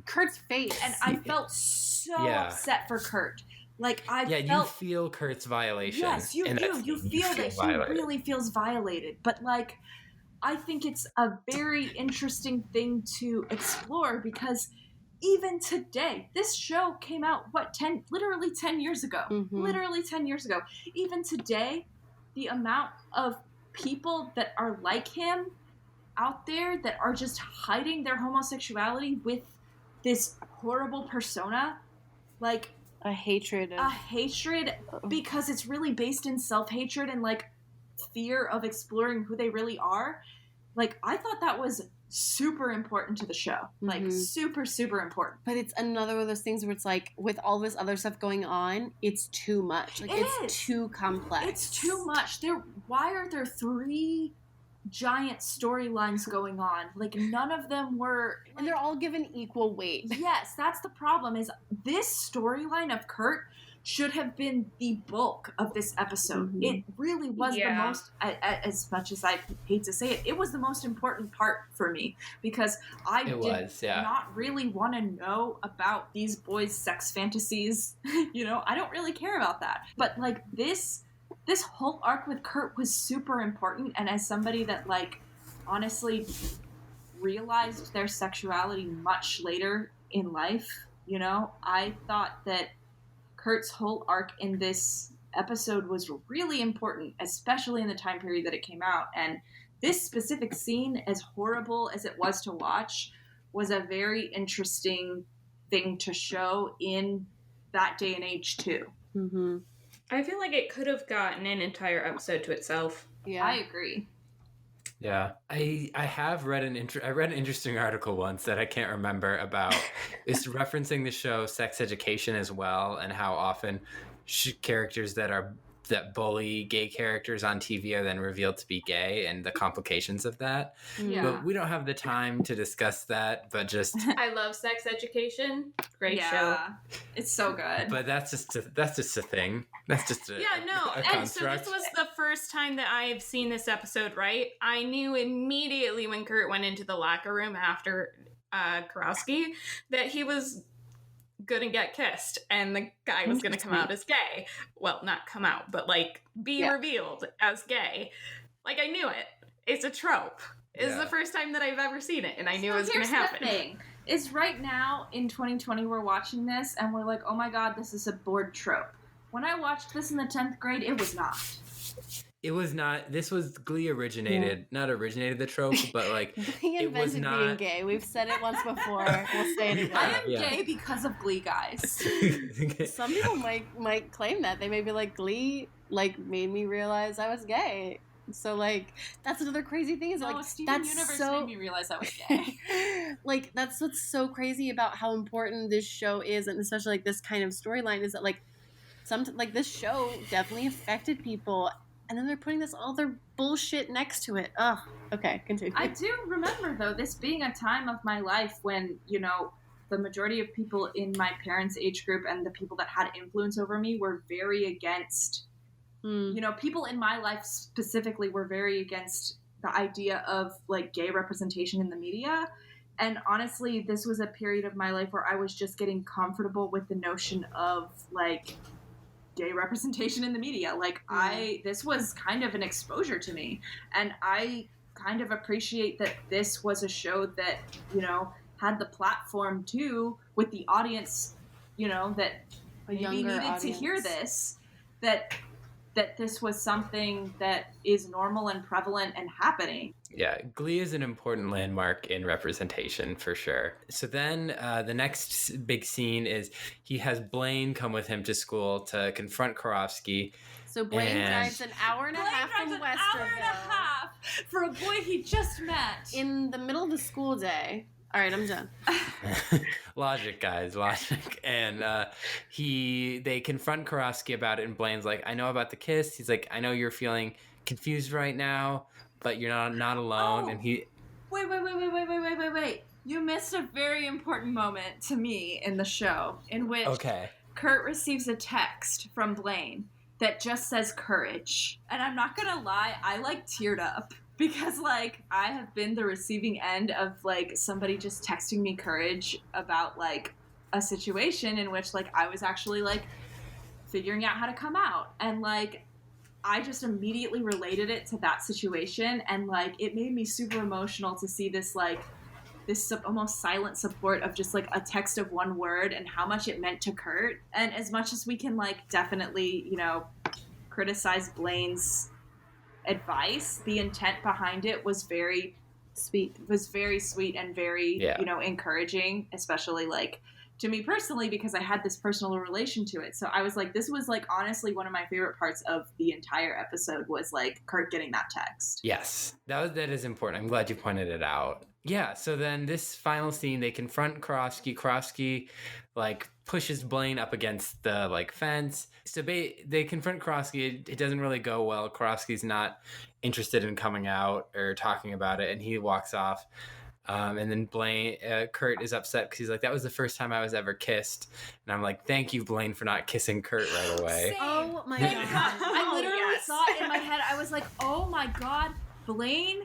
Kurt's face, and I felt so upset for Kurt. Like you feel Kurt's violation. Yes, you do. You feel that he really feels violated. But like, I think it's a very interesting thing to explore, because even today, this show came out literally 10 years ago. Literally 10 years ago. Even today, the amount of people that are like him out there that are just hiding their homosexuality with this horrible persona, like a hatred because it's really based in self-hatred and like fear of exploring who they really are. Like, I thought that was super important to the show. Like, super, super important. But it's another one of those things where it's like, with all this other stuff going on, it's too much. Like, it's too complex. It's too much. Why are there 3 giant storylines going on? Like, none of them were... And they're all given equal weight. Yes, that's the problem, is this storyline of Kurt should have been the bulk of this episode. It really was the most, as much as I hate to say it, it was the most important part for me, because I did not really want to know about these boys' sex fantasies. You know, I don't really care about that. But like, this whole arc with Kurt was super important, and as somebody that like honestly realized their sexuality much later in life, you know, I thought that Kurt's whole arc in this episode was really important, especially in the time period that it came out. And this specific scene, as horrible as it was to watch, was a very interesting thing to show in that day and age too. I feel like it could have gotten an entire episode to itself. Yeah, I agree. Yeah, I have read I read an interesting article once that I can't remember about. It's referencing the show Sex Education as well, and how often characters that bully gay characters on TV are then revealed to be gay, and the complications of that. Yeah. But we don't have the time to discuss that. But just I love Sex Education. Great show. It's so good. But that's just a thing. That's just a And construct. so this was the first time that I have seen this episode, right? I knew immediately when Kurt went into the locker room after Karofsky that he was gonna get kissed and the guy was gonna come out as gay. Well, not come out, but like be revealed as gay. Like I knew it. It's a trope. It's the first time that I've ever seen it, and I knew it was gonna happen. The thing is, right now in 2020 we're watching this and we're like, oh my god, this is a bored trope. When I watched this in the 10th grade, it was not. It was not. This was Glee not originated the trope, but like Glee it was invented not being gay. We've said it once before. We'll say it again. I am gay because of Glee, guys. Some people might claim that. They may be like, Glee like made me realize I was gay. So like that's another crazy thing is like Steven that's Universe so made me realize I was gay. like that's what's so crazy about how important this show is, and especially like this kind of storyline is that like like this show definitely affected people, and then they're putting this other bullshit next to it. Ugh. Okay, continue. I do remember though this being a time of my life when, you know, the majority of people in my parents' age group and the people that had influence over me were very against. You know, people in my life specifically were very against the idea of like gay representation in the media. And honestly, this was a period of my life where I was just getting comfortable with the notion of like gay representation in the media. Like this was kind of an exposure to me. And I kind of appreciate that this was a show that, you know, had the platform too with the audience, you know, that maybe needed to hear this, that this was something that is normal and prevalent and happening. Yeah, Glee is an important landmark in representation for sure. So then the next big scene is he has Blaine come with him to school to confront Karofsky. So Blaine drives an hour and a half from Westerville. Hour and a half for a boy he just met. In the middle of the school day. All right, I'm done. Logic, guys, logic. And they confront Karofsky about it, and Blaine's like, I know about the kiss. He's like, I know you're feeling confused right now, but you're not alone. Oh. And he... Wait. You missed a very important moment to me in the show, in which Kurt receives a text from Blaine that just says courage. And I'm not gonna lie, I like teared up. Because, like, I have been the receiving end of, like, somebody just texting me courage about, like, a situation in which, like, I was actually, like, figuring out how to come out. And, like, I just immediately related it to that situation. And, like, it made me super emotional to see this, like, this almost silent support of just, like, a text of one word and how much it meant to Kurt. And as much as we can, like, definitely, you know, criticize Blaine's advice, the intent behind it was very sweet and very you know, encouraging, especially like to me personally, because I had this personal relation to it. So I was like, this was like honestly one of my favorite parts of the entire episode was like Kurt getting that text. Yes, that is important. I'm glad you pointed it out. Yeah, so then this final scene, they confront Karofsky. Karofsky, like, pushes Blaine up against the, like, fence. So they confront Karofsky. It doesn't really go well. Karofsky's not interested in coming out or talking about it, and he walks off. And then Kurt is upset because he's like, that was the first time I was ever kissed. And I'm like, thank you, Blaine, for not kissing Kurt right away. Same. Oh, my Thank God. God. I literally thought in my head, I was like, oh, my God, Blaine...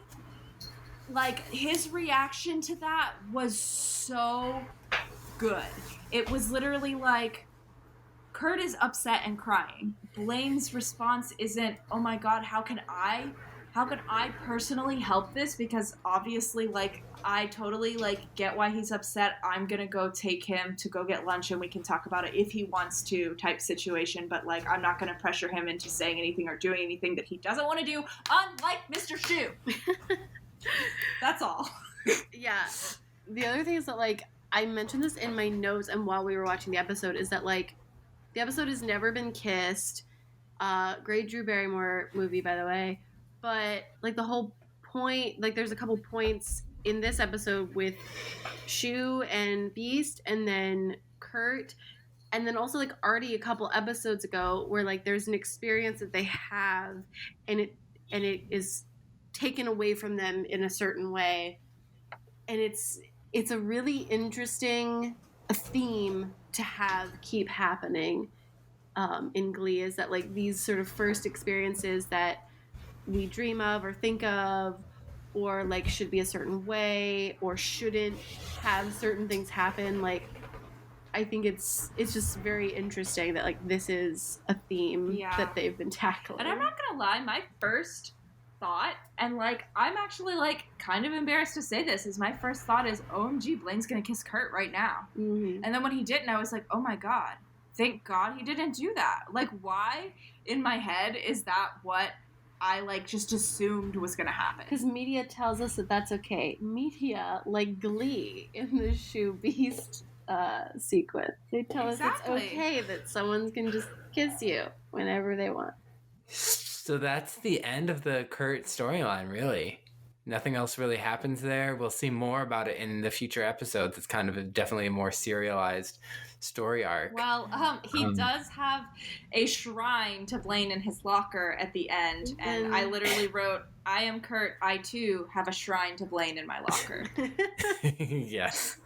Like, his reaction to that was so good. It was literally like, Kurt is upset and crying. Blaine's response isn't, oh my God, how can I personally help this? Because obviously, like, I totally, like, get why he's upset. I'm gonna go take him to go get lunch and we can talk about it if he wants to type situation. But, like, I'm not gonna pressure him into saying anything or doing anything that he doesn't want to do, unlike Mr. Shoe. That's all. Yeah. The other thing is that, like, I mentioned this in my notes and while we were watching the episode, is that, like, the episode has never been kissed. Great Drew Barrymore movie, by the way. But, like, the whole point, like there's a couple points in this episode with Shu and Beast, and then Kurt, and then also like already a couple episodes ago where like there's an experience that they have, and it is taken away from them in a certain way, and it's a really interesting theme to have keep happening in Glee, is that like these sort of first experiences that we dream of or think of, or like should be a certain way or shouldn't have certain things happen. Like I think it's just very interesting that like this is a theme that they've been tackling. And I'm not gonna lie, my first thought, and like I'm actually like kind of embarrassed to say this, is my first thought is OMG, Blaine's gonna kiss Kurt right now. And then when he didn't, I was like, oh my god, thank God he didn't do that. Like, why in my head is that what I like just assumed was gonna happen? Because media tells us that that's okay. Media, like Glee in the Shoe Beast sequence, they tell us it's okay that someone can just kiss you whenever they want. So that's the end of the Kurt storyline, really. Nothing else really happens there. We'll see more about it in the future episodes. It's kind of definitely a more serialized story arc. Well, he does have a shrine to Blaine in his locker at the end, and I literally wrote, I am Kurt, I too have a shrine to Blaine in my locker. Yes.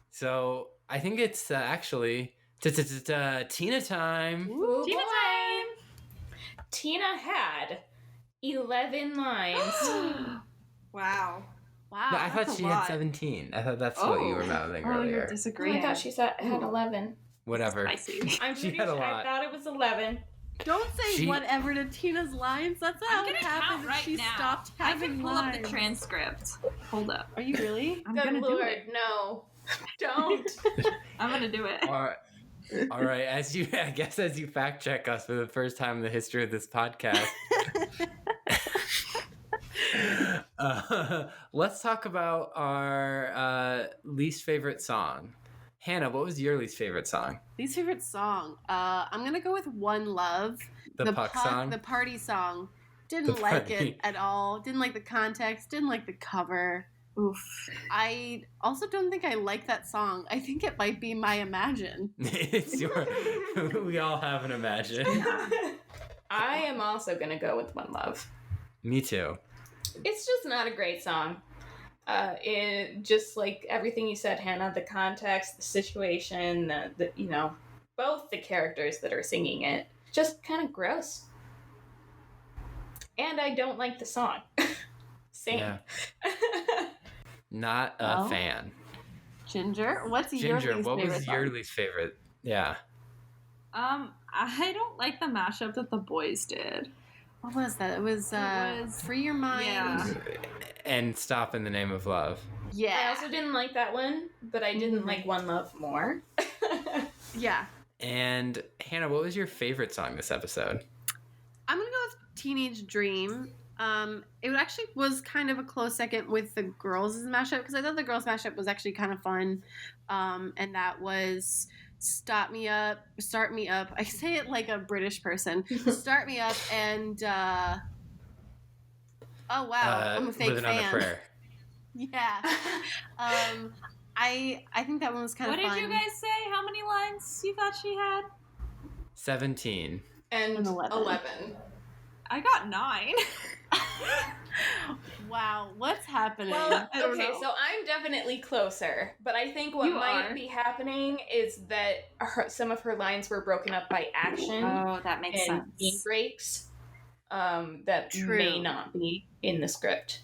So I think it's actually Tina time. Ooh, Tina time! Tina had 11 lines. Wow. No, I thought she had 17. I thought that's what you were mouthing earlier. You're disagreeing. I thought she had 11. Whatever. I'm she had a lot. I thought it was 11. Don't say whatever to Tina's lines. That's how it happened. Right she now. stopped having I can pull lines. up the transcript. Hold up. Are you really? I'm gonna do it. No. Don't. I'm gonna do it. All right. As you fact check us for the first time in the history of this podcast, let's talk about our least favorite song. Hannah, what was your least favorite song? Least favorite song? I'm gonna go with One Love. The Puck song? The party song. Didn't like it at all. Didn't like the context. Didn't like the cover. Oof. I also don't think I like that song. I think it might be my Imagine. It's your... We all have an Imagine. I am also gonna go with One Love. Me too. It's just not a great song. It just like everything you said, Hannah, the context, the situation, the you know, both the characters that are singing it, just kind of gross. And I don't like the song. Same. Yeah. Not a fan. Ginger, what's your least favorite? What was your song? least favorite? Yeah. I don't like the mashup that the boys did. What was that? It was Free Your Mind. And Stop in the Name of Love. Yeah. I also didn't like that one, but I didn't like One Love more. Yeah. And Hannah, what was your favorite song this episode? I'm gonna go with Teenage Dream. It actually was kind of a close second with the girls' mashup, because I thought the girls' mashup was actually kind of fun. And that was Start Me Up. I say it like a British person. Start Me Up and oh wow, I'm a fake Living fan. on a Prayer. Yeah. I think that one was kind of fun. What did you guys say? How many lines you thought she had? 17. And 11. I got 9. Wow, what's happening? Well, okay, so I'm definitely closer, but I think what might be happening is that some of her lines were broken up by action. Oh, that makes sense. Scene breaks that may not be in the script.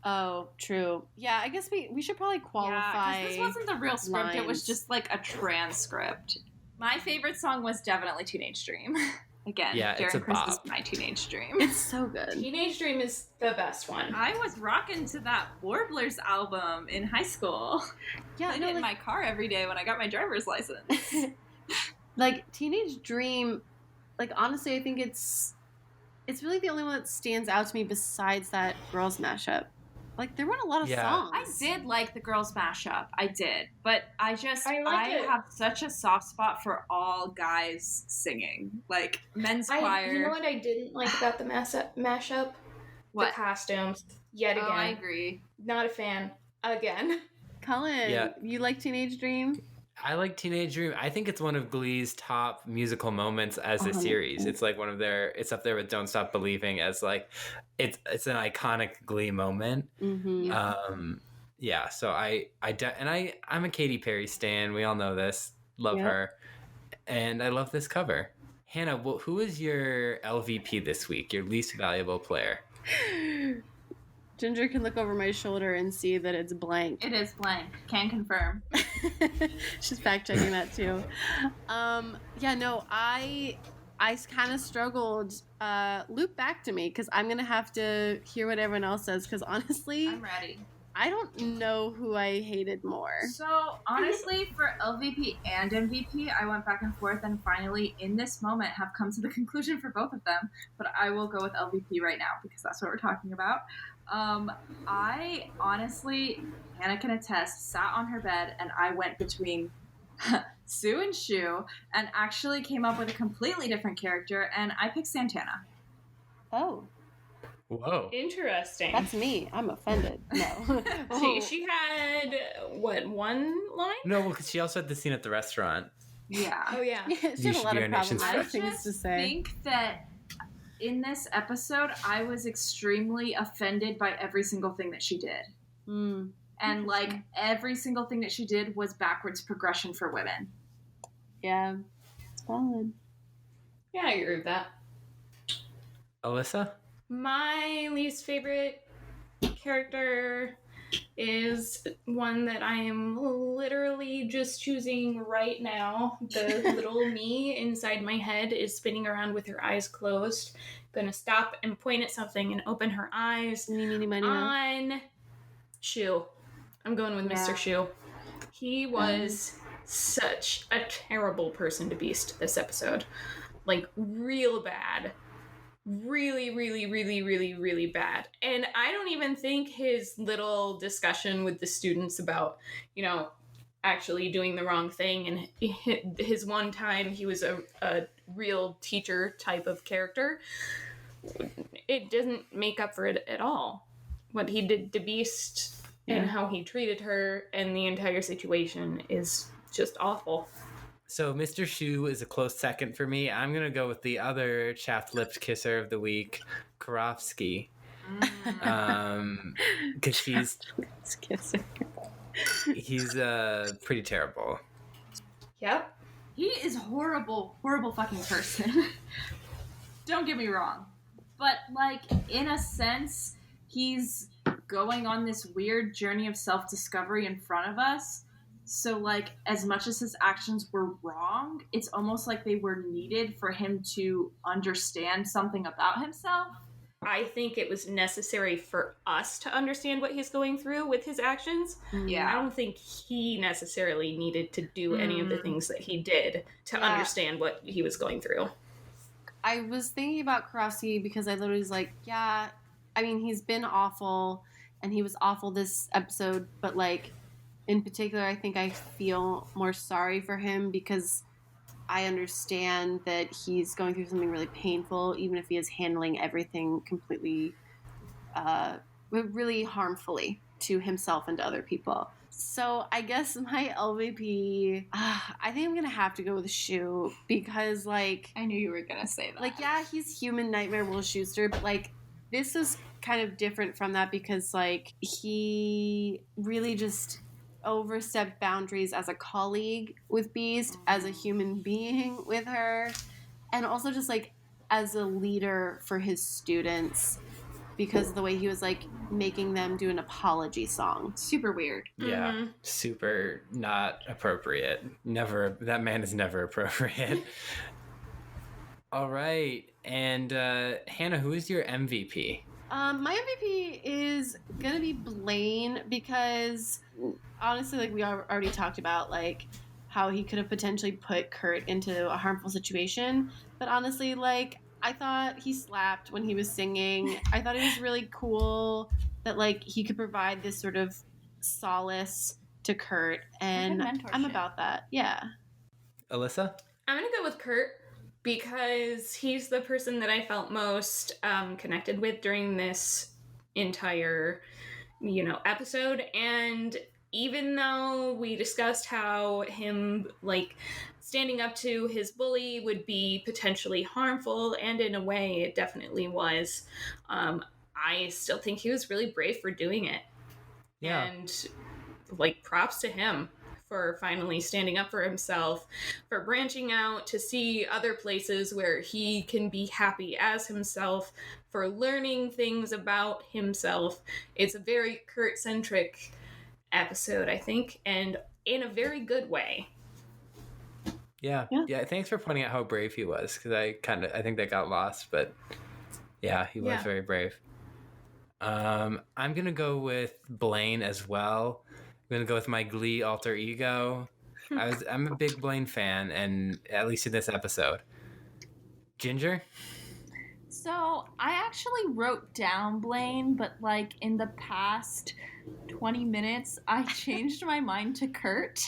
Oh, true. Yeah, I guess we should probably qualify. Yeah, because this wasn't the real script. Lines. It was just like a transcript. My favorite song was definitely Teenage Dream. Again, it's a Chris bop. is my teenage dream. It's so good. Teenage Dream is the best one. I was rocking to that Warblers album in high school. Yeah, I played it in my car every day when I got my driver's license. Like Teenage Dream, like honestly, I think it's really the only one that stands out to me besides that girls mashup. Like there weren't a lot of songs. I did like the girls mashup. I did, but I have such a soft spot for all guys singing, like men's choir. You know what I didn't like about the mashup? The costumes, yet again. I agree. Not a fan. Again. Cullen, you like Teenage Dream? I like Teenage Dream. I think it's one of Glee's top musical moments as a series. It's like it's up there with Don't Stop Believing as like, it's an iconic Glee moment. Mm-hmm. So I'm a Katy Perry stan. We all know this. Love her. And I love this cover. Hannah, who is your LVP this week? Your least valuable player? Ginger can look over my shoulder and see that it's blank. It is blank. Can confirm. She's fact checking that too. I kind of struggled. Loop back to me because I'm gonna have to hear what everyone else says. Because honestly, I'm ready. I don't know who I hated more. So honestly, for LVP and MVP, I went back and forth, and finally, in this moment, have come to the conclusion for both of them. But I will go with LVP right now because that's what we're talking about. I honestly, Hannah can attest, sat on her bed and I went between Sue and Shu and actually came up with a completely different character, and I picked Santana. Oh. Whoa. Interesting. That's me. I'm offended. No. She had, one line? No, because she also had the scene at the restaurant. Yeah. Oh, yeah. She had a lot of problematic things to say. I think that in this episode, I was extremely offended by every single thing that she did. And, like, every single thing that she did was backwards progression for women. Yeah. It's valid. Yeah, I agree with that. Allyssa? My least favorite character is one that I am literally just choosing right now. The little me inside my head is spinning around with her eyes closed. Gonna stop and point at something and open her eyes on Shu. I'm going with Mr. Shu. He was such a terrible person to beast this episode. Like, real bad. Really, really, really, really, really bad. And I don't even think his little discussion with the students about, actually doing the wrong thing, and his one time he was a real teacher type of character, it doesn't make up for it at all. What he did to Beast and how he treated her and the entire situation is just awful. So Mr. Shu is a close second for me. I'm going to go with the other chapped-lipped kisser of the week, Karofsky. Because he's pretty terrible. Yep. He is horrible fucking person. Don't get me wrong. But, like, in a sense, he's going on this weird journey of self-discovery in front of us. So, like, as much as his actions were wrong, it's almost like they were needed for him to understand something about himself. I think it was necessary for us to understand what he's going through with his actions. Yeah. I don't think he necessarily needed to do any of the things that he did to understand what he was going through. I was thinking about Karofsky because I literally was like, he's been awful, and he was awful this episode, but, like, in particular, I think I feel more sorry for him because I understand that he's going through something really painful, even if he is handling everything completely, really harmfully to himself and to other people. So I guess my LVP, I think I'm going to have to go with Shu because, like... I knew you were going to say that. Like, yeah, he's human Nightmare Will Schuster, but, like, this is kind of different from that because, like, he really just overstepped boundaries as a colleague with Beast, as a human being with her, and also just, like, as a leader for his students because of the way he was, like, making them do an apology song. Super weird. Yeah, super not appropriate. Never, that man is never appropriate. All right, and Hannah, who is your MVP? My MVP is gonna be Blaine because honestly, like we already talked about, like how he could have potentially put Kurt into a harmful situation. But honestly, like I thought he slapped when he was singing. I thought it was really cool that like he could provide this sort of solace to Kurt, and I'm about that. Yeah. Allyssa? I'm gonna go with Kurt. because he's the person that I felt most connected with during this entire, episode. And even though we discussed how him, standing up to his bully would be potentially harmful, and in a way it definitely was, I still think he was really brave for doing it. Yeah. And, props to him for finally standing up for himself, for branching out to see other places where he can be happy as himself, for learning things about himself. It's a very Kurt-centric episode, I think, and in a very good way. Yeah. Thanks for pointing out how brave he was, because I think that got lost, but yeah, he was very brave. I'm gonna go with Blaine as well. I'm gonna go with my Glee alter ego. I'm a big Blaine fan, and at least in this episode. Ginger? So I actually wrote down Blaine, but in the past 20 minutes, I changed my mind to Kurt.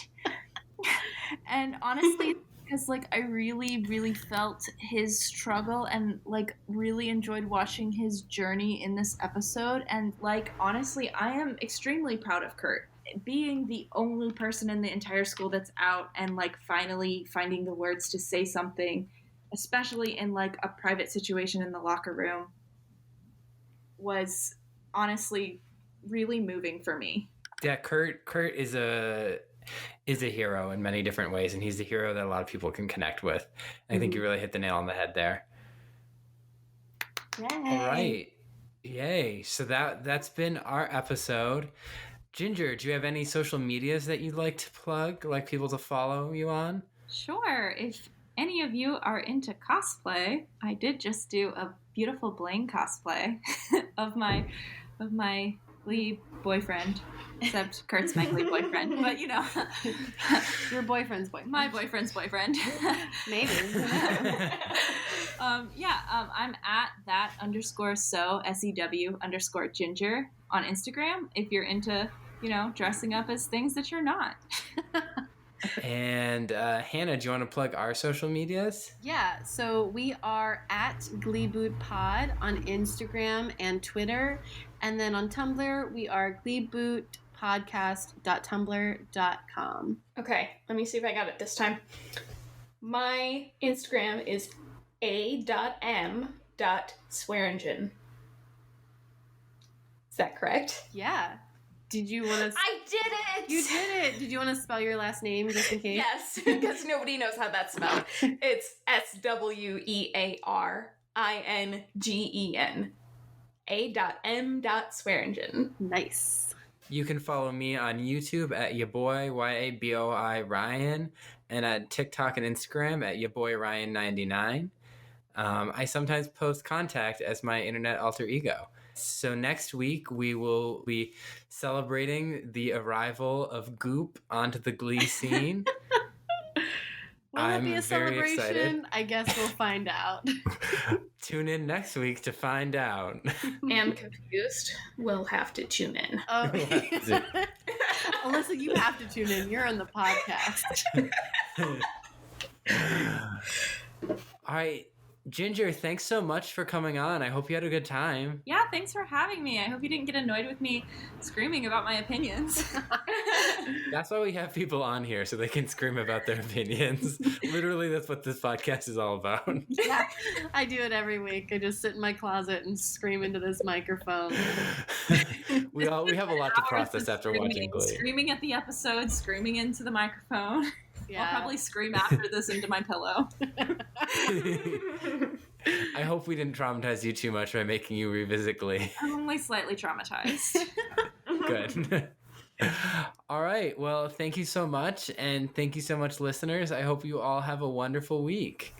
And honestly, because I really, really felt his struggle and really enjoyed watching his journey in this episode. And honestly, I am extremely proud of Kurt. Being the only person in the entire school that's out and finally finding the words to say something, especially in a private situation in the locker room, was honestly really moving for me. Yeah, Kurt is a hero in many different ways, and he's the hero that a lot of people can connect with. I think you really hit the nail on the head there. Yay. All right. Yay. So that's been our episode. Ginger, do you have any social medias that you'd like to plug, like people to follow you on? Sure. If any of you are into cosplay, I did just do a beautiful Blaine cosplay of my Glee boyfriend, except Kurt's my Glee boyfriend, but your boyfriend's boyfriend. My boyfriend's boyfriend. Maybe. I'm at that_sew_ginger on Instagram if you're into, dressing up as things that you're not. And Hannah, do you want to plug our social medias? Yeah, so we are at Gleeboot Pod on Instagram and Twitter. And then on Tumblr, we are gleebootpodcast.tumblr.com. Okay, let me see if I got it this time. My Instagram is a.m.swearingen. Is that correct? Yeah. Did you want to... I did it! You did it! Did you want to spell your last name just in case? Yes, because nobody knows how that's spelled. It's SWEARINGEN. A.M.Swearingen. Nice. You can follow me on YouTube at yaboy, YABOI Ryan, and at TikTok and Instagram at yaboyryan99. I sometimes post Contact as my internet alter ego. So next week, we will be celebrating the arrival of Goop onto the Glee scene. Will it be a celebration? Excited. I guess we'll find out. Tune in next week to find out. Am confused. We'll have to tune in. Oh. Alyssa, you have to tune in. You're on the podcast. All right. Ginger, thanks so much for coming on. I hope you had a good time. Yeah, thanks for having me. I hope you didn't get annoyed with me screaming about my opinions. That's why we have people on here, so they can scream about their opinions. Literally, that's what this podcast is all about. Yeah, I do it every week. I just sit in my closet and scream into this microphone. we have a lot to process after watching Glee. Screaming at the episode, screaming into the microphone. Yeah. I'll probably scream after this into my pillow. I hope we didn't traumatize you too much by making you revisit Glee. I'm only slightly traumatized. Good. All right. Well, thank you so much. And thank you so much, listeners. I hope you all have a wonderful week.